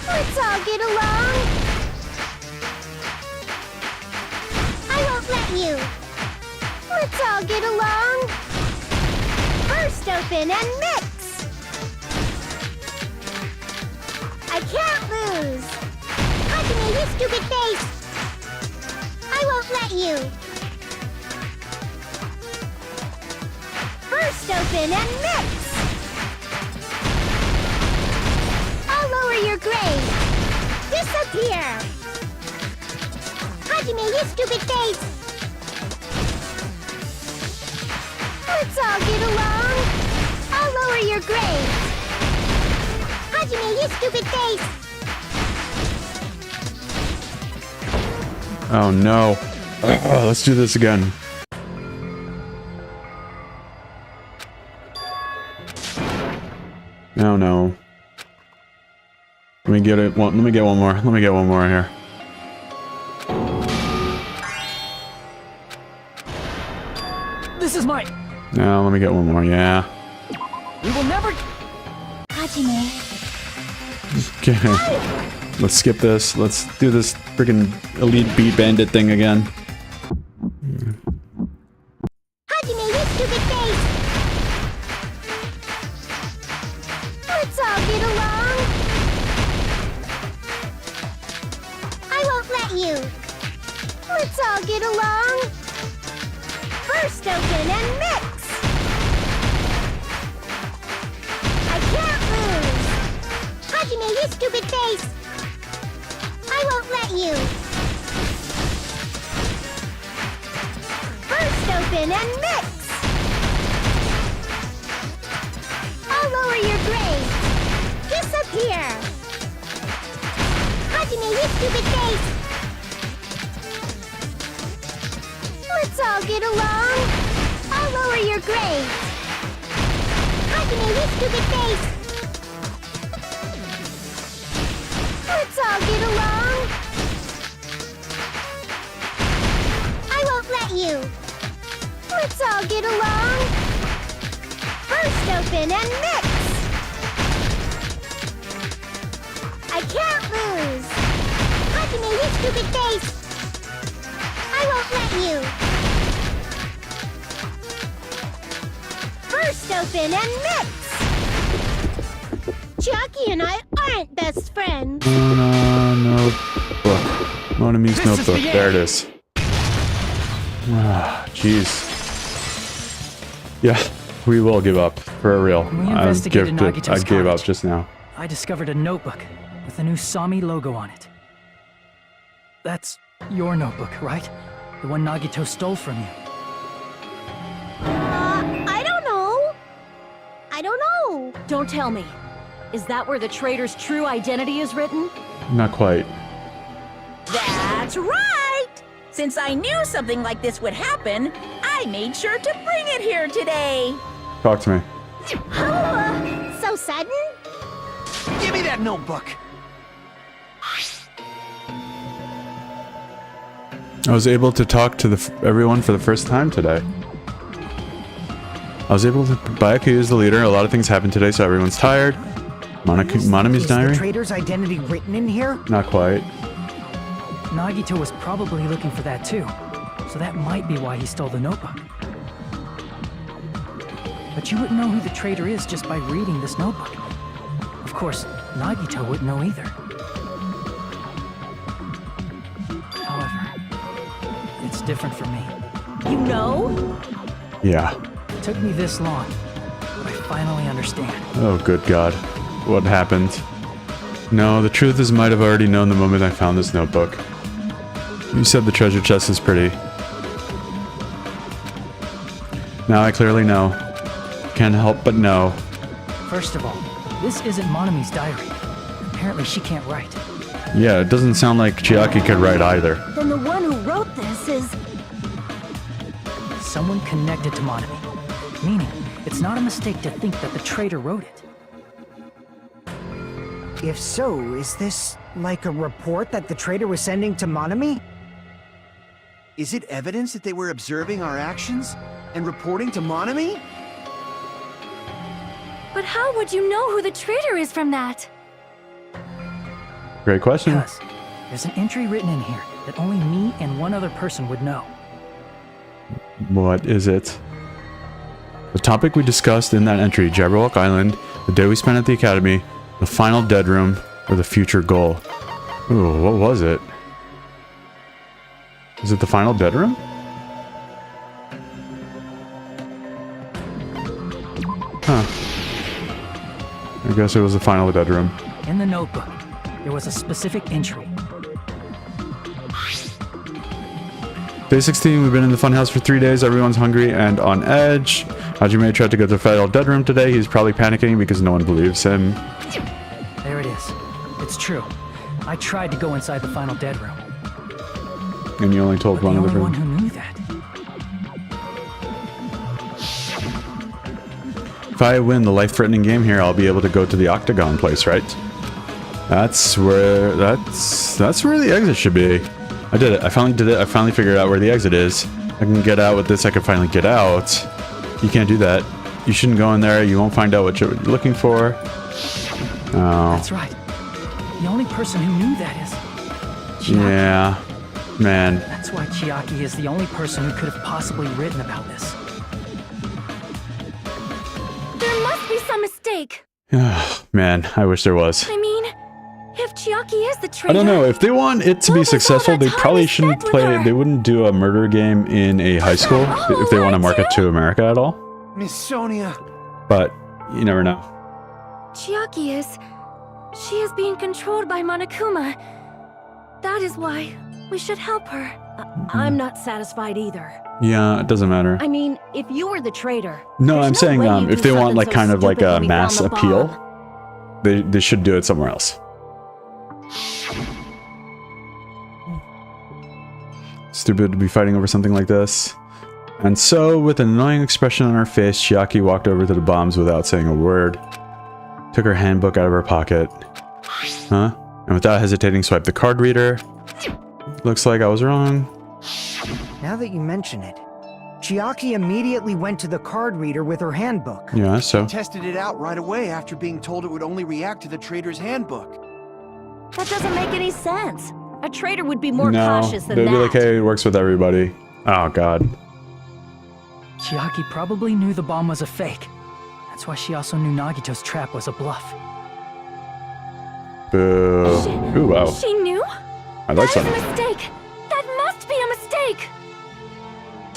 Let's all get along. I won't let you. Let's all get along. First open and mix. I can't lose. Hajime, you stupid face. I won't let you. First open and mix. I'll lower your grade. Disappear. Hajime, you stupid face. Let's all get along. I'll lower your grade. Hajime, you stupid face. Oh no. Let's do this again. No, no. Let me get it. Let me get one more. Let me get one more here. This is my... No, let me get one more. Yeah. We will never... Hajime, Okay. Let's skip this. Let's do this freaking Elite Beat Bandit thing again. Hajime, you stupid face. Let's all get along. I won't let you. Let's all get along. First open and mix. I can't lose. Hajime, you stupid face. I won't let you. First open and mix. I'll lower your grade. Disappear. Hajime, you stupid face. Let's all get along. I'll lower your grade. Hajime, you stupid face. Let's all get along. I won't let you. Let's all get along. First open and mix. I can't lose. Hajime, you stupid face. I won't let you. First open and mix. Chucky and I aren't best friends. Notebook. Monami's This is notebook. the There it end. is. Ah, jeez. Yeah, we will give up for real. When we investigated Nagito's I gave up cottage, just now. I discovered a notebook with the new Sami logo on it. That's your notebook, right? The one Nagito stole from you. I don't know. I don't know. Don't tell me. Is that where the traitor's true identity is written? Not quite. That's right! Since I knew something like this would happen, I made sure to bring it here today. Talk to me. So sudden? Give me that notebook. I was able to talk to everyone for the first time today. I was able to... Bayaka is the leader. A lot of things happened today, so everyone's tired. Monami's Is diary? the traitor's identity written in here? Not quite. Nagito was probably looking for that too, so that might be why he stole the notebook. But you wouldn't know who the traitor is just by reading this notebook. Of course, Nagito wouldn't know either. However, it's different for me. You know? Yeah. It took me this long, but I finally understand. Oh, good God. What happened? No, the truth is might have already known the moment I found this notebook. You said the treasure chest is pretty. Now I clearly know. Can't help but know. First of all, this isn't Monami's diary. Apparently she can't write. Yeah, it doesn't sound like Chiaki could write either. Then the one who wrote this is... Someone connected to Monami. Meaning, it's not a mistake to think that the traitor wrote it. If so, is this like a report that the traitor was sending to Monami? Is it evidence that they were observing our actions and reporting to Monami? But how would you know who the traitor is from that? Great question. Because there's an entry written in here that only me and one other person would know. What is it? The topic we discussed in that entry, Jabberwock Island, the day we spent at the academy, the final dead room, or the future goal. Ooh, what was it? Is it the final dead room? Huh. I guess it was the final dead room. In the notebook, there was a specific entry. Day 16, we've been in the funhouse for 3 days. Everyone's hungry and on edge. Hajime tried to go to the final dead room today. He's probably panicking because no one believes him. There it is. It's true. I tried to go inside the final dead room. And you only told But one the of the only one who knew that. If I win the life-threatening game here, I'll be able to go to the Octagon place, right? That's where the exit should be. I did it. I finally did it. I finally figured out where the exit is. I can get out with this. I can finally get out. You can't do that. You shouldn't go in there. You won't find out what you're looking for. Oh. That's right. The only person who knew that is Chiaki. Yeah. Man. That's why Chiaki is the only person who could have possibly written about this. There must be some mistake. Man, I wish there was. I mean, if Chiaki is the traitor... I don't know. If they want it to be successful, they probably shouldn't play... They wouldn't do a murder game in a high school if they want to market to America at all. Miss Sonia. But you never know. Chiaki is... She is being controlled by Monokuma. That is why we should help her. I'm not satisfied either. Yeah, it doesn't matter. I mean, if you were the traitor... No, there's I'm no saying way you'd if do they want something like so kind of like stupid a when we mass found the appeal, bomb. they should do it somewhere else. Stupid to be fighting over something like this. And so, with an annoying expression on her face, Chiaki walked over to the bombs without saying a word. Took her handbook out of her pocket. Huh? And without hesitating, swiped the card reader. Looks like I was wrong. Now that you mention it, Chiaki immediately went to the card reader with her handbook. Yeah, so. Tested it out right away after being told it would only react to the traitor's handbook. That doesn't make any sense. A traitor would be more No, cautious than they'd that. be like, hey, it works with everybody. Oh, God. Chiaki probably knew the bomb was a fake. That's why she also knew Nagito's trap was a bluff. Boo. Ooh, wow. She knew? I like That is something. a mistake! That must be a mistake!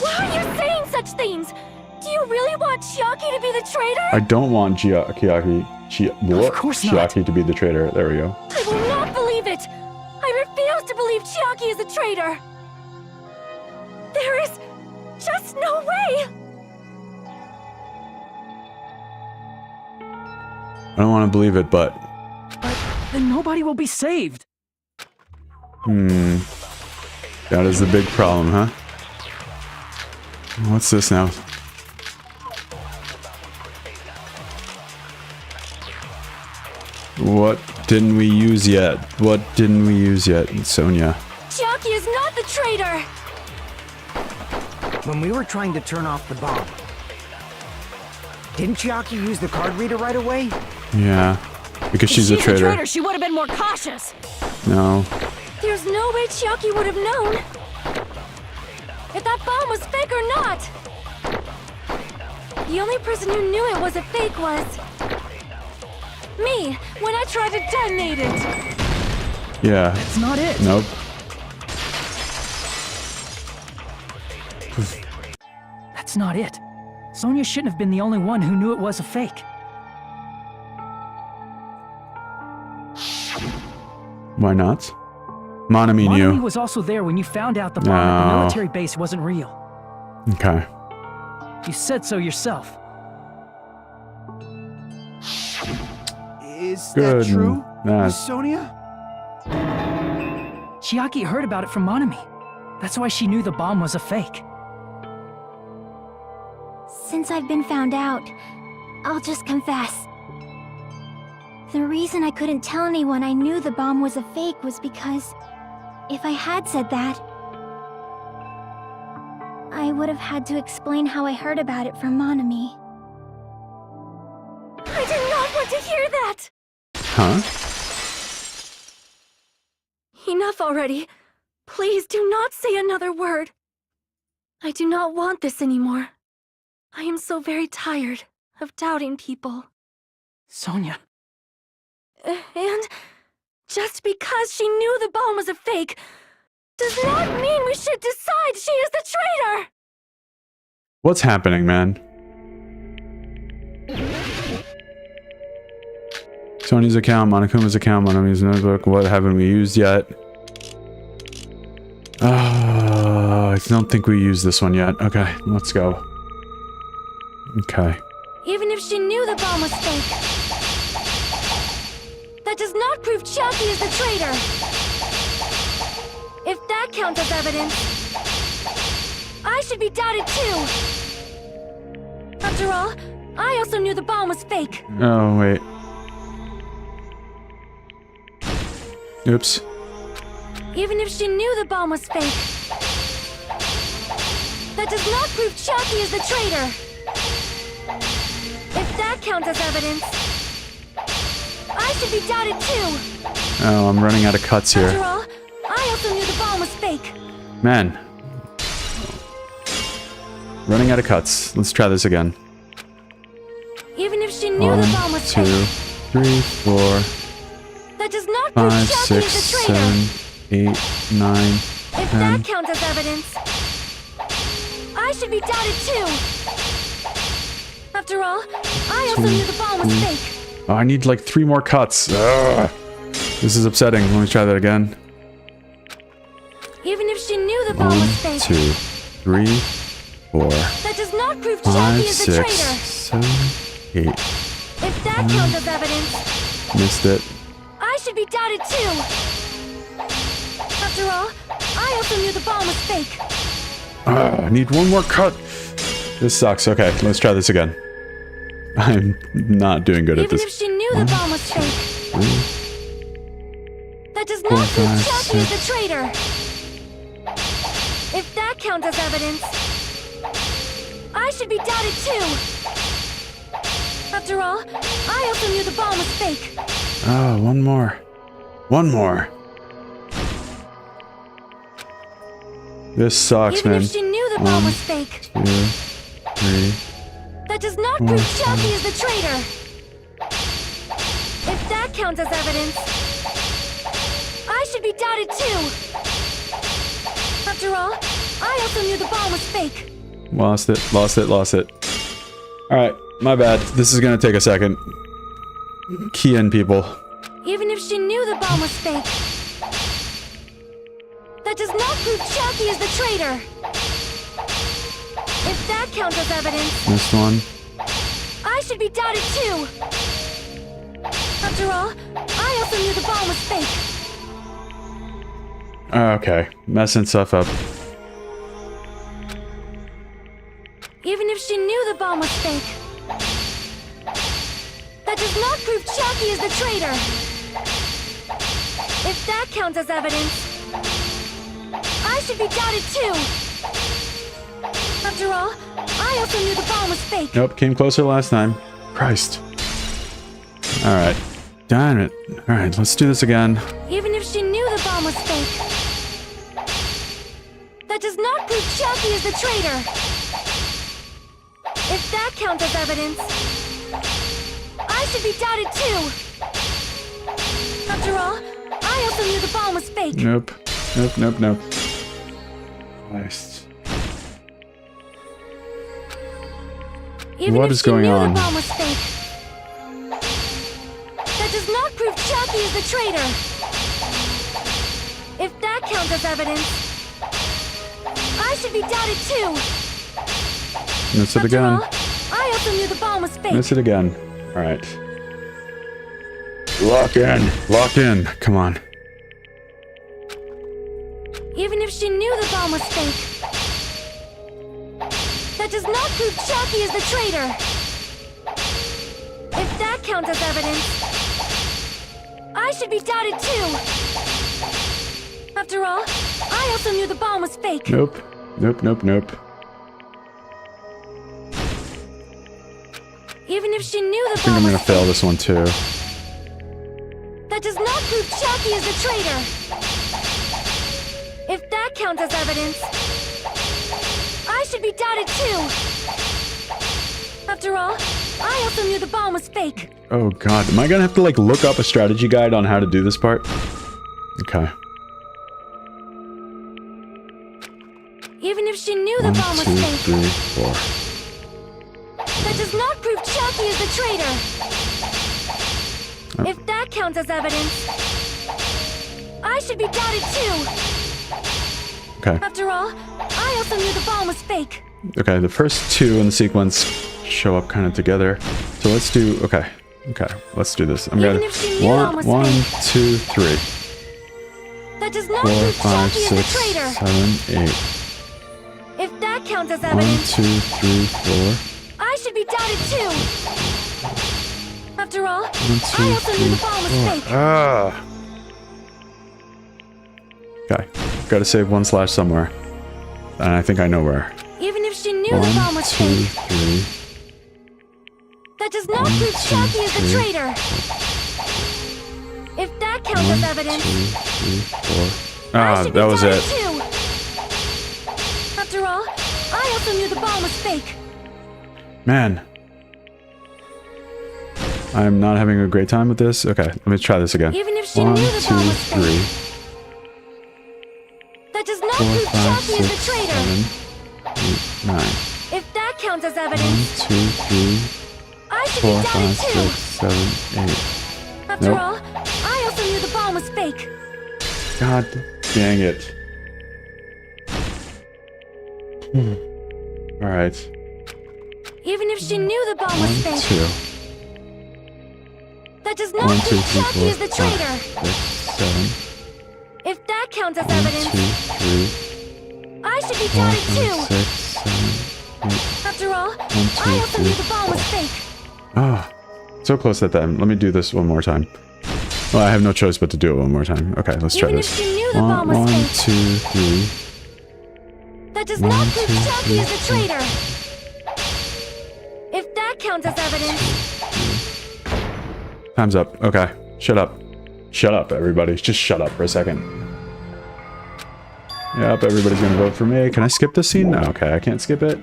Why are you saying such things? Do you really want Chiaki to be the traitor? I don't want Chiaki course not. to be the traitor. There we go. I will not believe it! I refuse to believe Chiaki is a traitor! There is just no way! I don't want to believe it, but... Then nobody will be saved. That is the big problem, huh? What's this now? What didn't we use yet? What didn't we use yet, Sonia? Chiaki is not the traitor! When we were trying to turn off the bomb, didn't Chiaki use the card reader right away? Yeah, because she's a If traitor. she would have been more cautious. No. There's no way Chiaki would have known if that bomb was fake or not. The only person who knew it was a fake was me when I tried to detonate it. Yeah. That's not it. Nope. That's not it. Sonia shouldn't have been the only one who knew it was a fake. Why not? Monami Monami knew. was also there when you found out the bomb at the military base wasn't real. Okay. You said so yourself. Is Good. that true, Nah. Miss Sonia? Chiaki heard about it from Monami. That's why she knew the bomb was a fake. Since I've been found out, I'll just confess. The reason I couldn't tell anyone I knew the bomb was a fake was because if I had said that, I would have had to explain how I heard about it from Monami. I did not want to hear that! Huh? Enough already. Please do not say another word. I do not want this anymore. I am so very tired of doubting people. Sonia. And just because she knew the bomb was a fake does not mean we should decide she is the traitor! What's happening, man? Sony's account, Monokuma's account, Monami's notebook. What haven't we used yet? I don't think we used this one yet. Okay, let's go. Okay. Even if she knew the bomb was fake, that does not prove Chiaki is the traitor! If that counts as evidence, I should be doubted too! After all, I also knew the bomb was fake. Oh, wait. Oops. Even if she knew the bomb was fake, that does not prove Chiaki is the traitor! If that counts as evidence, I should be doubted too! Oh, I'm running out of cuts here. After all, I also knew the bomb was fake. Man. Running out of cuts. Let's try this again. Even if she knew the bomb was 1, 2, fake, 3, 4, that does not prove 5, Chiaki 6, is the traitor. 7, 8, 9, If 10. that counts as evidence, I should be doubted too. After all, I also knew the bomb was fake. Oh, I need like 3 more cuts. Ugh. This is upsetting. Let me try that again. Even if she knew the bomb 1, was fake, 2, 3, 4, that does not prove 5, Chiaki is the 6, traitor. 7, 8. If that counts as evidence, Missed it. I should be doubted too. After all, I also knew the bomb was fake. I need 1 more cut. This sucks. Okay, let's try this again. I'm not doing good at Even this. if she knew the bomb was fake, 3, that does 4, not prove 5, Chiaki is the 6. traitor. If that counts as evidence, I should be doubted too. After all, I also knew the bomb was fake. Oh, 1 more. 1 more. This sucks, Even man. if she knew the bomb was fake, 2, 3. that does not prove Chiaki is the traitor. If that counts as evidence, I should be doubted too. After all, I also knew the bomb was fake. Lost it. Alright, my bad. This is gonna take a second. Key in, people. Even if she knew the bomb was fake, that does not prove Chiaki is the traitor. If that counts as evidence, Missed one. I should be doubted too. After all, I also knew the bomb was fake. Okay, messing stuff up. Even if she knew the bomb was fake, that does not prove Chiaki is the traitor. If that counts as evidence, I should be doubted too. After all, I also knew the bomb was fake. Nope, came closer last time. Christ. Alright. Damn it. Alright, let's do this again. Even if she knew the bomb was fake, that does not prove Chiaki is the traitor. If that counts as evidence, I should be doubted too. After all, I also knew the bomb was fake. Nope. Nope. Christ. Even What if is she going knew on? the bomb was fake, that does not prove Chiaki is the traitor. counts as evidence, I should be doubted too. Miss it After again. all, I also knew the bomb was fake. Miss it again. Alright. Lock in. Lock in. Come on. Even if she knew the bomb was fake, that does not prove Chalky is the traitor. If that counts as evidence, I should be doubted too. After all, I also knew the bomb was fake. Nope. Nope, nope, nope. Even if she knew the I think I'm bomb gonna was fail fake, this one too. that does not prove Chalky is the traitor. If that counts as evidence, I should be doubted too. After all, I also knew the bomb was fake. Oh god, am I gonna have to like look up a strategy guide on how to do this part? Okay. Even if she knew the 1, bomb was 2, fake, 3, 4. that does not prove Chalky is the traitor. Oh. If that counts as evidence, I should be doubted too. Okay. After all, I also knew the bomb was fake. Okay, the first two in the sequence show up kind of together. So let's do, okay, let's do this. I'm Even gonna, if she knew it was 1, fake. 2, 3, That does not 4, prove 5, Chalky is the 6, traitor. 7, 8. If that counts as 1, evidence, 2, 3, 4. I should be doubted too. After all, 1, 2, I also knew the 3, bomb was 4. fake. Ah. Okay, gotta save 1 slash somewhere. And I think I know where. Even if she knew the bomb 1, was 2, fake, 3. that does not 1, prove 2, Chalky is the 3. traitor. If that counts 1, as 2, evidence, 3, 4. I Ah, should be that was doubted it. too. After all, I also knew the bomb was fake. Man. I'm not having a great time with this. Okay, let me try this again. Even if she 1, knew the 2, bomb was 3, fake, that does not 4, prove 5, Chalky is 6, the traitor. 7, 8, 9. If that counts as 1, evidence, 2, 3, I should 4, be doubted 5, too. 6, 7, 8. After Nope. all, I also knew the bomb was fake. God dang it. Alright. Even if she knew the bomb 1, was 2, fake, that does not 1, 2, prove 3, Chalky 4, is the 5, traitor. 6, 7. If that counts as 1, 2, evidence, 3, I should be 4, doubted 5, too. 6, 7, 8. After all, 1, 2, I also knew the 3, bomb was 4. fake. Ah, so close that time. Let me do this one more time. Well, I have no choice but to do it one more time. Okay, let's try Even if this. she knew the bomb was 1, fake, 2, 3. that does 1, not 2, prove Chalky 3, is the traitor. If that counts as evidence, Time's up. Okay, shut up. Shut up, everybody. Just shut up for a second. Yep, everybody's gonna vote for me. Can I skip this scene? No, okay, I can't skip it.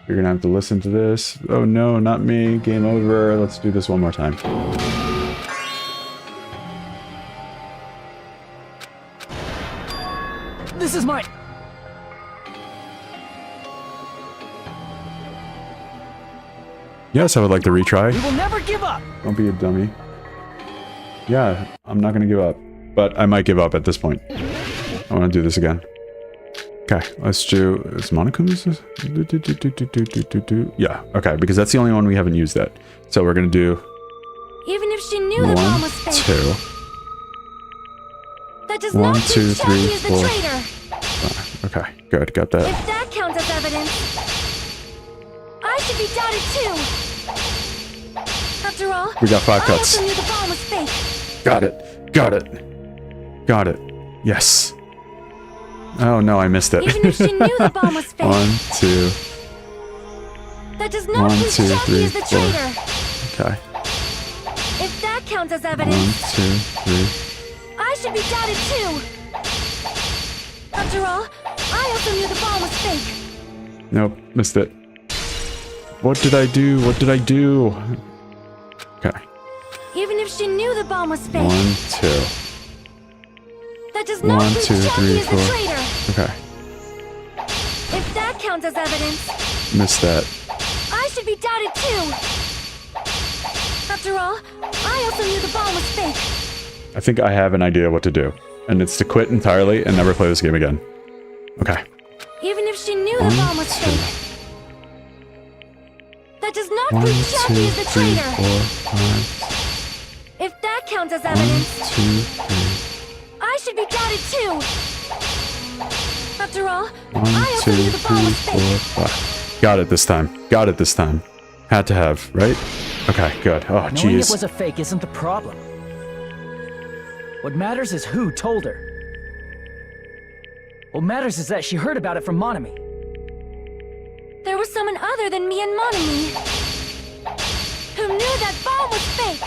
You're gonna have to listen to this. Oh no, not me. Game over. Let's do this one more time. This is my... Yes, I would like to retry. We will never give up! Don't be a dummy. Yeah, I'm not gonna give up. But I might give up at this point. I wanna do this again. Okay, let's do... Is Monaco's? Yeah, okay, because that's the only one we haven't used yet. So we're gonna do... even if she knew the bomb 1, was fake, 2, that does 1, not 2, prove 3, Chalky is the 4. traitor. 5. Okay, good, got that. If that counts as evidence, I should be doubted too. After all, We got 5 I cuts. also knew the bomb was fake. Got it, got it. Got it. Yes. Oh no, I missed it. Even if she knew the bomb was fake, 1, 2. that does not 1, prove 2, Chalky 3, is the 4. traitor. Okay. If that counts as 1, evidence, 2, 3. I should be doubted too. After all, I also knew the bomb was fake. Nope, missed it. What did I do? What did I do? Okay. Even if she knew the bomb was fake, 1, 2. that does not 1, prove 2, Chalky 3, is the 4. traitor. Okay. If that counts as evidence, Missed that. I should be doubted too. After all, I also knew the bomb was fake. I think I have an idea what to do. And it's to quit entirely and never play this game again. Okay. Even if she knew the bomb was fake, that does not prove Chiaki is the traitor. 4, 5. If that counts as 1, evidence, 2, 3. I should be doubted too. After all, 1, I also 2, knew the bomb 3, was 4, fake. 5. Got it this time. Got it this time. Had to have, right? Okay, good. Oh, Knowing it jeez. was a fake isn't the problem. What matters is who told her. What matters is that she heard about it from Monami. There was someone other than me and Monami who knew that bomb was fake.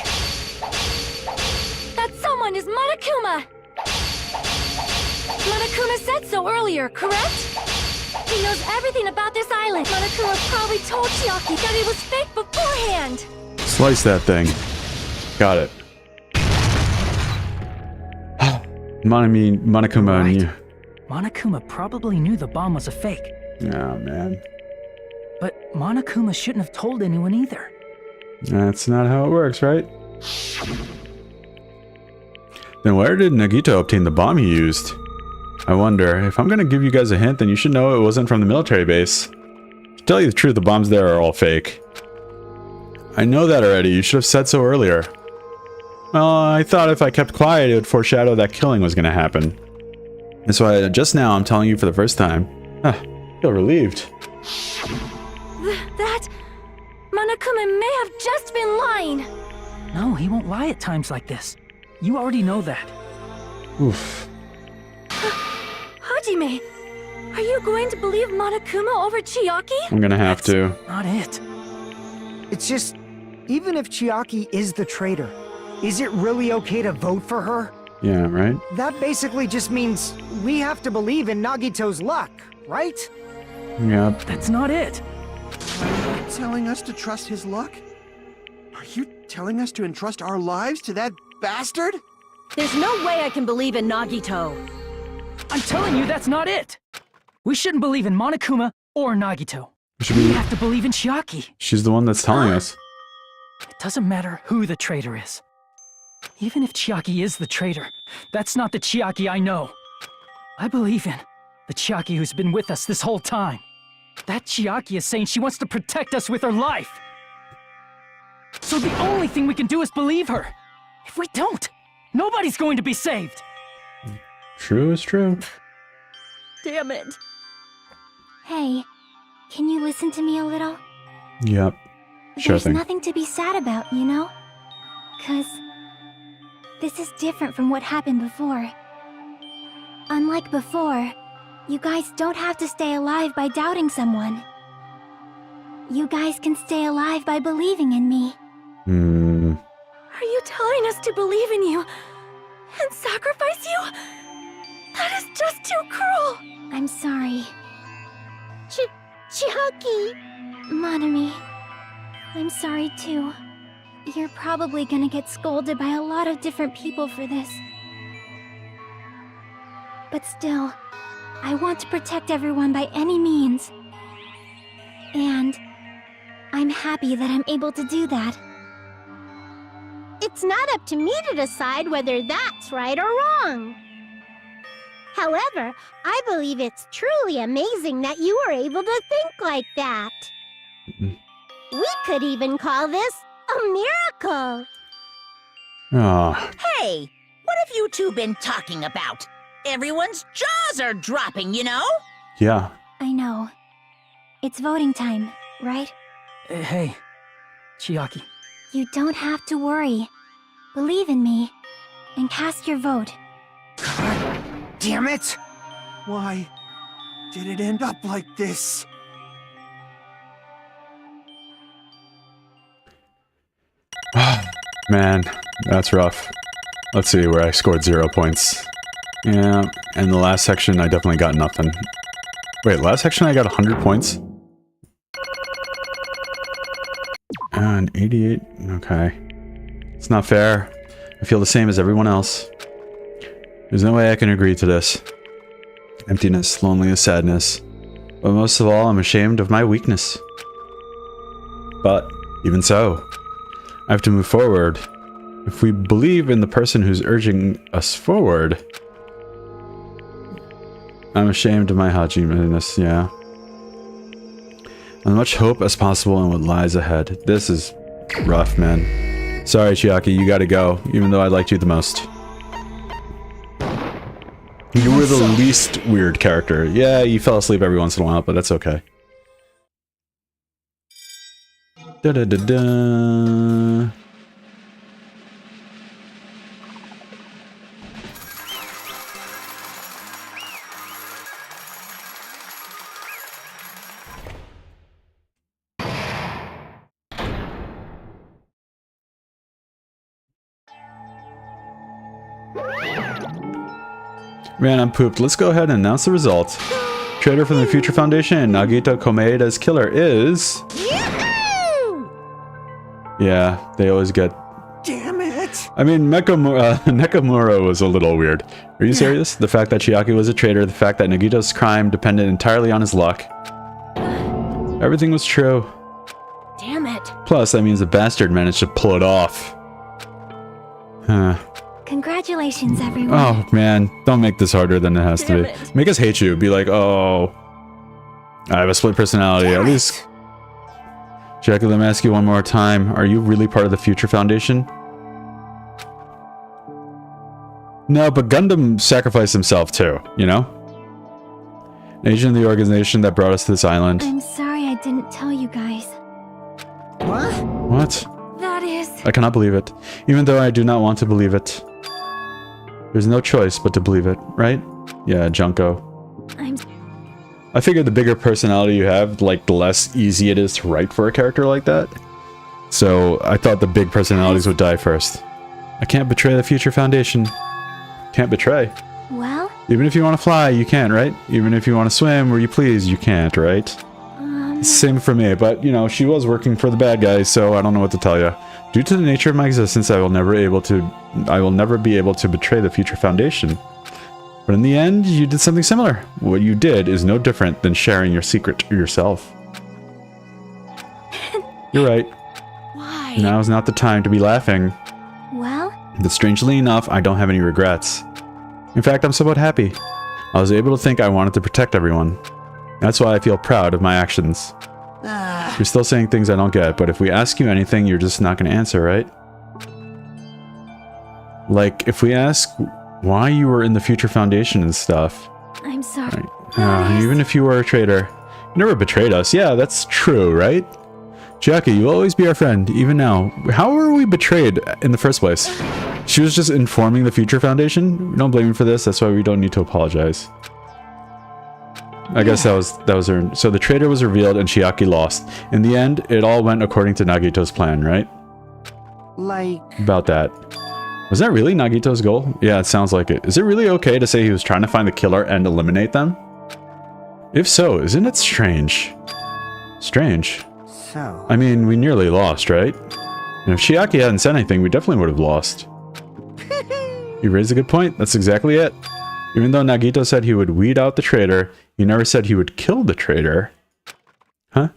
That someone is Monokuma. Monokuma said so earlier, correct? He knows everything about this island. Monokuma probably told Chiaki that it was fake beforehand. Slice that thing. Got it. Monokuma and you. Monokuma probably knew the bomb was a fake. Oh, man. But Monokuma shouldn't have told anyone either. That's not how it works, right? Then where did Nagito obtain the bomb he used? I wonder. If I'm gonna give you guys a hint, then you should know it wasn't from the military base. To tell you the truth, the bombs there are all fake. I know that already. You should have said so earlier. I thought if I kept quiet, it would foreshadow that killing was gonna happen. And so just now, I'm telling you for the first time. I feel relieved. That Monokuma may have just been lying. No, he won't lie at times like this. You already know that. Oof. Hajime, are you going to believe Monokuma over Chiaki? I'm gonna have to. Not it. It's just, even if Chiaki is the traitor, is it really okay to vote for her? Yeah, right? That basically just means we have to believe in Nagito's luck, right? Yep. That's not it. Are you telling us to trust his luck? Are you telling us to entrust our lives to that bastard? There's no way I can believe in Nagito. I'm telling you, that's not it. We shouldn't believe in Monokuma or Nagito. Should We be. have to believe in Chiaki. She's the one that's telling us. It doesn't matter who the traitor is. Even if Chiaki is the traitor, that's not the Chiaki I know. I believe in the Chiaki who's been with us this whole time. That Chiaki is saying she wants to protect us with her life. So the only thing we can do is believe her. If we don't, nobody's going to be saved. True is true. Damn it. Hey, can you listen to me a little? Yep. Sure There's thing. nothing to be sad about, you know? 'Cause this is different from what happened before. Unlike before, you guys don't have to stay alive by doubting someone. You guys can stay alive by believing in me. Are you telling us to believe in you and sacrifice you? That is just too cruel. I'm sorry, Chiaki! Monami. I'm sorry too. You're probably gonna get scolded by a lot of different people for this. But still, I want to protect everyone by any means. And I'm happy that I'm able to do that. It's not up to me to decide whether that's right or wrong. However, I believe it's truly amazing that you were able to think like that. We could even call this a miracle. Ah, Hey, what have you two been talking about? Everyone's jaws are dropping, you know? yeah. I know. It's voting time, right? Hey, Chiaki. You don't have to worry. Believe in me, and cast your vote. God damn it! Why did it end up like this? Man, that's rough. Let's see where I scored 0 points. Yeah, and the last section I definitely got nothing. Wait, last section I got 100 points? And 88, okay. It's not fair. I feel the same as everyone else. There's no way I can agree to this. Emptiness, loneliness, sadness. But most of all, I'm ashamed of my weakness. But, even so, I have to move forward. If we believe in the person who's urging us forward, I'm ashamed of my Hajiminess, yeah. As much hope as possible in what lies ahead. This is rough, man. Sorry, Chiaki, you gotta go, even though I liked you the most. You were the least weird character. Yeah, you fell asleep every once in a while, but that's okay. Da-da-da-da. Man, I'm pooped. Let's go ahead and announce the results. Traitor from the Future Foundation and Nagito Komeida's killer is... Yeah, they always get... Damn it! I mean, Nekomura was a little weird. Are you serious? The fact that Chiaki was a traitor, the fact that Nagito's crime depended entirely on his luck. Everything was true. Damn it. Plus, that means the bastard managed to pull it off. Huh. Congratulations, everyone. Oh, man. Don't make this harder than it has to be. Make us hate you. Be like, oh... I have a split personality. At least... Jackie, let me ask you one more time. Are you really part of the Future Foundation? No, but Gundam sacrificed himself too, you know? An agent of the organization that brought us to this island. I'm sorry I didn't tell you guys. What? What? That is... I cannot believe it. Even though I do not want to believe it. There's no choice but to believe it, right? Yeah, Junko. I figured the bigger personality you have, like, the less easy it is to write for a character like that. So, I thought the big personalities would die first. I can't betray the Future Foundation. Can't betray. Well? Even if you want to fly, you can't, right? Even if you want to swim where you please, you can't, right? Same for me, but, you know, she was working for the bad guys, so I don't know what to tell you. Due to the nature of my existence, I will never be able to betray the Future Foundation. But in the end, you did something similar. What you did is no different than sharing your secret to yourself. You're right. Why? Now is not the time to be laughing. Well? But strangely enough, I don't have any regrets. In fact, I'm somewhat happy. I was able to think I wanted to protect everyone. That's why I feel proud of my actions. You're still saying things I don't get, but if we ask you anything, you're just not going to answer, right? Like, if we ask why you were in the Future Foundation and stuff. I'm sorry. Even if you were a traitor, you never betrayed us. Yeah, that's true, right? Jackie, you'll always be our friend, even now. How were we betrayed in the first place? She was just informing the Future Foundation? We don't blame her for this, that's why we don't need to apologize. I guess that was her. So the traitor was revealed and Chiaki lost. In the end, it all went according to Nagito's plan, right? Like... About that. Was that really Nagito's goal? Yeah, it sounds like it. Is it really okay to say he was trying to find the killer and eliminate them? If so, isn't it strange? Strange. So... I mean, we nearly lost, right? And if Chiaki hadn't said anything, we definitely would have lost. You raised a good point. That's exactly it. Even though Nagito said he would weed out the traitor, he never said he would kill the traitor. Huh?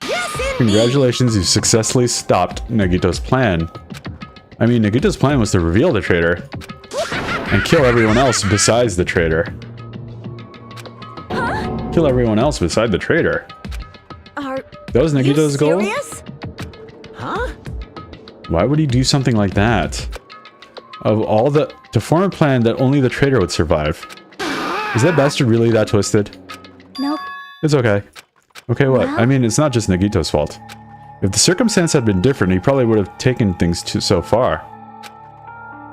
Yes, Congratulations, you successfully stopped Nagito's plan. I mean, Nagito's plan was to reveal the traitor and kill everyone else besides the traitor. Kill everyone else beside the traitor. That was Nagito's goal? Serious? Huh? Why would he do something like that? To form a plan that only the traitor would survive. Is that bastard really that twisted? Nope. It's okay. Okay, what? Well? I mean, it's not just Nagito's fault. If the circumstance had been different, he probably would have taken things so far.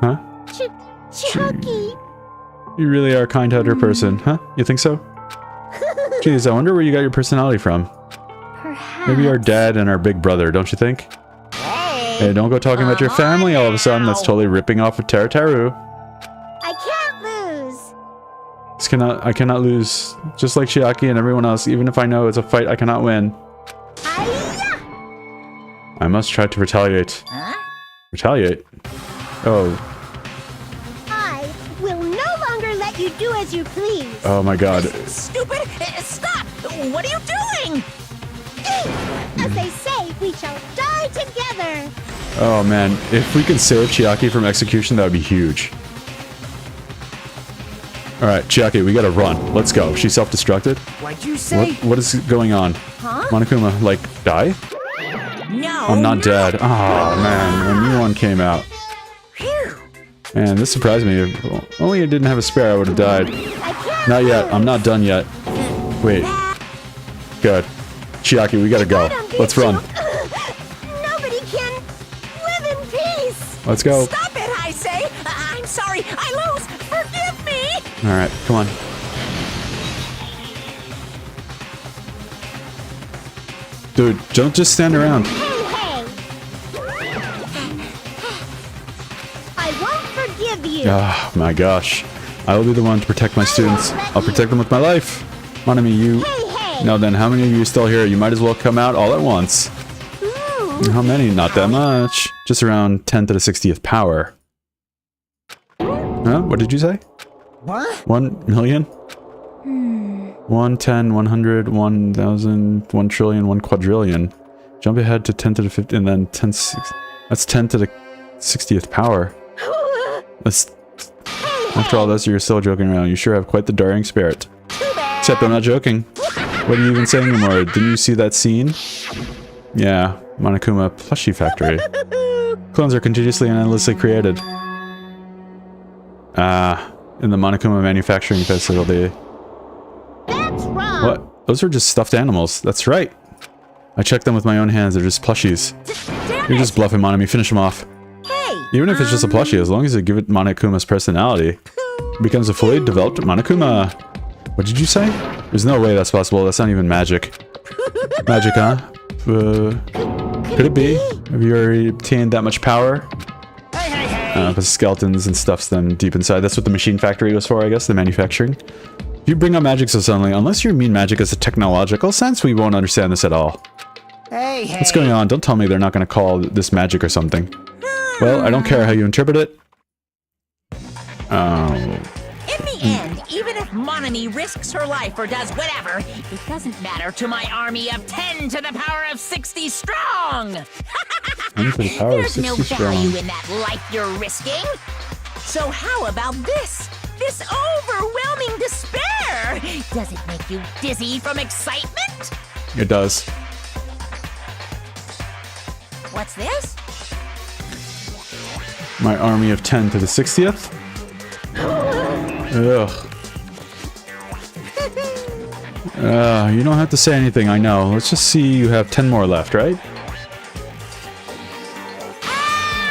Huh? Chucky. You really are a kind-hearted person, huh? You think so? Jeez, I wonder where you got your personality from. Perhaps. Maybe our dad and our big brother, don't you think? Hey, don't go talking about your family all of a sudden. That's totally ripping off of Tarataru. I can't lose. I cannot lose. Just like Chiaki and everyone else, even if I know it's a fight I cannot win. I must try to retaliate. Huh? Retaliate? Oh. I will no longer let you do as you please. Oh my god. Stupid! Stop! What are you doing? As they say, we shall die together. Oh man, if we could save Chiaki from execution, that would be huge. Alright, Chiaki, we gotta run. Let's go. She's self-destructed? What'd you say? What is going on? Huh? Monokuma, like, die? No. I'm not dead. Oh, man. A new one came out. Man, this surprised me. If only I didn't have a spare, I would have died. Not yet. I'm not done yet. Wait. Good. Chiaki, we gotta go. Let's run. Nobody can live in peace. Let's go. Stop it, I say. I'm sorry. I lose. Forgive me. Alright, come on. Dude, don't just stand around. Hey. I won't forgive you. Oh my gosh. I will be the one to protect my students. I'll protect them with my life. Monami, you... Hey. Now then, how many of you are still here? You might as well come out all at once. Ooh. How many? Not that much. Just around 10 to the 60th power. Huh? What did you say? What? 1 million? 1, 10, 100, 1,000, 1 trillion, 1 quadrillion. Jump ahead to 10 to the 50, and then 10, 6, that's 10 to the 60th power. That's, after all this, you're still joking around. You sure have quite the daring spirit. Except I'm not joking. What are you even saying anymore? Didn't you see that scene? Yeah, Monokuma plushie factory. Clones are continuously and endlessly created. In the Monokuma manufacturing facility. That's wrong. What? Those are just stuffed animals. That's right. I checked them with my own hands. They're just plushies. Damn You're it. just bluffing, Monami. Finish them off. Hey. Even if it's just a plushie, as long as you give it Monokuma's personality, it becomes a fully developed Monokuma. What did you say? There's no way that's possible. That's not even magic. Magic, huh? Could it be? Have you already obtained that much power? The skeletons and stuffs them deep inside. That's what the machine factory was for, I guess, the manufacturing. If you bring up magic so suddenly, unless you mean magic as a technological sense, we won't understand this at all. Hey. What's going on? Don't tell me they're not going to call this magic or something. Well, I don't care how you interpret it. Oh. In the end, even if Monami risks her life or does whatever, it doesn't matter to my army of 10 to the power of 60 strong. 10 to the power of There's 60 no strong. value in that life you're risking. So how about this? This overwhelming despair! Does it make you dizzy from excitement? It does. What's this? My army of 10 to the 60th? Ugh. You don't have to say anything, I know. Let's just see you have 10 more left, right?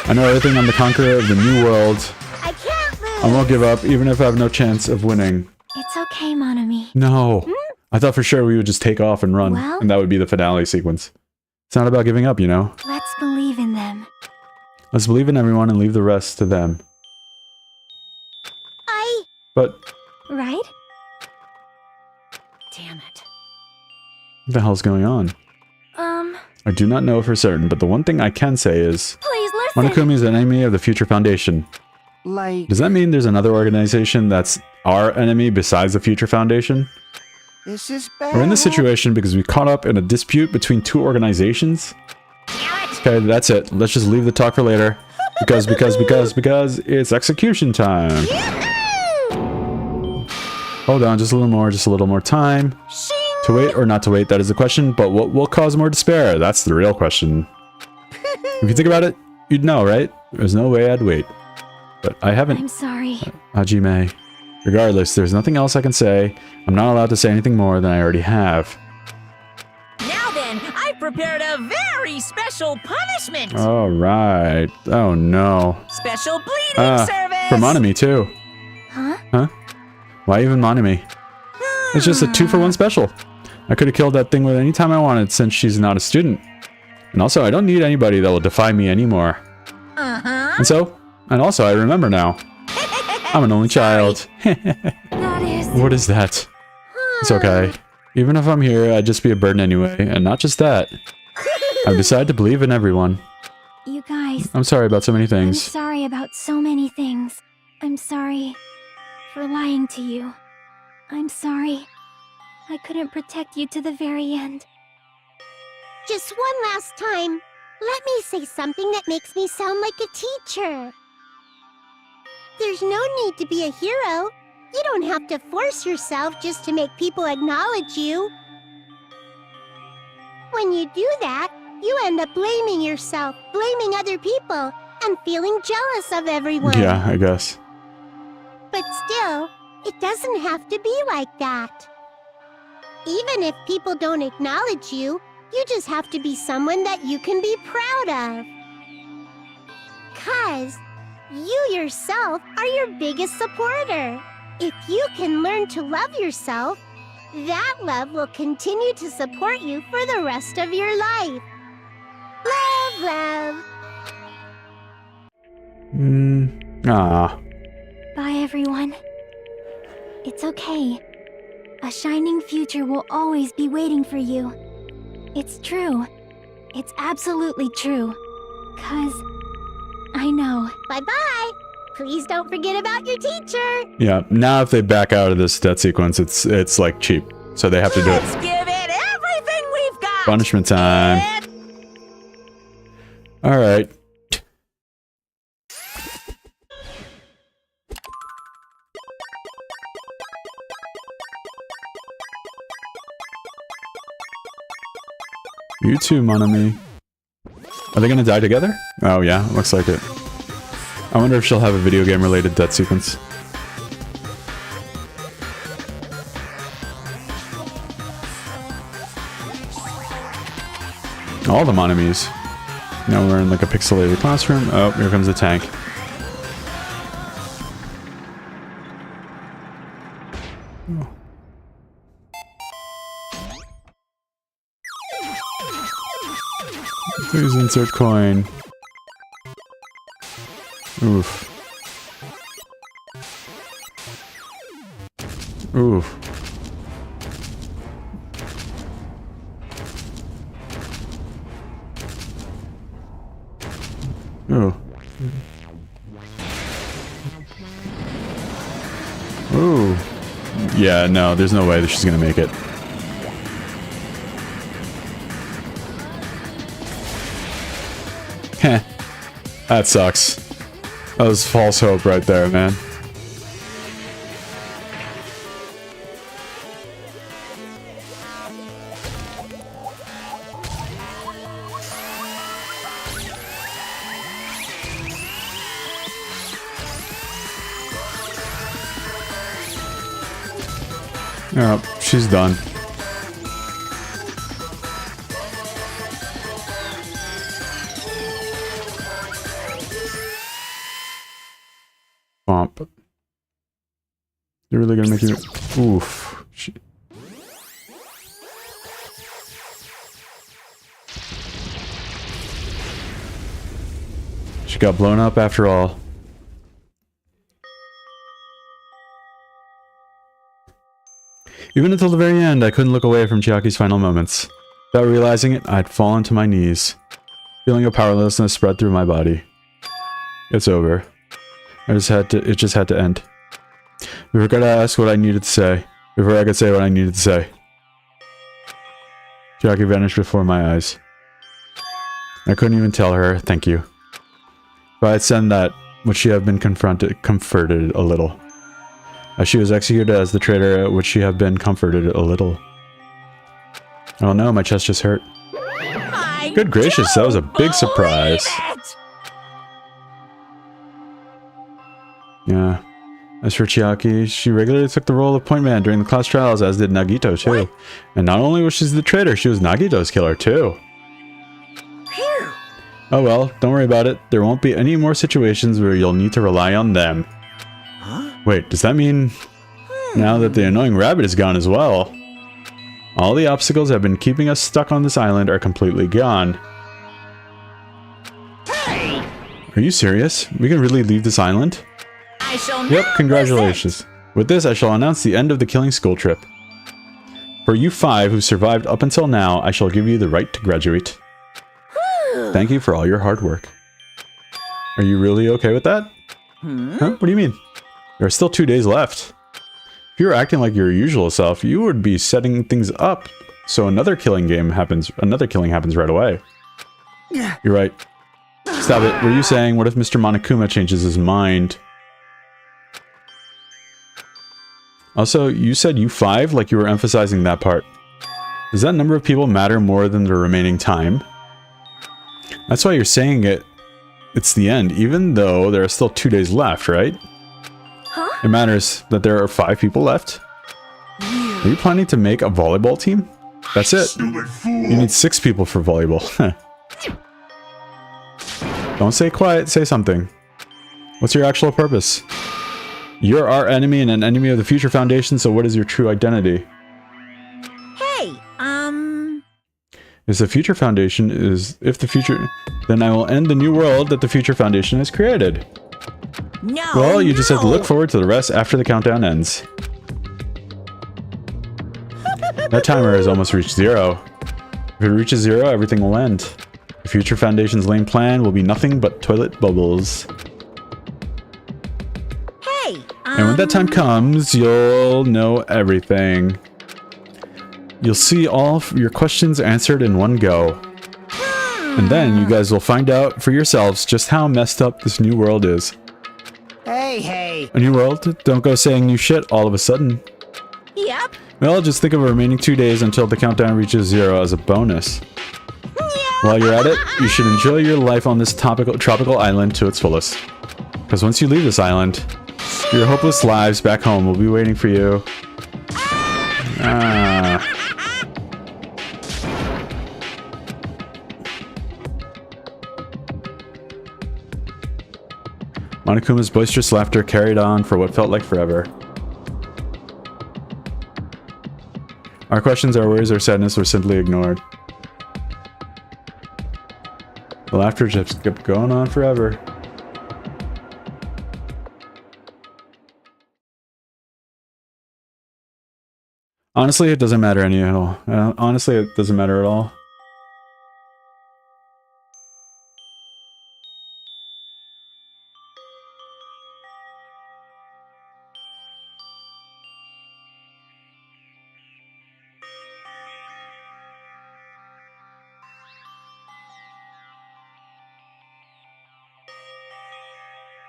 I know everything. I'm the conqueror of the new world. I can't lose. I won't give up, even if I have no chance of winning. It's okay, Monami. No. I thought for sure we would just take off and run, Well? and that would be the finale sequence. It's not about giving up, you know? Let's believe in them. Let's believe in everyone and leave the rest to them. But Right? Damn it. what the hell's going on? I do not know for certain, but the one thing I can say is Please listen. Monokuma is an enemy of the Future Foundation. Like, Does that mean there's another organization that's our enemy besides the Future Foundation? this is bad. We're in this situation because we caught up in a dispute between two organizations. Okay, that's it. Let's just leave the talk for later. Because it's execution time. Hold on, just a little more time. To wait or not to wait, that is the question, but what will cause more despair? That's the real question. If you think about it, you'd know, right? There's no way I'd wait. But I haven't. I'm sorry. Hajime. Regardless, there's nothing else I can say. I'm not allowed to say anything more than I already have. Now then, I prepared a very special punishment. Alright. Oh no. Special bleeding service. For Monami too. Huh? Huh? Why even Monami? It's just a 2-for-1 special. I could have killed that thing with any time I wanted since she's not a student. And also, I don't need anybody that will defy me anymore. And also, I remember now. I'm an only child. That is... What is that? It's okay. Even if I'm here, I'd just be a burden anyway. And not just that. I've decided to believe in everyone. You guys, I'm sorry about so many I'm things. sorry about so many things. I'm sorry for lying to you. I'm sorry. I couldn't protect you to the very end. Just one last time, let me say something that makes me sound like a teacher. There's no need to be a hero. You don't have to force yourself just to make people acknowledge you. When you do that, you end up blaming yourself, blaming other people, and feeling jealous of everyone. Yeah, I guess. But still, it doesn't have to be like that. Even if people don't acknowledge you, you just have to be someone that you can be proud of. 'Cause you yourself are your biggest supporter. If you can learn to love yourself, that love will continue to support you for the rest of your life. Love, love. Ah. Bye, everyone. It's okay. A shining future will always be waiting for you. It's true. It's absolutely true. 'Cause I know. Bye-bye. Please don't forget about your teacher. Yeah, now if they back out of this death sequence, it's like cheap. So they have to do Let's it. give it everything we've got. Punishment time. Alright. You too, mon ami. Are they gonna die together? Oh yeah, looks like it. I wonder if she'll have a video game related death sequence. All the mon amis. Now we're in like a pixelated classroom. Oh, here comes the tank. Oh. Please insert coin. Oof. Oof. Oh. Ooh. Yeah, no, there's no way that she's gonna make it. Heh. That sucks. That was false hope right there, man. Oh, she's done. Bump. They're really gonna make you... Oof. She got blown up after all. Even until the very end, I couldn't look away from Chiaki's final moments. Without realizing it, I'd fallen to my knees. Feeling of powerlessness spread through my body. It's over. It just had to end. Before I could ask what I needed to say. Before I could say what I needed to say. Chiaki vanished before my eyes. I couldn't even tell her, thank you. If I had said that, would she have been comforted a little? As she was executed as the traitor, would she have been comforted a little? Oh no, my chest just hurt. Good gracious, that was a big surprise. Yeah. As for Chiaki, she regularly took the role of point man during the class trials, as did Nagito too. What? And not only was she the traitor, she was Nagito's killer too. Phew. Oh well, don't worry about it. There won't be any more situations where you'll need to rely on them. Huh? Wait, does that mean now that the annoying rabbit is gone as well? All the obstacles that have been keeping us stuck on this island are completely gone. Hey! Are you serious? We can really leave this island? I shall Yep, now congratulations. With this, I shall announce the end of the killing school trip. For you 5 who survived up until now, I shall give you the right to graduate. Thank you for all your hard work. Are you really okay with that? Huh? What do you mean? There are still 2 days left. If you were acting like your usual self, you would be setting things up so another killing happens right away. You're right. Stop it. Were you saying, what if Mr. Monokuma changes his mind? Also, you said U5 like you were emphasizing that part. Does that number of people matter more than the remaining time? That's why you're saying it's the end, even though there are still 2 days left, right? Huh? It matters that there are 5 people left. Are you planning to make a volleyball team? That's it. You need 6 people for volleyball. Don't stay quiet, say something. What's your actual purpose? You're our enemy and an enemy of the Future Foundation, so what is your true identity? Hey, If the Future Foundation then I will end the new world that the Future Foundation has created. no. Well, you just have to no. look forward to the rest after the countdown ends. That timer has almost reached 0. If it reaches 0, everything will end. The Future Foundation's lame plan will be nothing but toilet bubbles. Hey, And when that time comes, you'll know everything. You'll see all your questions answered in one go. And then you guys will find out for yourselves just how messed up this new world is. Hey. A new world? Don't go saying new shit all of a sudden. Yep. Well, just think of the remaining 2 days until the countdown reaches 0 as a bonus. While you're at it, you should enjoy your life on this tropical island to its fullest. Because once you leave this island, your hopeless lives back home will be waiting for you. Monokuma's boisterous laughter carried on for what felt like forever. Our questions, our worries, our sadness were simply ignored. The laughter just kept going on forever. Honestly, it doesn't matter at all. Honestly, it doesn't matter at all.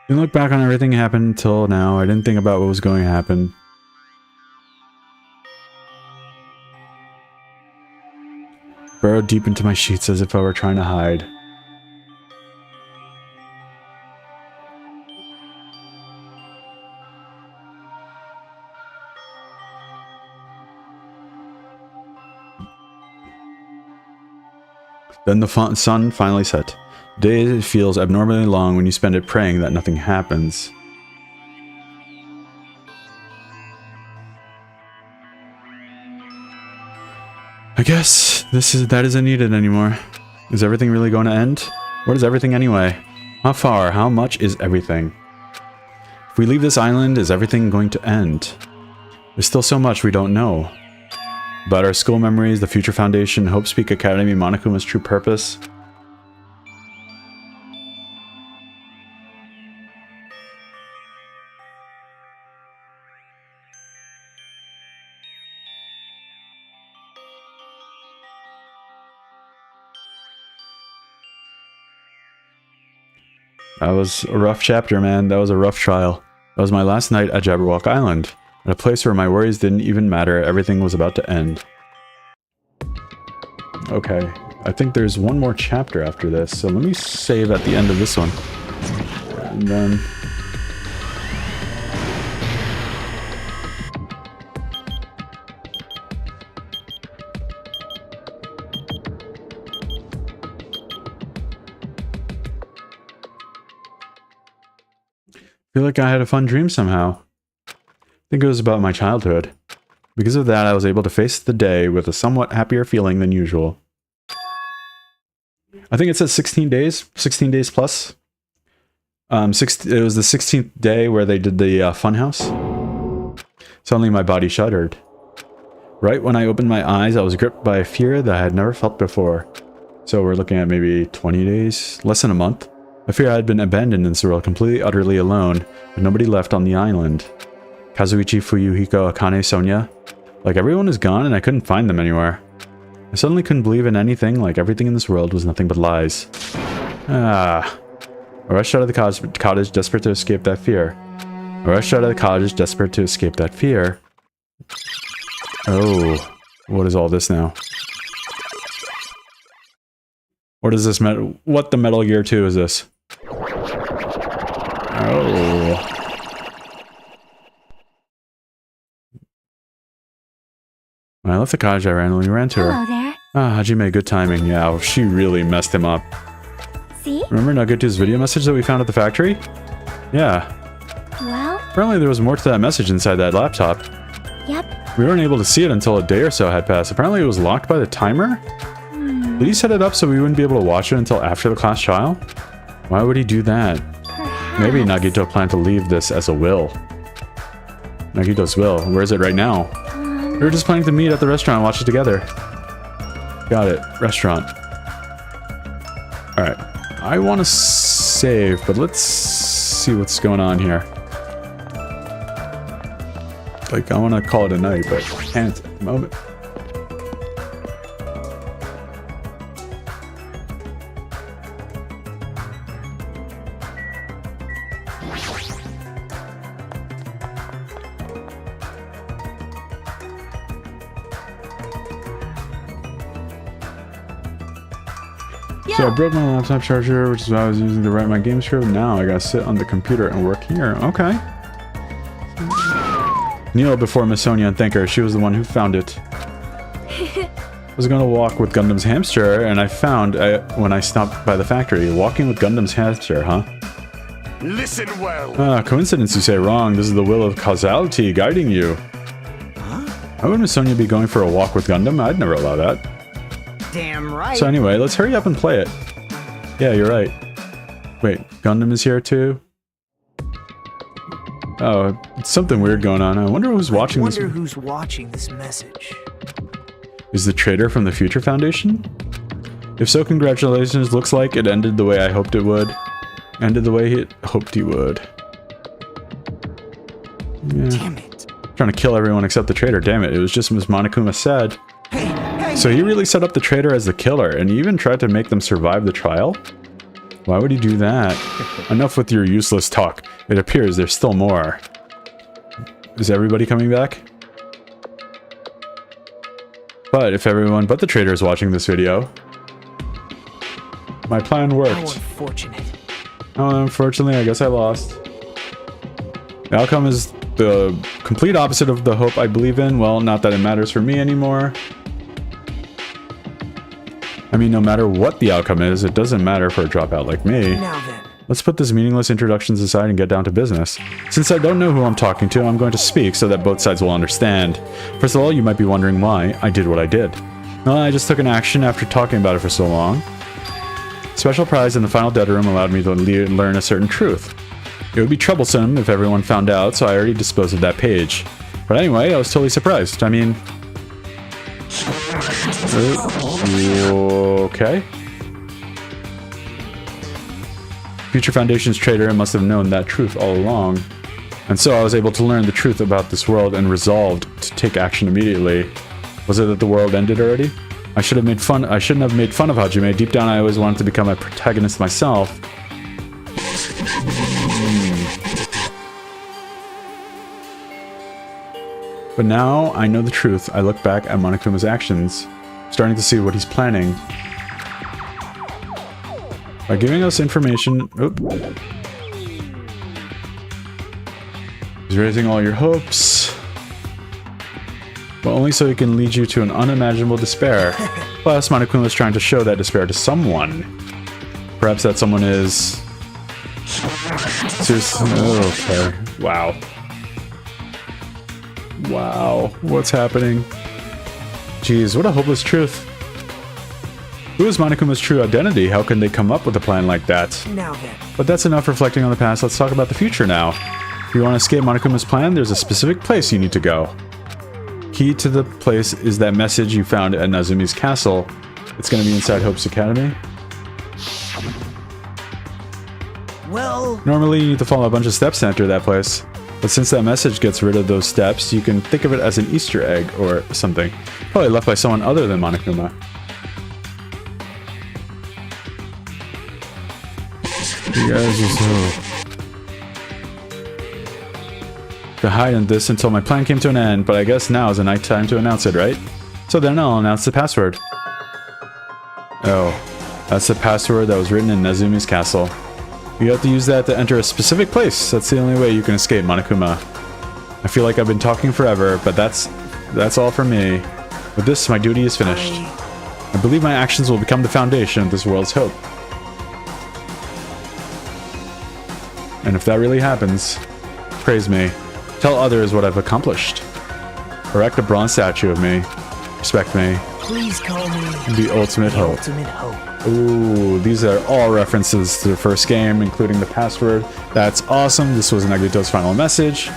You can look back on everything that happened until now. I didn't think about what was going to happen. Burrowed deep into my sheets as if I were trying to hide. Then the sun finally set. The day feels abnormally long when you spend it praying that nothing happens. I guess that isn't needed anymore. Is everything really going to end? What is everything anyway? How far? How much is everything? If we leave this island, is everything going to end? There's still so much we don't know. About our school memories, the Future Foundation, Hope Speak Academy, Monokuma's true purpose. That was a rough chapter, man. That was a rough trial. That was my last night at Jabberwock Island, at a place where my worries didn't even matter. Everything was about to end. Okay, I think there's one more chapter after this, so let me save at the end of this one. And then... I feel like I had a fun dream somehow. I think it was about my childhood. Because of that, I was able to face the day with a somewhat happier feeling than usual. I think it says 16 days. 16 days plus. It was the 16th day where they did the funhouse. Suddenly my body shuddered. Right when I opened my eyes, I was gripped by a fear that I had never felt before. So we're looking at maybe 20 days, less than a month. I fear I had been abandoned in this world, completely, utterly alone, with nobody left on the island. Kazuichi, Fuyuhiko, Akane, Sonia. Like, everyone is gone and I couldn't find them anywhere. I suddenly couldn't believe in anything, like everything in this world was nothing but lies. I rushed out of the cottage, desperate to escape that fear. Oh, what is all this now? What is this what the Metal Gear 2 is this? Oh. When I left the cottage, I randomly ran to her. Hello there. Ah, Hajime, good timing. Yeah, well, she really messed him up. See? Remember Nagato's video message that we found at the factory? Yeah. Well, Apparently there was more to that message inside that laptop. yep. We weren't able to see it until a day or so had passed. Apparently it was locked by the timer? Did he set it up so we wouldn't be able to watch it until after the class trial? Why would he do that? Perhaps. Maybe Nagito planned to leave this as a will. Nagito's will. Where is it right now? We were just planning to meet at the restaurant and watch it together. Got it. Restaurant. Alright. I want to save, but let's see what's going on here. Like, I want to call it a night, but I can't at the moment. So I broke my laptop charger, which is what I was using to write my game script. Now I gotta sit on the computer and work here. Okay. Kneel before Miss Sonia and thank her. She was the one who found it. I was gonna walk with Gundam's hamster, and I found when I stopped by the factory. Walking with Gundam's hamster, huh? Listen well. Ah, coincidence you say wrong. This is the will of causality guiding you. Huh? Why would Miss Sonia be going for a walk with Gundam? I'd never allow that. Damn right. So anyway, let's hurry up and play it. Yeah, you're right. Wait, Gundam is here too? Oh, it's something weird going on. I wonder who's watching this. who's watching this message. Is the traitor from the Future Foundation? If so, congratulations. Looks like it ended the way I hoped it would. Ended the way it hoped he would. Yeah. Damn it. Trying to kill everyone except the traitor. Damn it, it was just as Monokuma said. So he really set up the traitor as the killer, and he even tried to make them survive the trial? Why would he do that? Enough with your useless talk. It appears there's still more. Is everybody coming back? But if everyone but the traitor is watching this video, my plan worked. How unfortunate. Oh, unfortunately, I guess I lost. The outcome is the complete opposite of the hope I believe in. Well, not that it matters for me anymore. I mean, no matter what the outcome is, it doesn't matter for a dropout like me. Now then. Let's put this meaningless introductions aside and get down to business. Since I don't know who I'm talking to, I'm going to speak so that both sides will understand. First of all, you might be wondering why I did what I did. Well, I just took an action after talking about it for so long. Special prize in the final dead room allowed me to learn a certain truth. It would be troublesome if everyone found out, so I already disposed of that page. But anyway, I was totally surprised. I mean... Okay. Future Foundation's traitor must have known that truth all along. And so I was able to learn the truth about this world and resolved to take action immediately. Was it that the world ended already? I shouldn't have made fun of Hajime. Deep down I always wanted to become a protagonist myself. But now I know the truth. I look back at Monokuma's actions, starting to see what he's planning. By giving us information... He's raising all your hopes. But only so he can lead you to an unimaginable despair. Plus, Monokuma is trying to show that despair to someone. Perhaps that someone is... Seriously? Okay. Wow. Wow. What's happening? Jeez, what a hopeless truth. Who is Monokuma's true identity? How can they come up with a plan like that? Now then. But that's enough reflecting on the past. Let's talk about the future now. If you want to escape Monokuma's plan, there's a specific place you need to go. Key to the place is that message you found at Nazumi's castle. It's going to be inside Hope's Academy. Well... Normally, you need to follow a bunch of steps to enter that place. But since that message gets rid of those steps, you can think of it as an Easter egg or something. Probably left by someone other than Monokuma. You guys are so... to hide in this until my plan came to an end, but I guess now is the night time to announce it, right? So then I'll announce the password. Oh, that's the password that was written in Nezumi's castle. You have to use that to enter a specific place. That's the only way you can escape Monokuma. I feel like I've been talking forever, but that's all for me. With this, my duty is finished. I believe my actions will become the foundation of this world's hope. And if that really happens, praise me. Tell others what I've accomplished. Erect a bronze statue of me. Respect me. Please call me The ultimate hope. Ultimate Hope. Ooh, these are all references to the first game, including the password. That's awesome. This was Nagito's final message.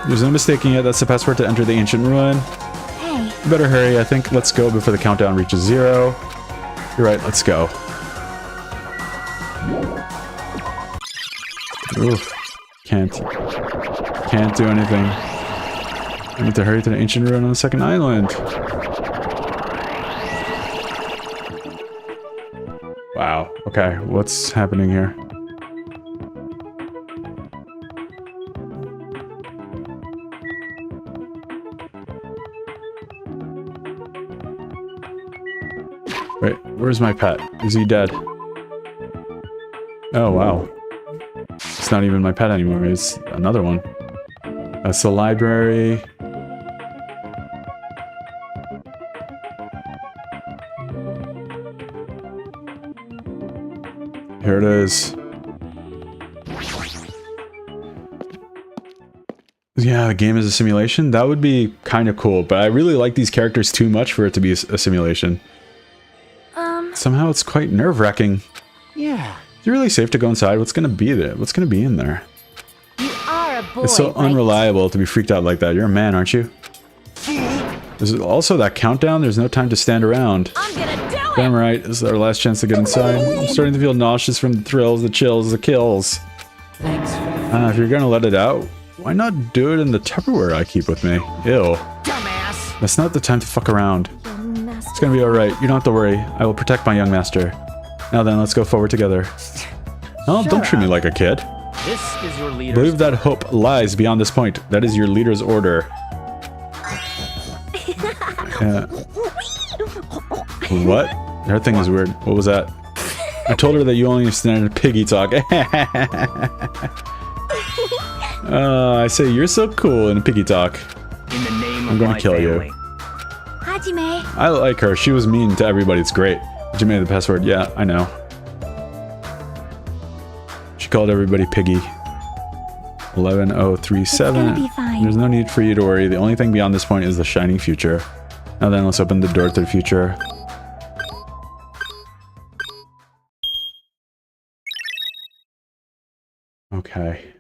There's no mistaking it. That's the password to enter the ancient ruin. Hey, You better hurry. I think let's go before the countdown reaches 0. You're right. Let's go. Oof. Can't do anything. I need to hurry to the ancient ruin on the second island. Wow. Okay. What's happening here? Wait, where's my pet? Is he dead? Oh, wow. It's not even my pet anymore. It's another one. That's the library. Here it is. Yeah, the game is a simulation. That would be kind of cool, but I really like these characters too much for it to be a simulation. Somehow it's quite nerve-wracking. Yeah. Is it really safe to go inside? What's gonna be there? What's gonna be in there? You are a boy. It's so right? unreliable to be freaked out like that. You're a man, aren't you? There's also that countdown. There's no time to stand around. I'm gonna do it! Damn right. This is our last chance to get inside. I'm starting to feel nauseous from the thrills, the chills, the kills. Thanks. If you're gonna let it out, why not do it in the Tupperware I keep with me? Ew. Dumbass. That's not the time to fuck around. Master. It's gonna be alright. You don't have to worry. I will protect my young master. Now then, let's go forward together. Oh, don't treat me like a kid. This is your leader. Believe that hope lies beyond this point. That is your leader's order. What? Her thing is weird. What was that? I told her that you only understand piggy talk. I say you're so cool in piggy talk. In the name I'm of gonna my kill family. you. Hajime. I like her. She was mean to everybody. It's great. Did you make the password? Yeah, I know. She called everybody piggy. 11037. It's gonna be fine. There's no need for you to worry. The only thing beyond this point is the shining future. Now then, let's open the door to the future. Okay.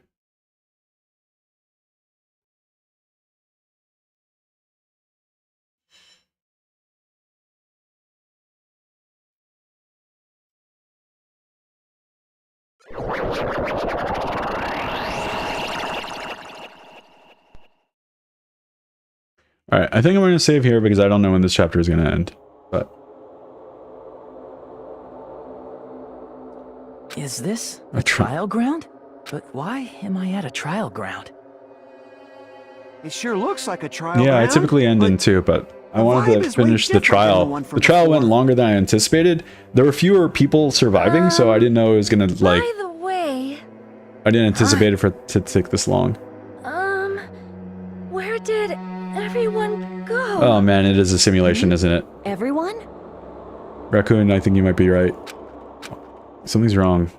Alright, I think I'm going to save here because I don't know when this chapter is going to end. But Is this A a trial ground? But why am I at a trial ground? It sure looks like a trial yeah, I ground, typically end but in 2, but I the wanted vibe to is way finish the different than trial. the one from The trial went before. longer than I anticipated. There were fewer people surviving, so I didn't know it was going to, like, By the way, I didn't anticipate it for it to take this long. where did everyone go? Oh man, it is a simulation, isn't it? Everyone? Raccoon, I think you might be right. Something's wrong.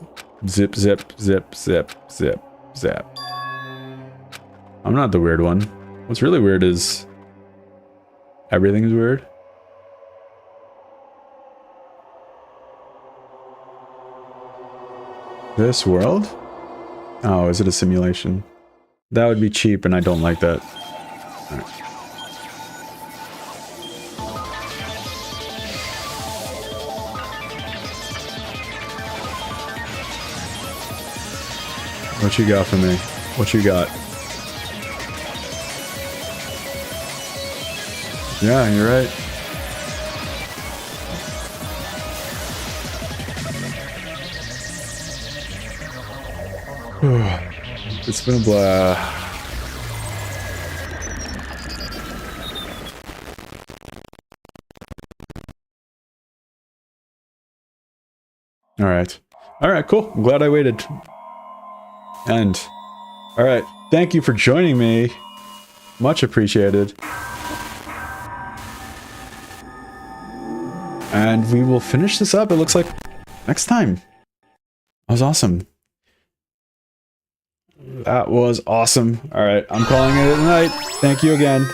Zip, zip, zip, zip, zip, zip. I'm not the weird one. What's really weird is everything is weird. This world? Oh, is it a simulation? That would be cheap, and I don't like that. Alright. What you got for me? What you got? Yeah, you're right. It's been a blah. Alright. Alright, cool. I'm glad I waited. And, alright. Thank you for joining me. Much appreciated. And we will finish this up, it looks like, next time. That was awesome. That was awesome. Alright, I'm calling it a night. Thank you again.